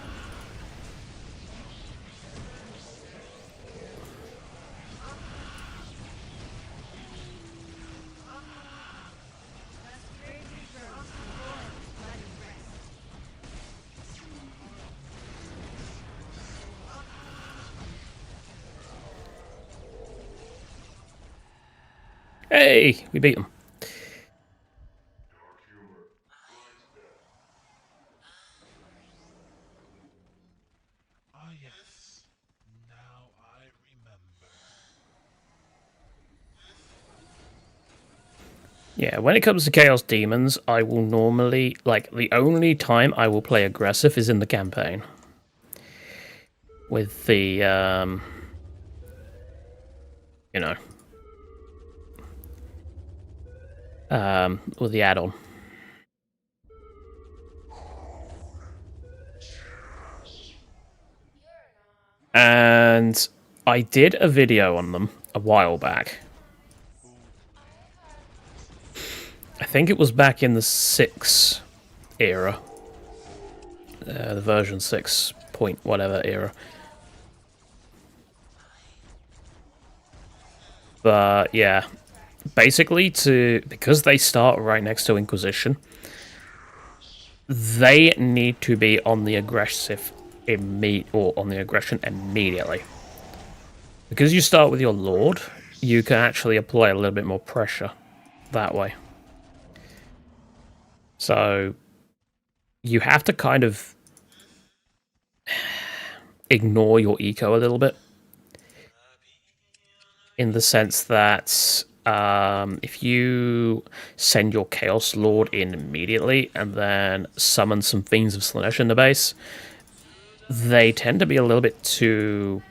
A: Hey, we beat him.
E: Ah, yes. Now I remember.
A: Yeah, when it comes to Chaos Demons, I will normally, like, the only time I will play aggressive is in the campaign. With the, you know, with the add-on. And I did a video on them a while back. I think it was back in the 6 era. The version 6 point whatever era. But yeah, basically because they start right next to Inquisition, they need to be on the aggressive on the aggression immediately. Because you start with your Lord, you can actually apply a little bit more pressure that way. So you have to kind of ignore your eco a little bit. In the sense that if you send your Chaos Lord in immediately and then summon some Fiends of Slaanesh in the base, they tend to be a little bit too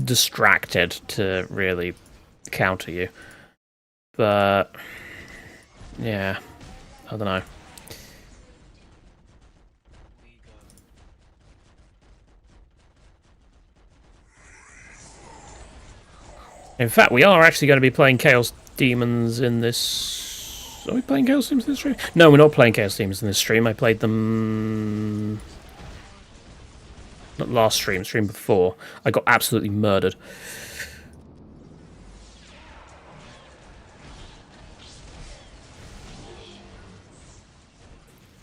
A: distracted to really counter you. But yeah, I don't know. In fact, we are actually going to be playing Chaos Demons in this... Are we playing Chaos Demons in this stream? No, we're not playing Chaos Demons in this stream. I played them... Not last stream, stream before. I got absolutely murdered.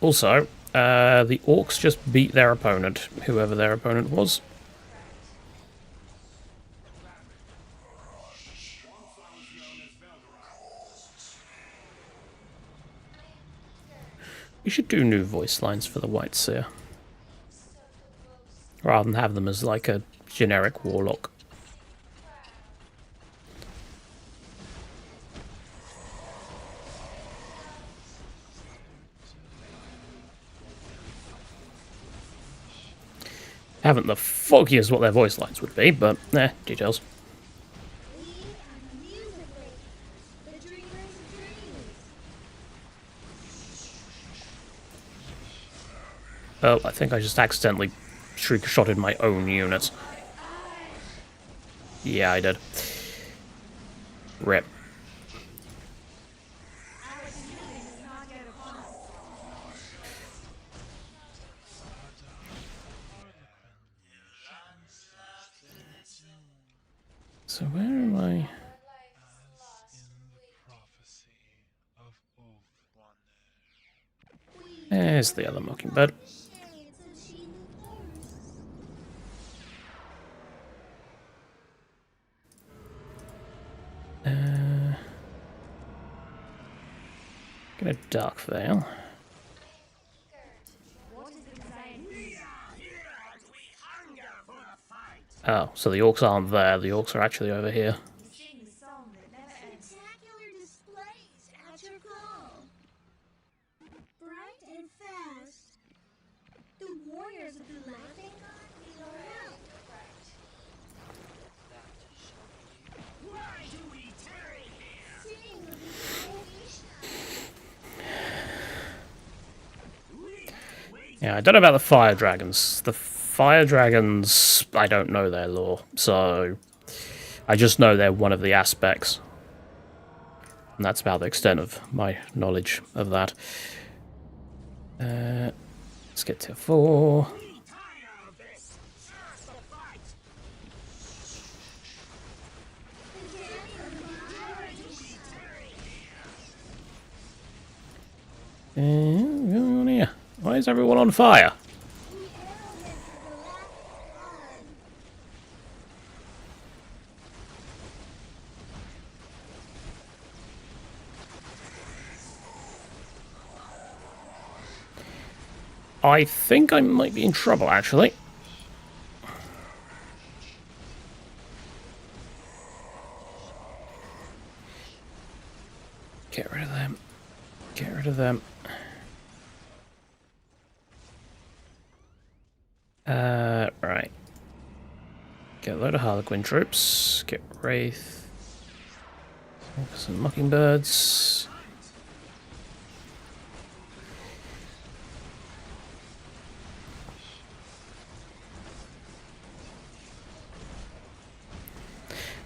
A: Also, the Orcs just beat their opponent, whoever their opponent was. We should do new voice lines for the White Seer. Rather than have them as like a generic warlock. Haven't the foggiest what their voice lines would be, but details. Oh, I think I just accidentally shriek-shotted my own unit. Yeah, I did. Rip. So where am I? There's the other mockingbird. Get a dark veil. Oh, so the orcs aren't there. The orcs are actually over here.
J: followers of the laughing god? You are right.
F: Why do we tarry here?
J: Sing of the Unification.
A: Yeah, I don't know about the fire dragons. The fire dragons, I don't know their lore, so I just know they're one of the aspects. And that's about the extent of my knowledge of that. Let's get to 4. Yeah. Why is everyone on fire? I think I might be in trouble, actually. Get rid of them. Get rid of them. Right. Get a load of Harlequin troops. Get Wraith. Some Mockingbirds.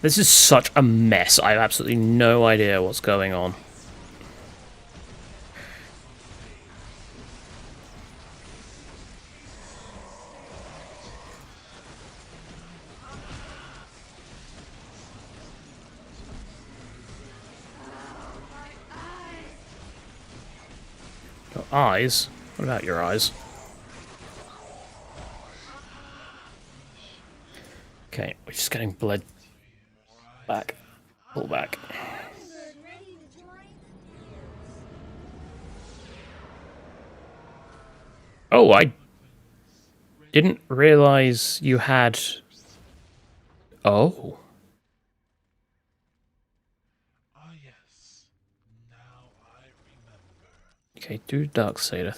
A: This is such a mess. I have absolutely no idea what's going on. Your eyes? What about your eyes? Okay, we're just getting bled back. Pull back. Oh, I didn't realize you had... Oh.
I: Ah, yes. Now I remember.
A: Okay, do Darksader.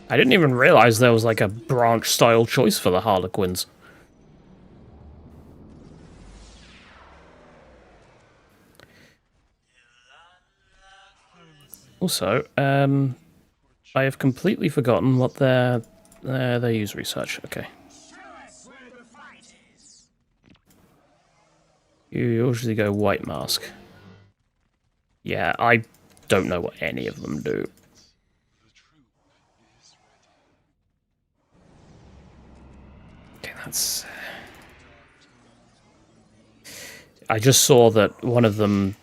A: I didn't even realize there was like a branch style choice for the Harlequins. Also, I have completely forgotten what their user research. Okay. You usually go white mask. Yeah, I don't know what any of them do. Okay, that's... I just saw that one of them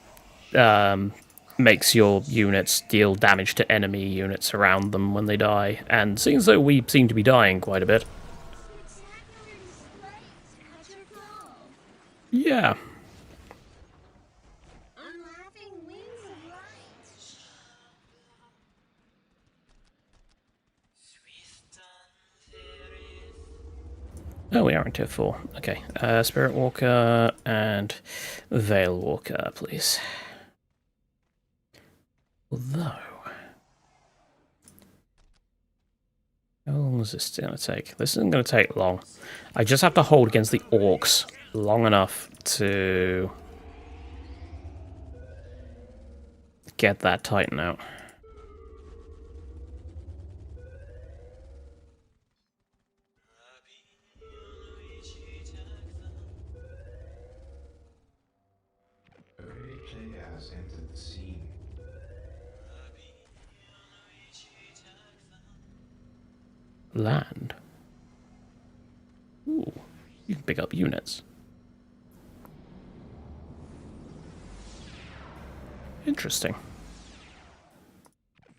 A: makes your units deal damage to enemy units around them when they die, and seems though we seem to be dying quite a bit. Yeah. Oh, we are in tier 4. Okay, Spirit Walker and Veil Walker, please. Although... How long is this going to take? This isn't going to take long. I just have to hold against the orcs long enough to get that Titan out.
I: A great player has entered the scene.
A: Land. Ooh, you can pick up units. Interesting.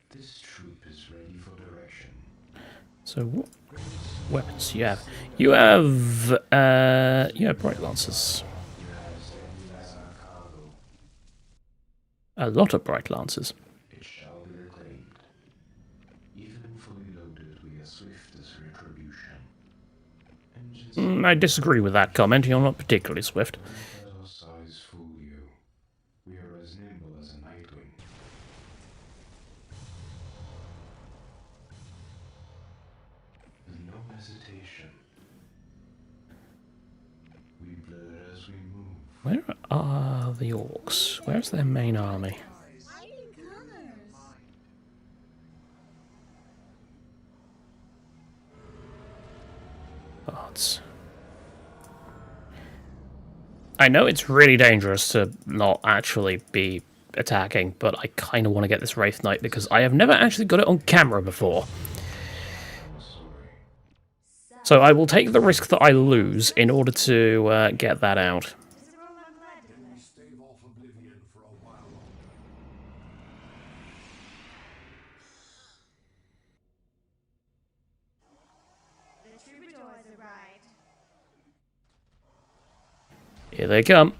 I: This troop is ready for direction.
A: So what weapons do you have? You have Bright Lancers. A lot of Bright Lancers.
I: It shall be reclaimed. Even fully loaded, we are swift as retribution.
A: I disagree with that comment. You're not particularly swift.
I: Don't let our size fool you. We are as nimble as a nightwing. hesitation. We blur as we move.
A: Where are the orcs? Where's their main army? Bards. I know it's really dangerous to not actually be attacking, but I kind of want to get this Wraith Knight because I have never actually got it on camera before. So I will take the risk that I lose in order to get that out.
C: Stave off oblivion for a while longer.
J: The troubadours arrived.
A: Here they come.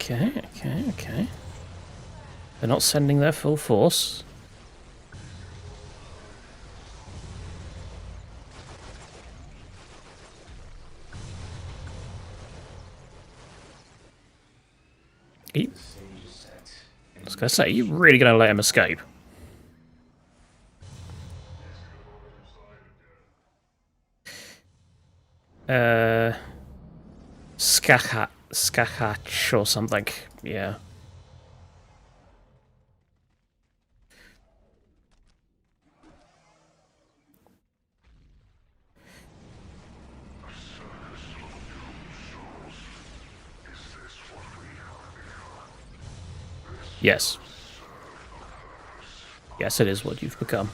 A: Okay. They're not sending their full force. I was gonna say, you're really gonna let him escape? Skakach or something, yeah. Yes. Yes, it is what you've become.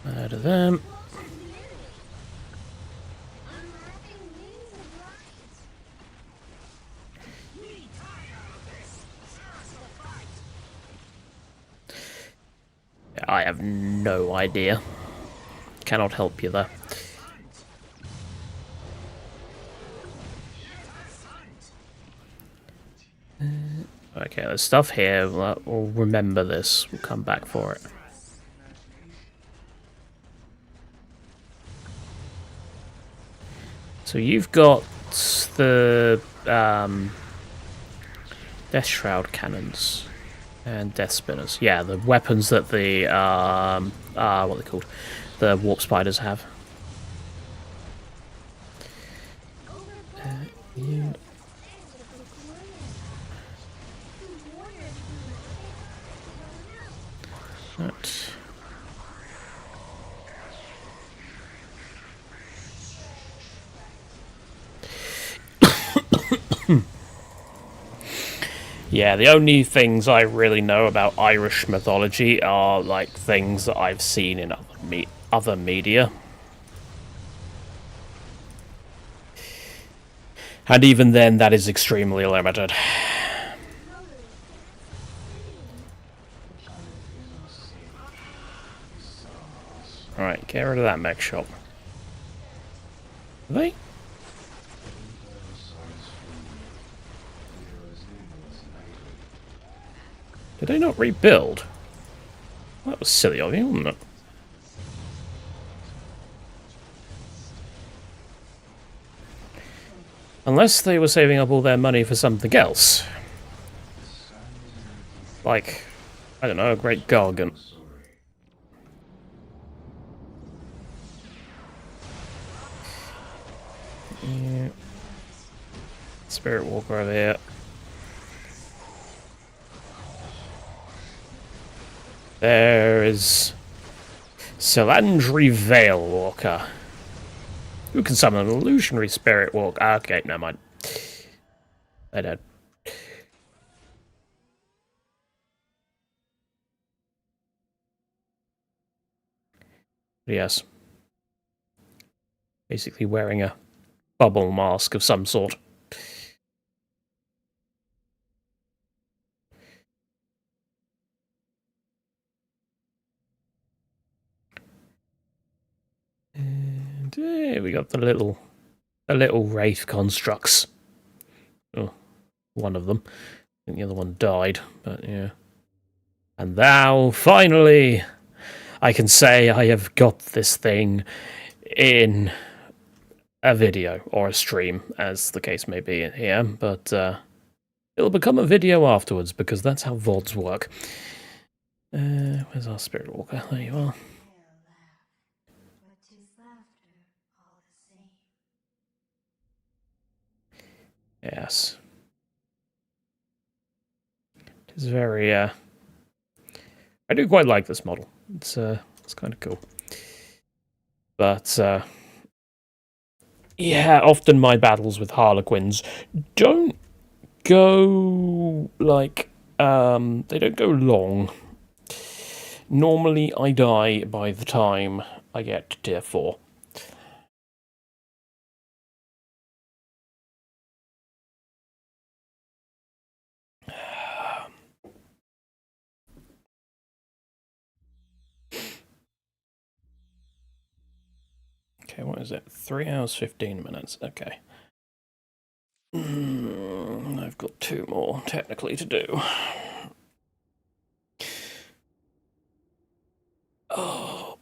A: Out of them. I have no idea. Cannot help you there. Okay, there's stuff here. We'll remember this. We'll come back for it. So you've got the Death Shroud cannons and Death Spinners. Yeah, the weapons that the what are they called? The Warp Spiders have. Yeah. Right. Yeah, the only things I really know about Irish mythology are like things that I've seen in other media. And even then, that is extremely limited. Alright, get rid of that mech shop. Are they? Did they not rebuild? That was silly of you, wasn't it? Unless they were saving up all their money for something else. Like, I don't know, a great gargant. Yeah. Spirit Walker over here. There is Salandry Veil Walker. Who can summon an illusionary spirit walker? Okay, never mind. I did. Yes. Basically wearing a bubble mask of some sort. And we got the little wraith constructs. Oh, one of them. I think the other one died, but yeah. And now, finally, I can say I have got this thing in a video, or a stream, as the case may be here, but it'll become a video afterwards, because that's how VODs work. Where's our Spirit Walker? There you are. Yes. It's very, I do quite like this model. It's kind of cool. But, yeah, often my battles with Harlequins don't go, like, they don't go long. Normally, I die by the time I get to tier 4. Okay, what is it? 3 hours, 15 minutes. Okay. I've got 2 more, technically, to do. Oh.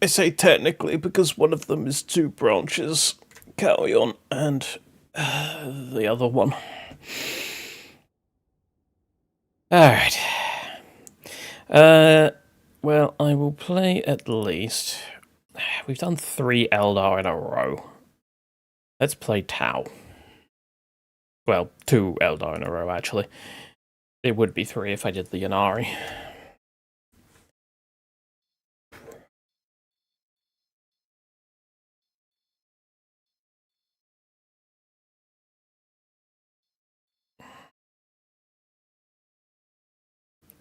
A: I say technically because one of them is 2 branches, Callion, and the other one. Alright. Well, I will play at least... We've done 3 Eldar in a row. Let's play Tau. Well, 2 Eldar in a row, actually. It would be 3 if I did the Yanari.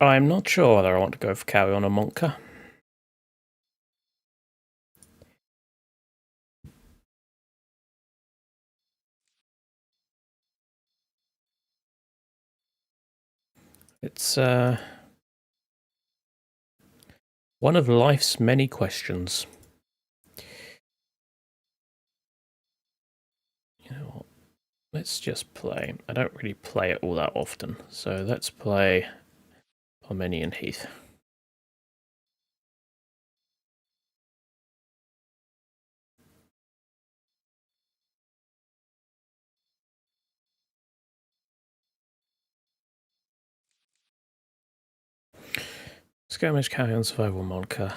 A: I'm not sure whether I want to go for Callion or Monka. It's, one of life's many questions. You know what? Let's just play. I don't really play it all that often, so let's play Armenian Heath. Skirmish, Callion, Survival, Monka.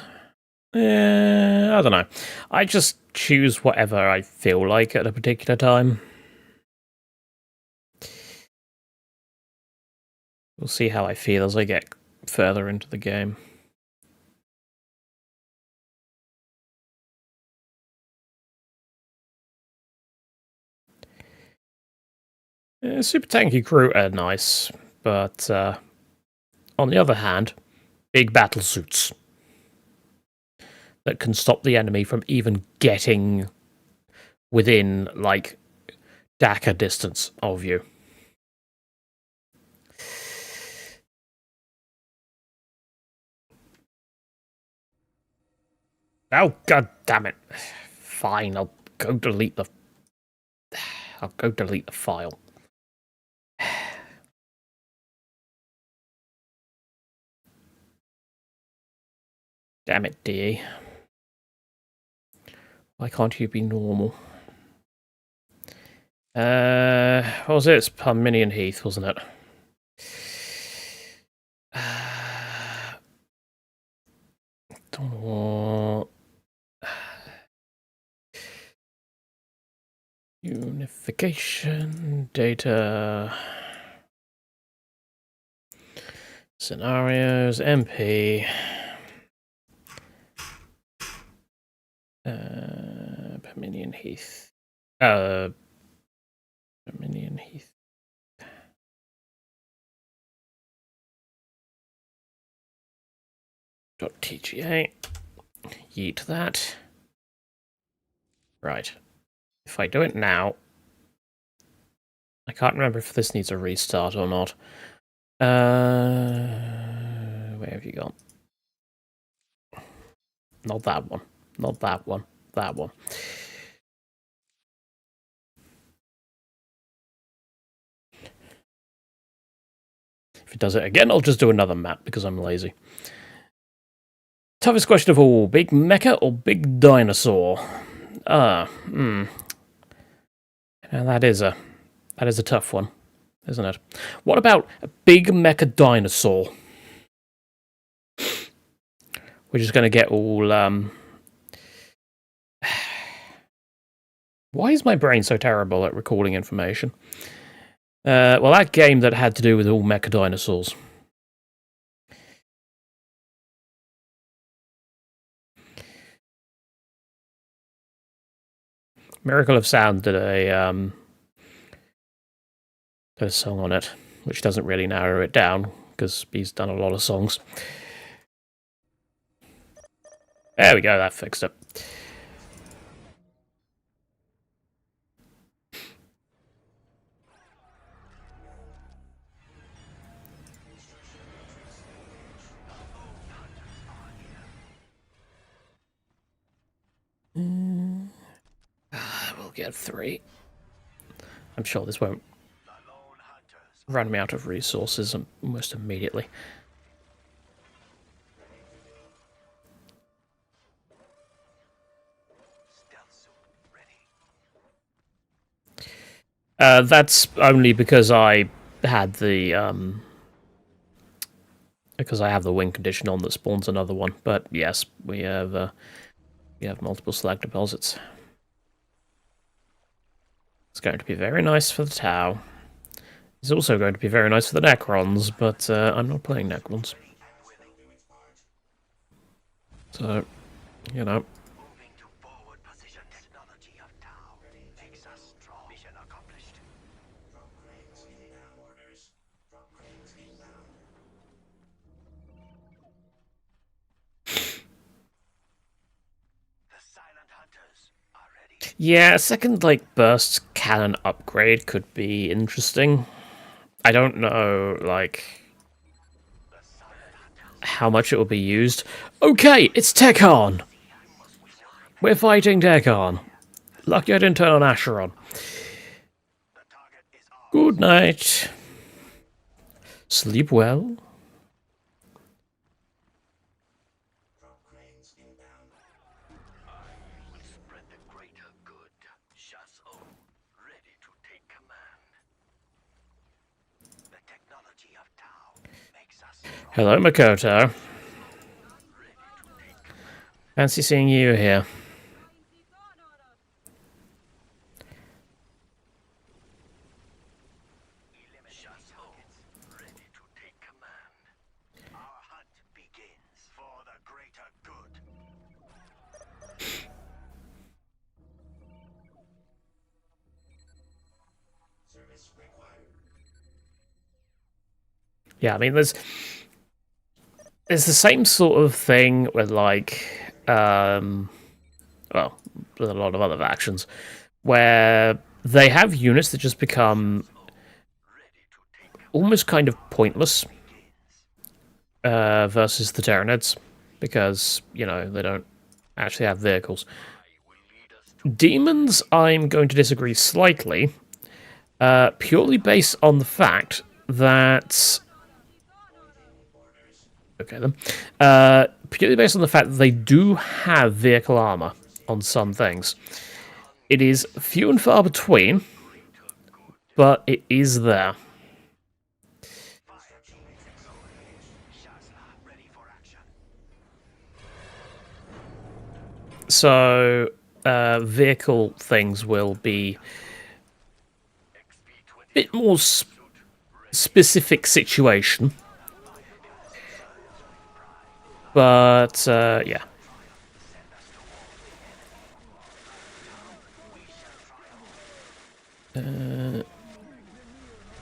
A: I don't know. I just choose whatever I feel like at a particular time. We'll see how I feel as I get further into the game. Super tanky crew are nice, but on the other hand, big battle suits that can stop the enemy from even getting within, like, dagger distance of you. Oh, god damn it. Fine, I'll go delete the file. Damn it, DE. Why can't you be normal? What was it? It's Parmenion Heath, wasn't it? Don't know what... Unification, data... Scenarios, MP... Parmenion Heath. Parmenion Heath. .tga. Yeet that. Right. If I do it now, I can't remember if this needs a restart or not. Where have you gone? Not that one. Not that one. That one. If it does it again, I'll just do another map because I'm lazy. Toughest question of all: big mecha or big dinosaur? Now that is a tough one, isn't it? What about a big mecha dinosaur? We're just going to get all... Why is my brain so terrible at recalling information? Well, that game that had to do with all mecha dinosaurs. Miracle of Sound did a song on it, which doesn't really narrow it down, because he's done a lot of songs. There we go, that fixed it. We'll get 3. I'm sure this won't run me out of resources almost immediately. That's only because I had the because I have the win condition on that spawns another one. But yes, we have multiple select deposits. It's going to be very nice for the Tau. It's also going to be very nice for the Necrons, but I'm not playing Necrons. So, you know. Yeah, a second, like, burst cannon upgrade could be interesting. I don't know, like, how much it will be used. Okay, it's Tekon! We're fighting Tekon. Lucky I didn't turn on Acheron. Good night. Sleep well. Hello, Makoto. Fancy seeing you here. Yeah, I mean, there's the same sort of thing with, like, well, with a lot of other factions, where they have units that just become almost kind of pointless versus the Tyranids, because, you know, they don't actually have vehicles. Demons, I'm going to disagree slightly, purely based on the fact that... Okay, then. Purely based on the fact that they do have vehicle armor on some things. It is few and far between, but it is there. So, vehicle things will be a bit more specific situation. But, yeah. It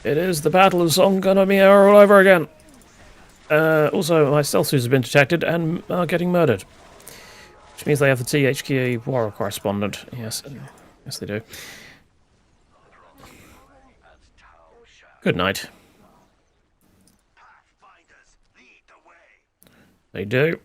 A: is the Battle of Songanamiya all over again. Also, my stealth suits have been detected and are getting murdered. Which means they have the THQA war correspondent. Yes, yes they do. Good night. They do.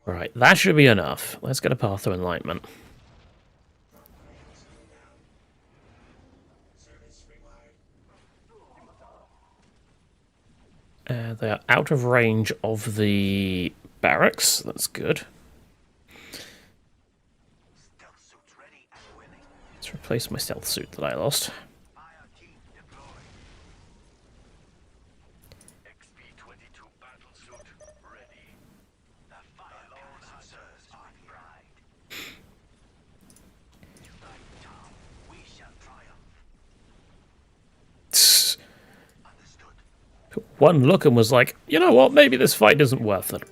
A: Right, that should be enough. Let's get a path to enlightenment. They are out of range of the barracks. That's good. Let's replace my stealth suit that I lost. One look and was like, you know what, maybe this fight isn't worth it.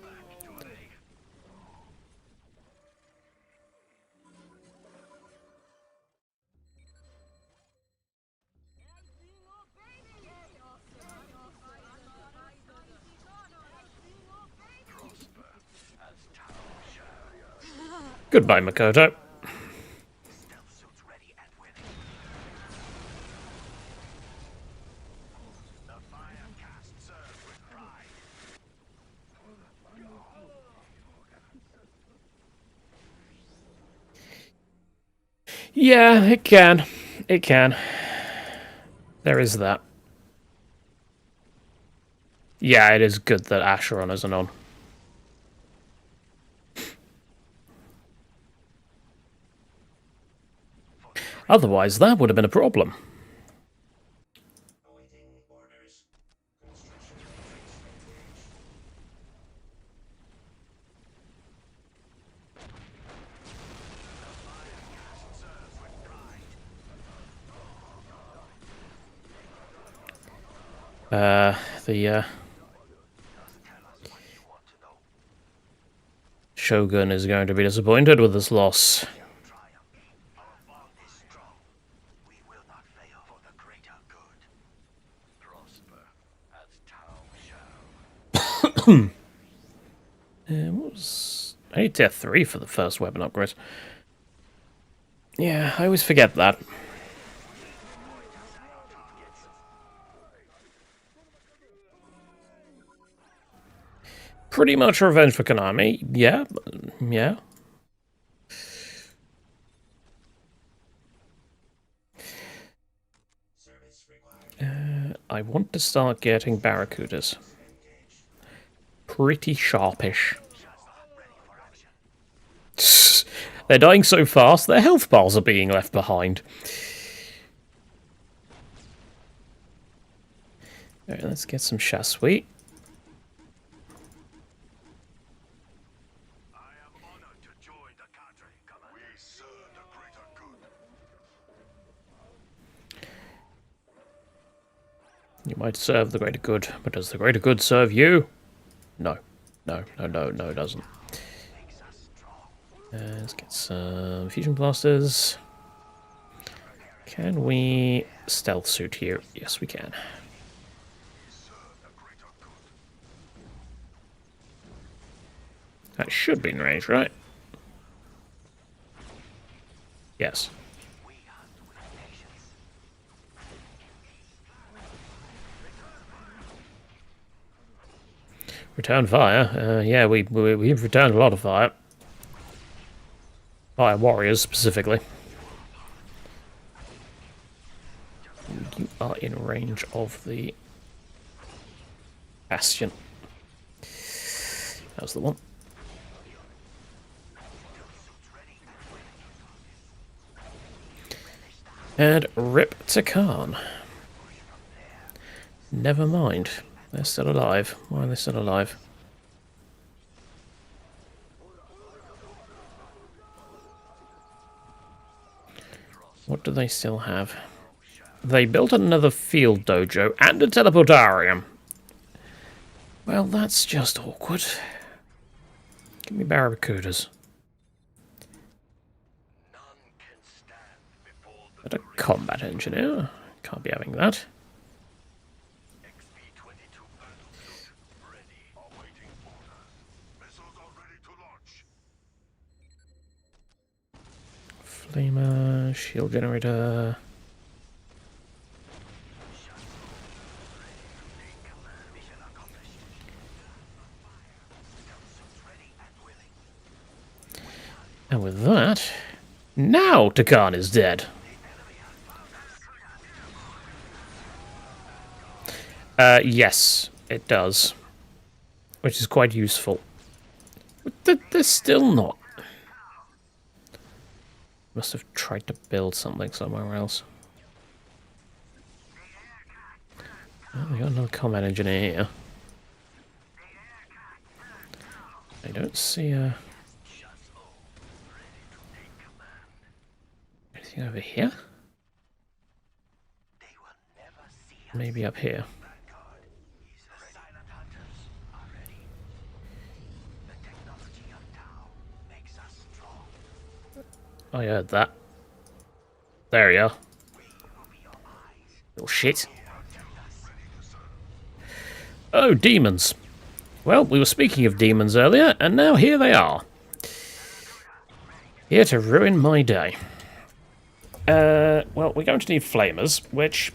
A: Goodbye, Makoto. Yeah, it can. It can. There is that. Yeah, it is good that Asheron isn't on. Otherwise, that would have been a problem. The Shogun is going to be disappointed with this loss. What was... I need tier 3 for the first weapon upgrade. Yeah, I always forget that. Pretty much revenge for Konami. Yeah, yeah. I want to start getting Barracudas. Pretty sharpish. They're dying so fast, their health bars are being left behind. Alright, let's get some Chassuit. You might serve the greater good, but does the greater good serve you? No. No, no, no, no, it doesn't. Let's get some fusion blasters. Can we stealth suit here? Yes, we can. That should be in range, right? Yes. Return fire? Yeah, we've returned a lot of fire. Fire warriors, specifically. You are in range of the bastion. That was the one. And rip to Khan. Never mind. They're still alive. Why are they still alive? What do they still have? They built another field dojo and a teleportarium. Well, that's just awkward. Give me Barracudas. But a combat engineer? Can't be having that. Flamer, shield generator. And with that, now Takan is dead. Yes, it does. Which is quite useful. But they're still not. Must have tried to build something somewhere else. Oh, we got another combat engineer here. I don't see anything over here? Maybe up here. I heard that. There you are. Little shit. Oh, demons. Well, we were speaking of demons earlier, and now here they are. Here to ruin my day. Well, we're going to need flamers, which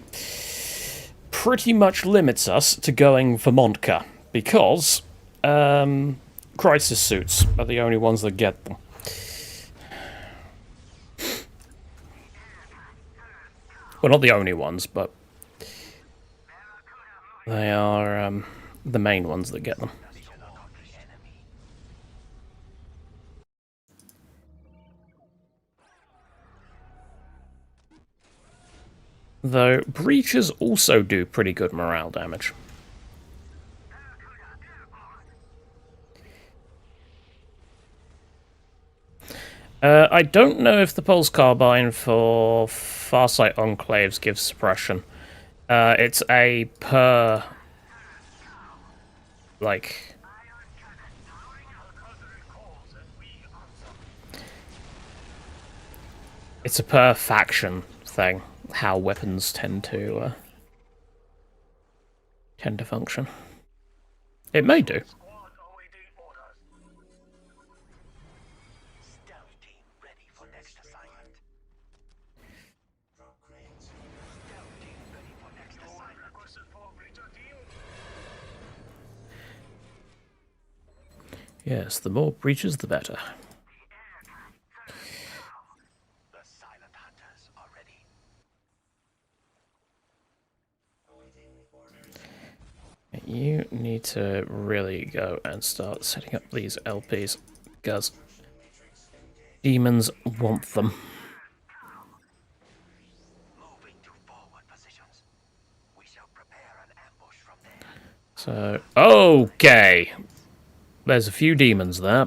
A: pretty much limits us to going for Montka, because crisis suits are the only ones that get them. Well, not the only ones, but they are the main ones that get them. Though breaches also do pretty good morale damage. I don't know if the pulse carbine for Farsight Enclaves gives suppression. It's a per... like... it's a per faction thing, how weapons tend to function. It may do. Yes, the more breaches, the better. You need to really go and start setting up these LPs, because demons want them. So, okay. There's a few demons there.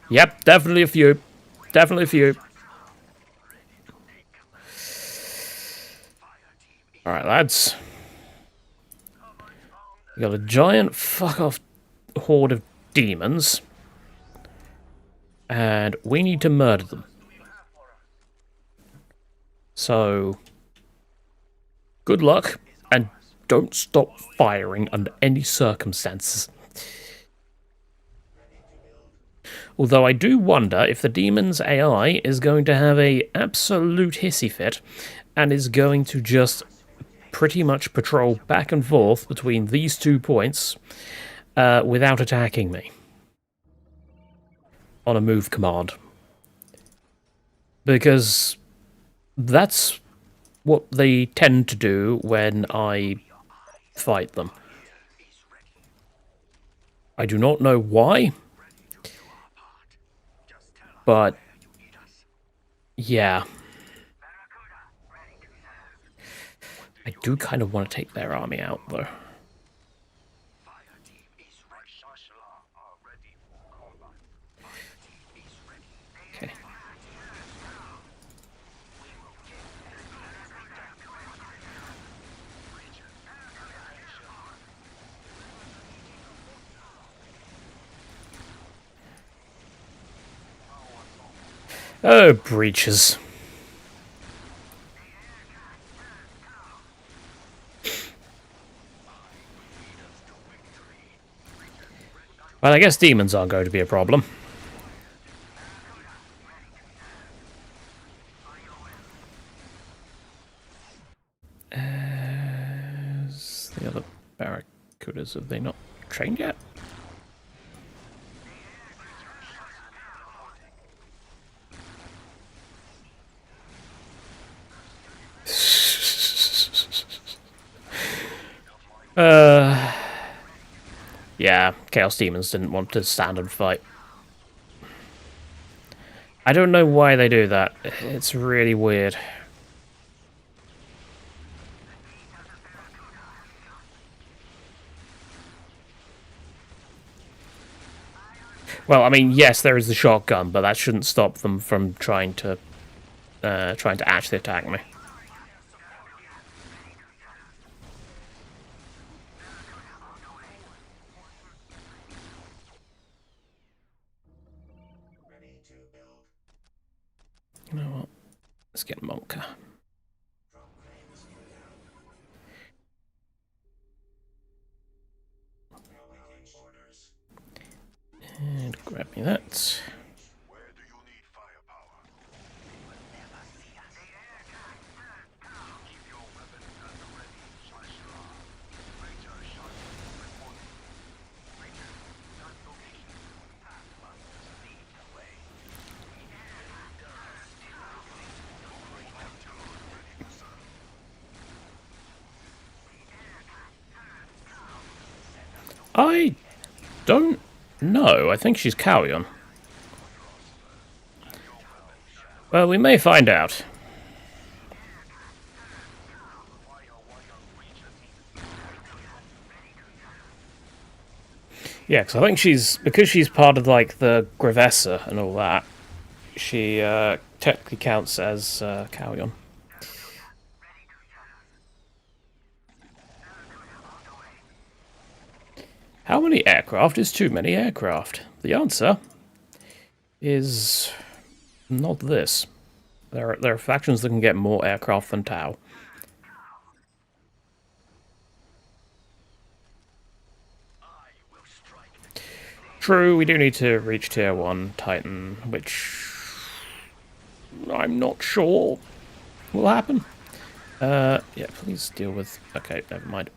A: Yep, definitely a few. Definitely a few. Alright, lads. We got a giant fuck-off horde of demons. And we need to murder them. So, good luck, and don't stop firing under any circumstances. Although I do wonder if the demon's AI is going to have an absolute hissy fit, and is going to just pretty much patrol back and forth between these 2 points without attacking me on a move command. Because that's what they tend to do when I fight them. I do not know why, but yeah. I do kind of want to take their army out, though. Okay. Oh, breaches. Well, I guess demons aren't going to be a problem. The other barracudas, have they not trained yet? Yeah, Chaos Demons didn't want to stand and fight. I don't know why they do that. It's really weird. Well, I mean, yes, there is the shotgun, but that shouldn't stop them from trying to actually attack me. You know what? Let's get Monka. And grab me that. I don't know. I think she's Cowion. Well, we may find out. Yeah, because I think because she's part of, like, the Gravessa and all that, she technically counts as Cowion. How many aircraft is too many aircraft? The answer is not this. There are factions that can get more aircraft than Tau. True, we do need to reach Tier 1 Titan, which I'm not sure will happen. Yeah, please deal with... Okay, never mind.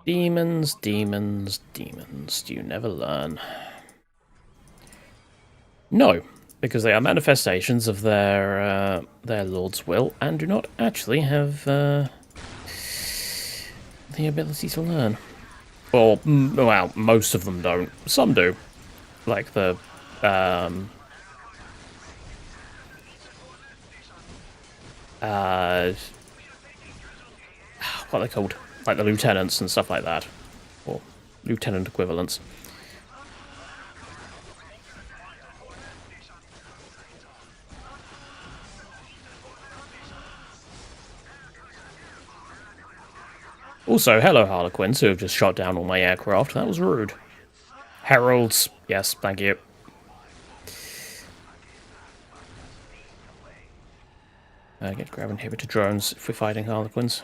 A: Demons, demons, demons. You never learn. No, because they are manifestations of their lord's will and do not actually have the ability to learn. Or, well, most of them don't. Some do. Like the, what are they called? Like the lieutenants and stuff like that. Or lieutenant equivalents. Also, hello Harlequins, who have just shot down all my aircraft. That was rude. Heralds, yes, thank you. Get to grab inhibitor drones if we're fighting Harlequins.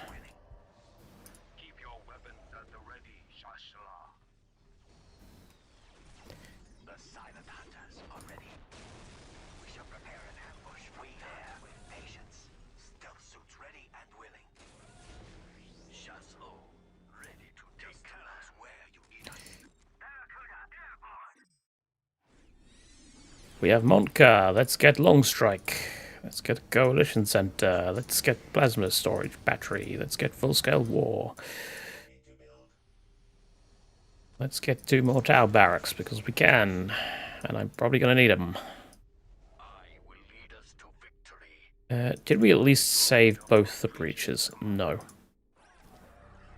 A: We have Monka, let's get Longstrike. Let's get a Coalition Center. Let's get Plasma Storage Battery. Let's get Full-Scale War. Let's get 2 more Tau Barracks, because we can. And I'm probably going to need them. Did we at least save both the breaches? No.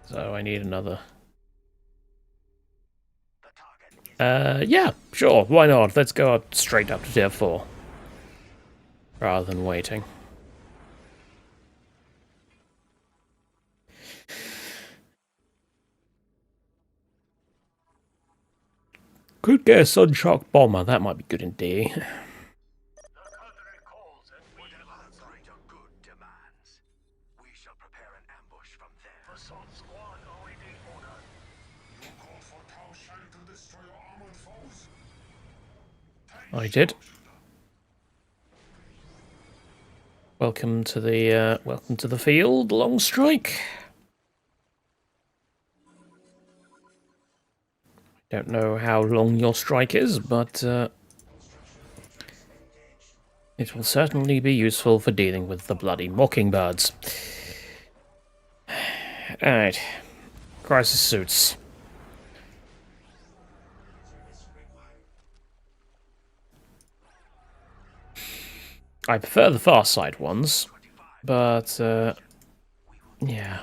A: So I need another. Yeah, sure, why not? Let's go up straight up to Tier 4. Rather than waiting. Could get a Sunshock bomber. That might be good indeed. I did. Welcome to the field, Long Strike. Don't know how long your strike is, but it will certainly be useful for dealing with the bloody mockingbirds. Alright. Crisis suits. I prefer the far side ones, but yeah.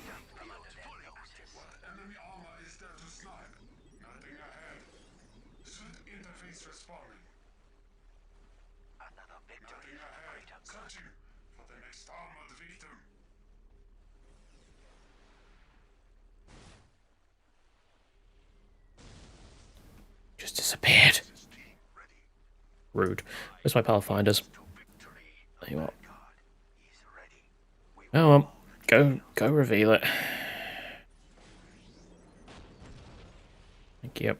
A: Just disappeared. Rude. Where's my Pathfinders? There you are. Oh well, go reveal it. Thank you.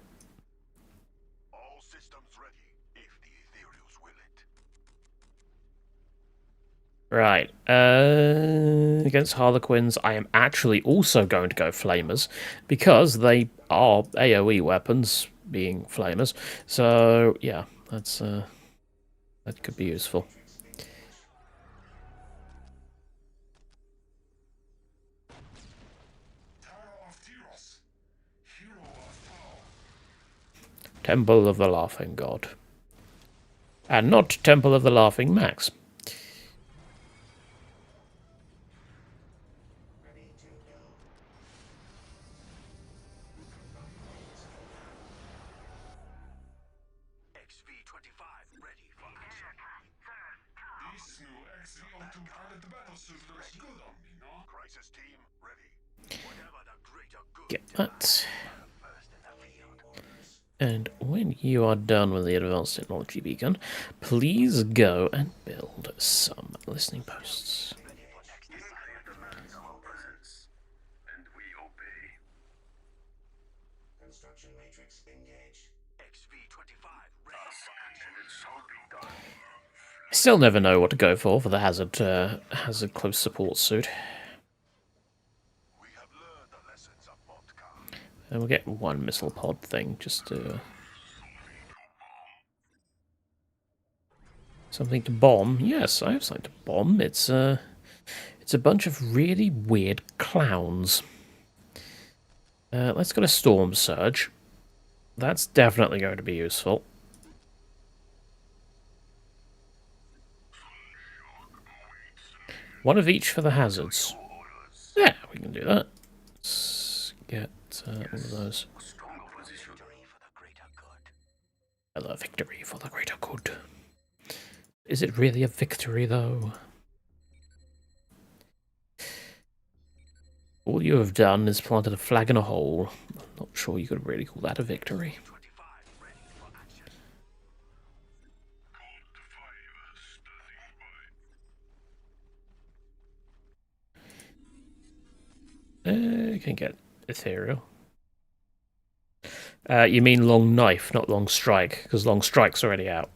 C: All systems ready if the Ethereals will it.
A: Right. Against Harlequins, I am actually also going to go Flamers because they are AoE weapons, being Flamers. So yeah, that's that could be useful. Temple of the Laughing God. And not Temple of the Laughing Max. Get that. And when you are done with the Advanced Technology Beacon, please go and build some listening posts. I still never know what to go for the hazard close support suit. And we'll get one missile pod thing just to something to bomb. Yes, I have something to bomb. It's a bunch of really weird clowns. Let's get a storm surge. That's definitely going to be useful. One of each for the hazards. Yeah, we can do that. Let's get all of those. A victory for the greater good. Is it really a victory, though? All you have done is planted a flag in a hole. I'm not sure you could really call that a victory. You can get ethereal. You mean long knife, not long strike, because long strike's already out.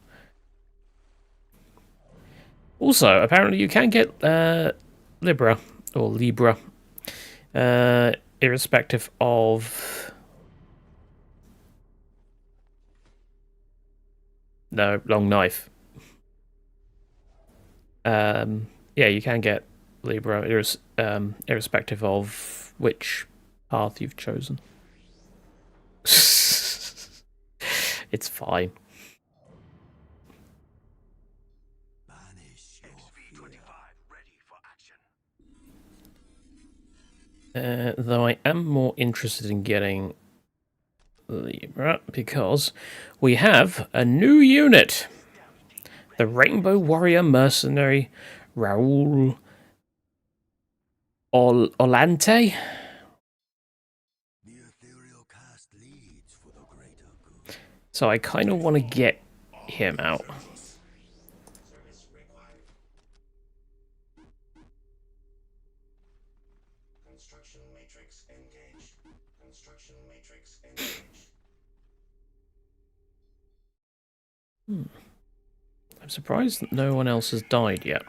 A: Also, apparently you can get Libra or Libra, irrespective of. No, long knife. Yeah, you can get Libra, irrespective of which path you've chosen. It's fine. Though I am more interested in getting Libra because we have a new unit. The Rainbow Warrior Mercenary Raul Olante. So I kind of want to get him out.
C: Construction matrix engaged. Construction matrix engaged.
A: I'm surprised that no one else has died yet.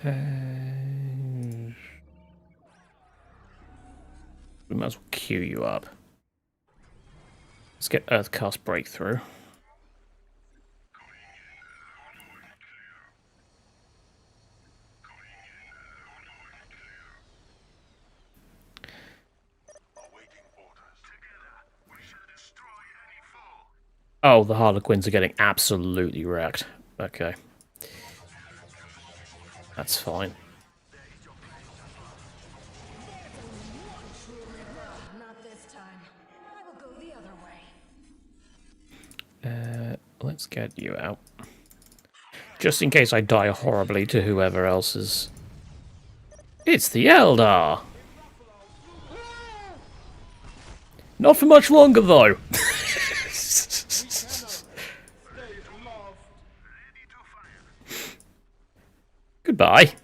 A: We might as well queue you up. Let's get Earthcast Breakthrough. Oh, the Harlequins are getting absolutely wrecked. Okay. That's fine.
J: Not this time. I will go the other way.
A: Let's get you out. Just in case I die horribly to whoever else is... It's the Eldar! Not for much longer, though. Goodbye.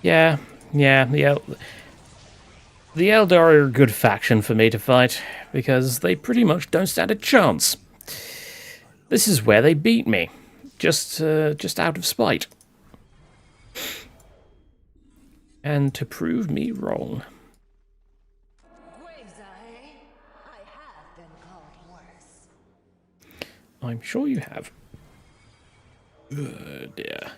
A: Yeah, the Eldar are a good faction for me to fight, because they pretty much don't stand a chance. This is where they beat me, just out of spite. And to prove me wrong.
J: Graves, I have been called worse.
A: I'm sure you have. Dear.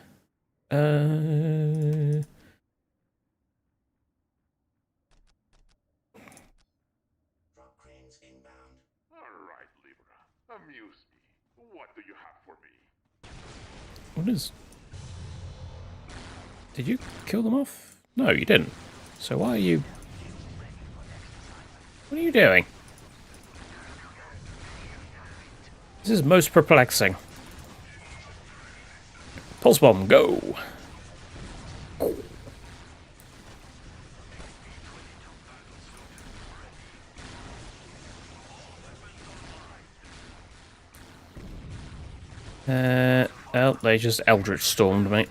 C: Drop cranes inbound.
B: Alright, Libra. Amuse me. What do you have for me?
A: What is... Did you kill them off? No, you didn't. So why are you... What are you doing? This is most perplexing. Pulse bomb, go! Oh, they just Eldritch Stormed me.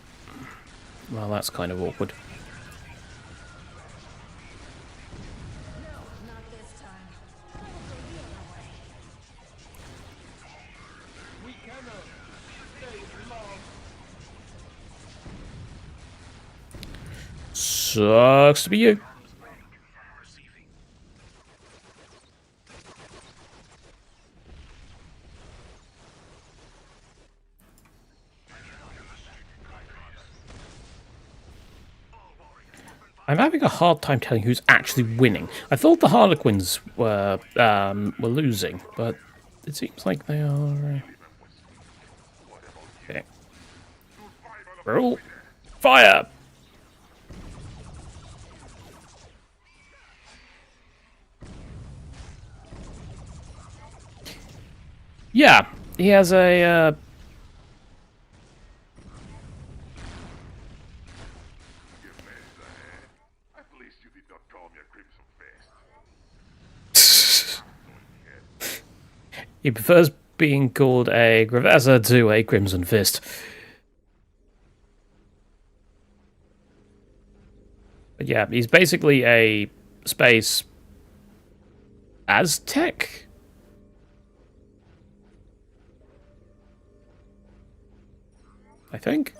A: Well, that's kind of awkward.
J: No, not this time. I will go the other way.
G: We cannot stay long.
A: Sucks to be you. I'm having a hard time telling who's actually winning. I thought the Harlequins were losing, but it seems like they are. Okay. Roll fire. Yeah, he has a.
B: At least you did not call me a Crimson Fist.
A: He prefers being called a Gravessa to a Crimson Fist. But yeah, he's basically a space Aztec. I think.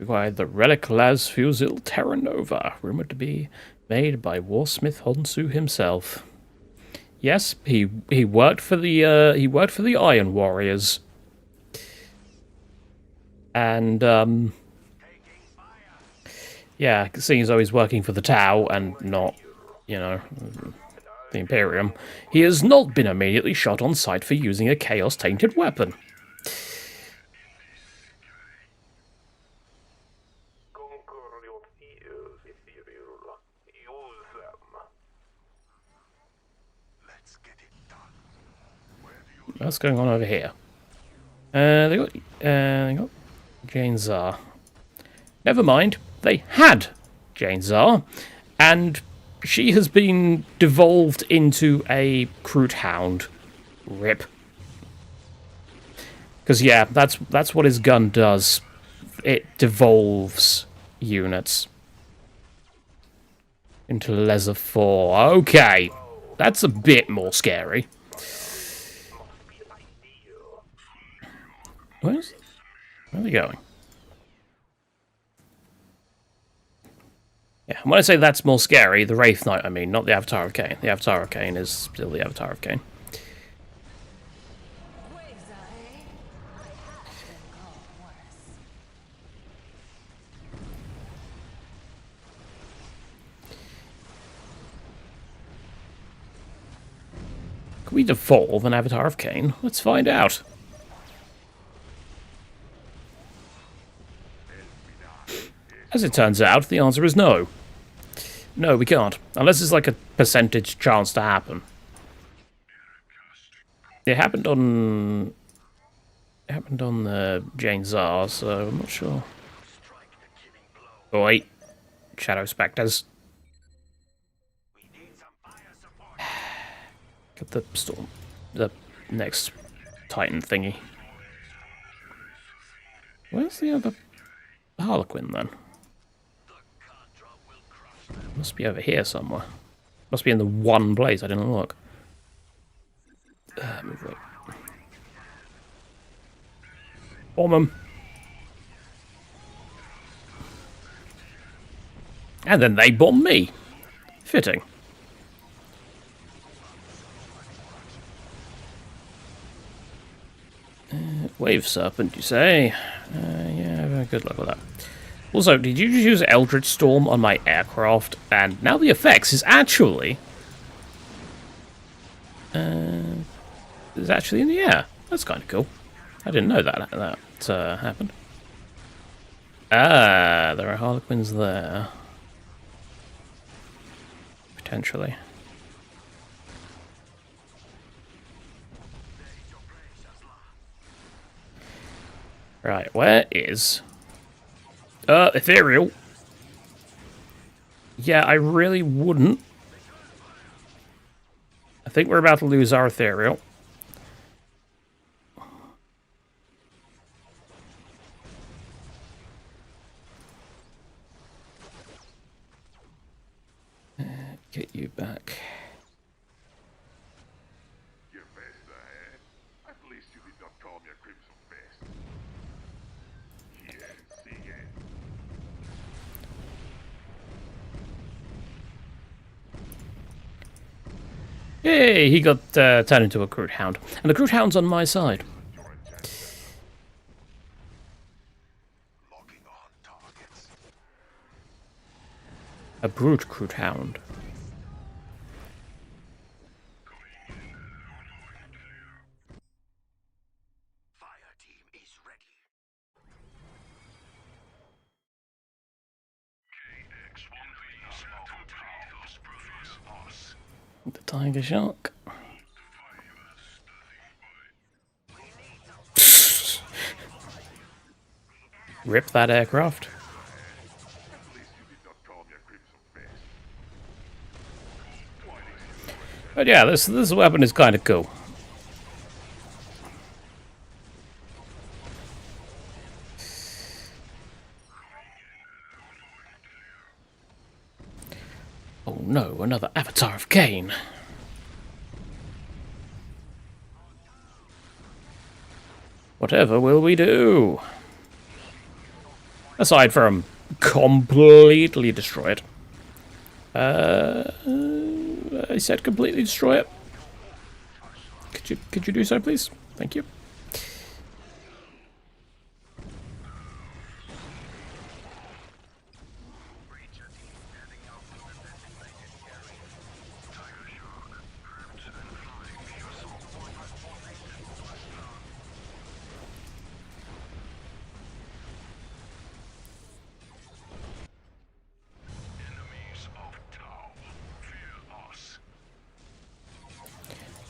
A: Required the Relic Las Fusil Terra Nova, rumored to be made by Warsmith Honsu himself. Yes, he worked for the Iron Warriors. And Yeah, seeing as though he's working for the Tau and not, you know, the Imperium, he has not been immediately shot on sight for using a Chaos-tainted weapon.
D: Conquer your fears, Ethereal. Use them.
C: Let's get it done.
A: What's going on over here? They got Jane Zar. Never mind, they had Jane Zar, and she has been devolved into a Kroot Hound. Rip. Because yeah, that's what his gun does. It devolves units into Lesser 4. Okay, that's a bit more scary. Where are they going? Yeah, when I say that's more scary, the Wraith Knight, I mean, not the Avatar of Cain. The Avatar of Cain is still the Avatar of Cain. Can we devolve an Avatar of Cain? Let's find out. As it turns out, the answer is no. No, we can't. Unless it's like a percentage chance to happen. It happened on... It happened on the Jane Zar, so I'm not sure. Oh, wait. Shadow Spectres. Get the storm. The next Titan thingy. Where's the other Harlequin then? Must be over here somewhere. Must be in the one place I didn't look. Move right. Bomb him. And then they bomb me. Fitting. Wave Serpent, you say? Yeah, good luck with that. Also, did you just use Eldritch Storm on my aircraft? And now the effects is actually... is actually in the air. That's kind of cool. I didn't know that happened. Ah, there are Harlequins there. Potentially. Right, where is... Ethereal. Yeah, I really wouldn't. I think we're about to lose our Ethereal. Get you back.
C: Your best, eh? At least you did not call me a crimson best. Yeah, see it.
A: Yay, he got turned into a Kroot Hound. And the Kroot Hound's on my side.
C: Locking on targets.
A: A brute Kroot Hound.
C: Fire team is ready.
A: The Tiger Shark. Rip that aircraft. But yeah, this weapon is kind of cool. Oh no, another Avatar of Cain. Whatever will we do? Aside from completely destroy it. I said completely destroy it. Could you do so, please? Thank you.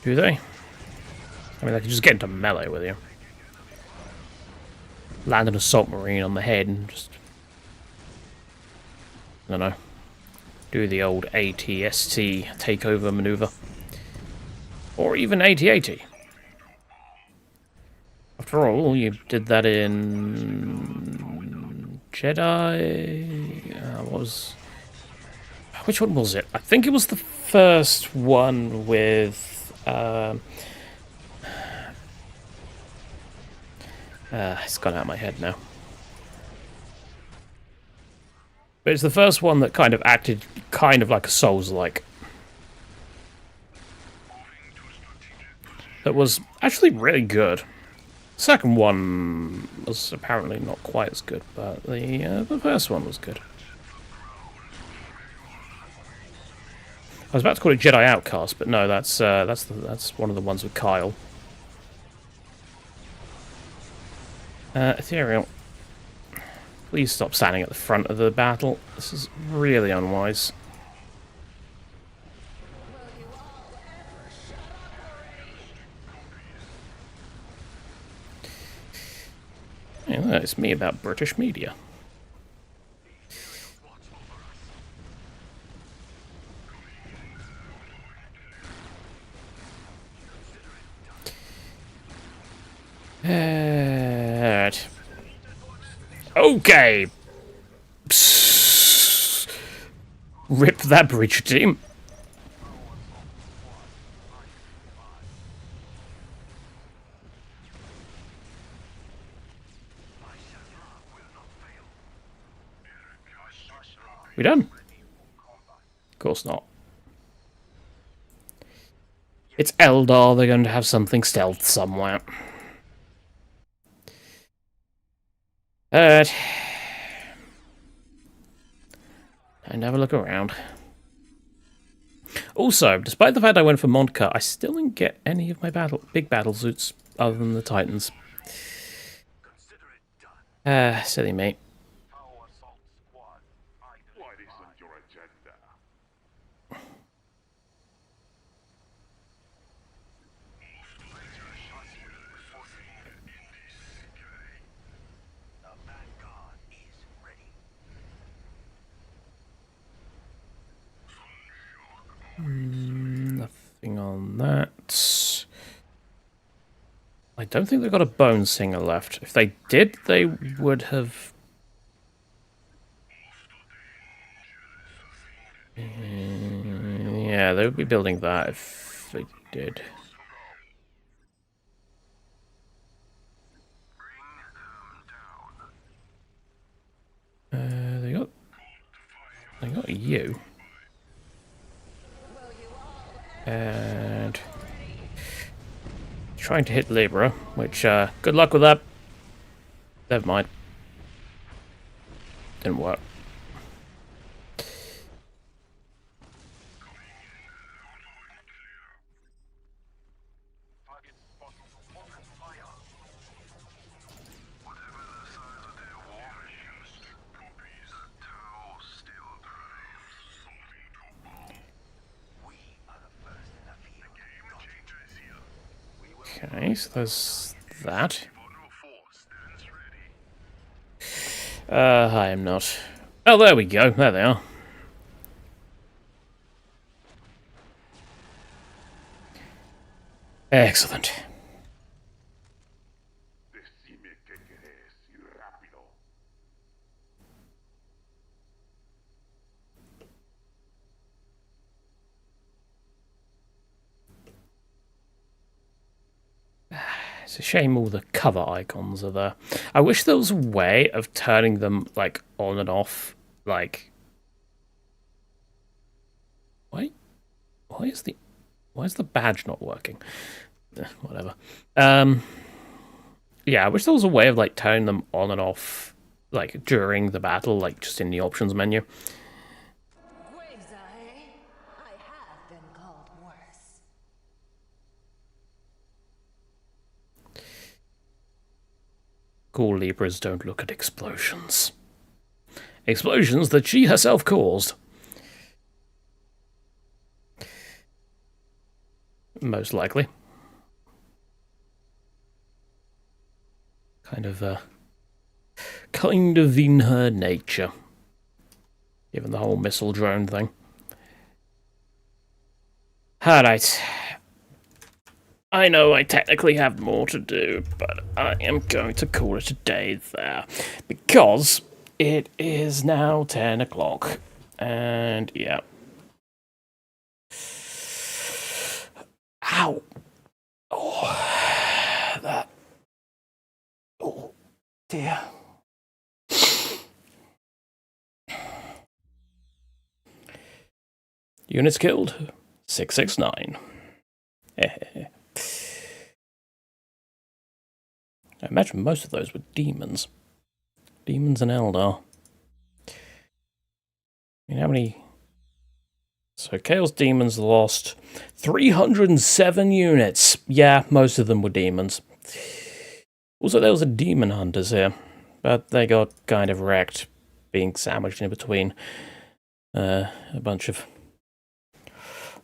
A: Do they? I mean, they can just get into melee with you. Land an assault marine on the head and just... I don't know. Do the old ATST takeover maneuver. Or even AT-AT. After all, you did that in... Jedi... what was... Which one was it? I think it was the first one with... it's gone out of my head now. But it's the first one that kind of acted kind of like a Souls-like. That was actually really good. The second one was apparently not quite as good, but the first one was good. I was about to call it Jedi Outcast, but no, that's one of the ones with Kyle. Ethereal. Please stop standing at the front of the battle. This is really unwise. Yeah, it's me about British media. Okay. Psst. Rip that bridge, team. We done? Of course not. It's Eldar, they're going to have something stealth somewhere. Time to have a look around. Also, despite the fact I went for mod cut, I still didn't get any of my big battle suits other than the Titans. Silly mate. Nothing on that. I don't think they've got a bone singer left. If they did, they would have... yeah, they would be building that if they did. They got you. And trying to hit Libra, which good luck with that. Never mind. Didn't work. Okay, so there's that. I am not. Oh, there we go. There they are. Excellent. It's a shame all the cover icons are there. I wish there was a way of turning them, like, on and off, like... Why is the badge not working? Whatever. Yeah, I wish there was a way of, like, turning them on and off, like, during the battle, like, just in the options menu. Cool Libras don't look at explosions. Explosions that she herself caused. most likely. Kind of in her nature, given the whole missile drone thing. Alright. I know I technically have more to do, but I am going to call it a day there, because it is now 10 o'clock, and yeah. Ow! Oh, that. Oh, dear. Units killed, 669. I imagine most of those were demons. Demons and Eldar. I mean, how many... So, Chaos Demons lost 307 units. Yeah, most of them were demons. Also, there was a Demon Hunters here, but they got kind of wrecked, being sandwiched in between a bunch of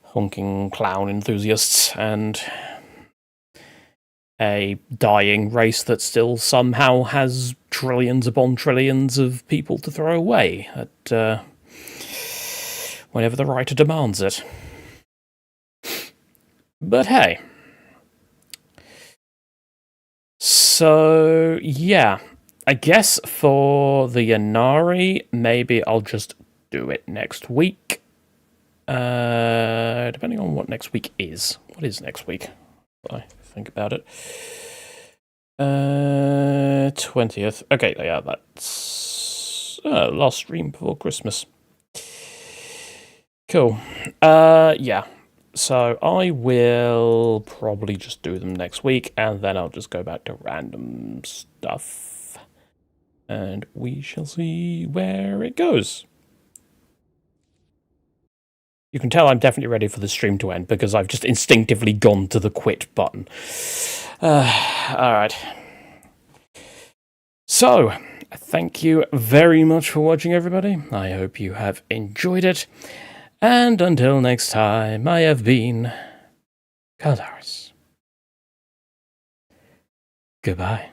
A: honking clown enthusiasts and a dying race that still somehow has trillions upon trillions of people to throw away at whenever the writer demands it. But hey. So, yeah. I guess for the Yanari, maybe I'll just do it next week. Depending on what next week is. What is next week? I think about it. 20th. Okay, yeah, that's last stream before Christmas. Cool. Yeah. So I will probably just do them next week, and then I'll just go back to random stuff. And we shall see where it goes. You can tell I'm definitely ready for the stream to end, because I've just instinctively gone to the quit button. Alright. So, thank you very much for watching, everybody. I hope you have enjoyed it. And until next time, I have been Caldaris. Goodbye.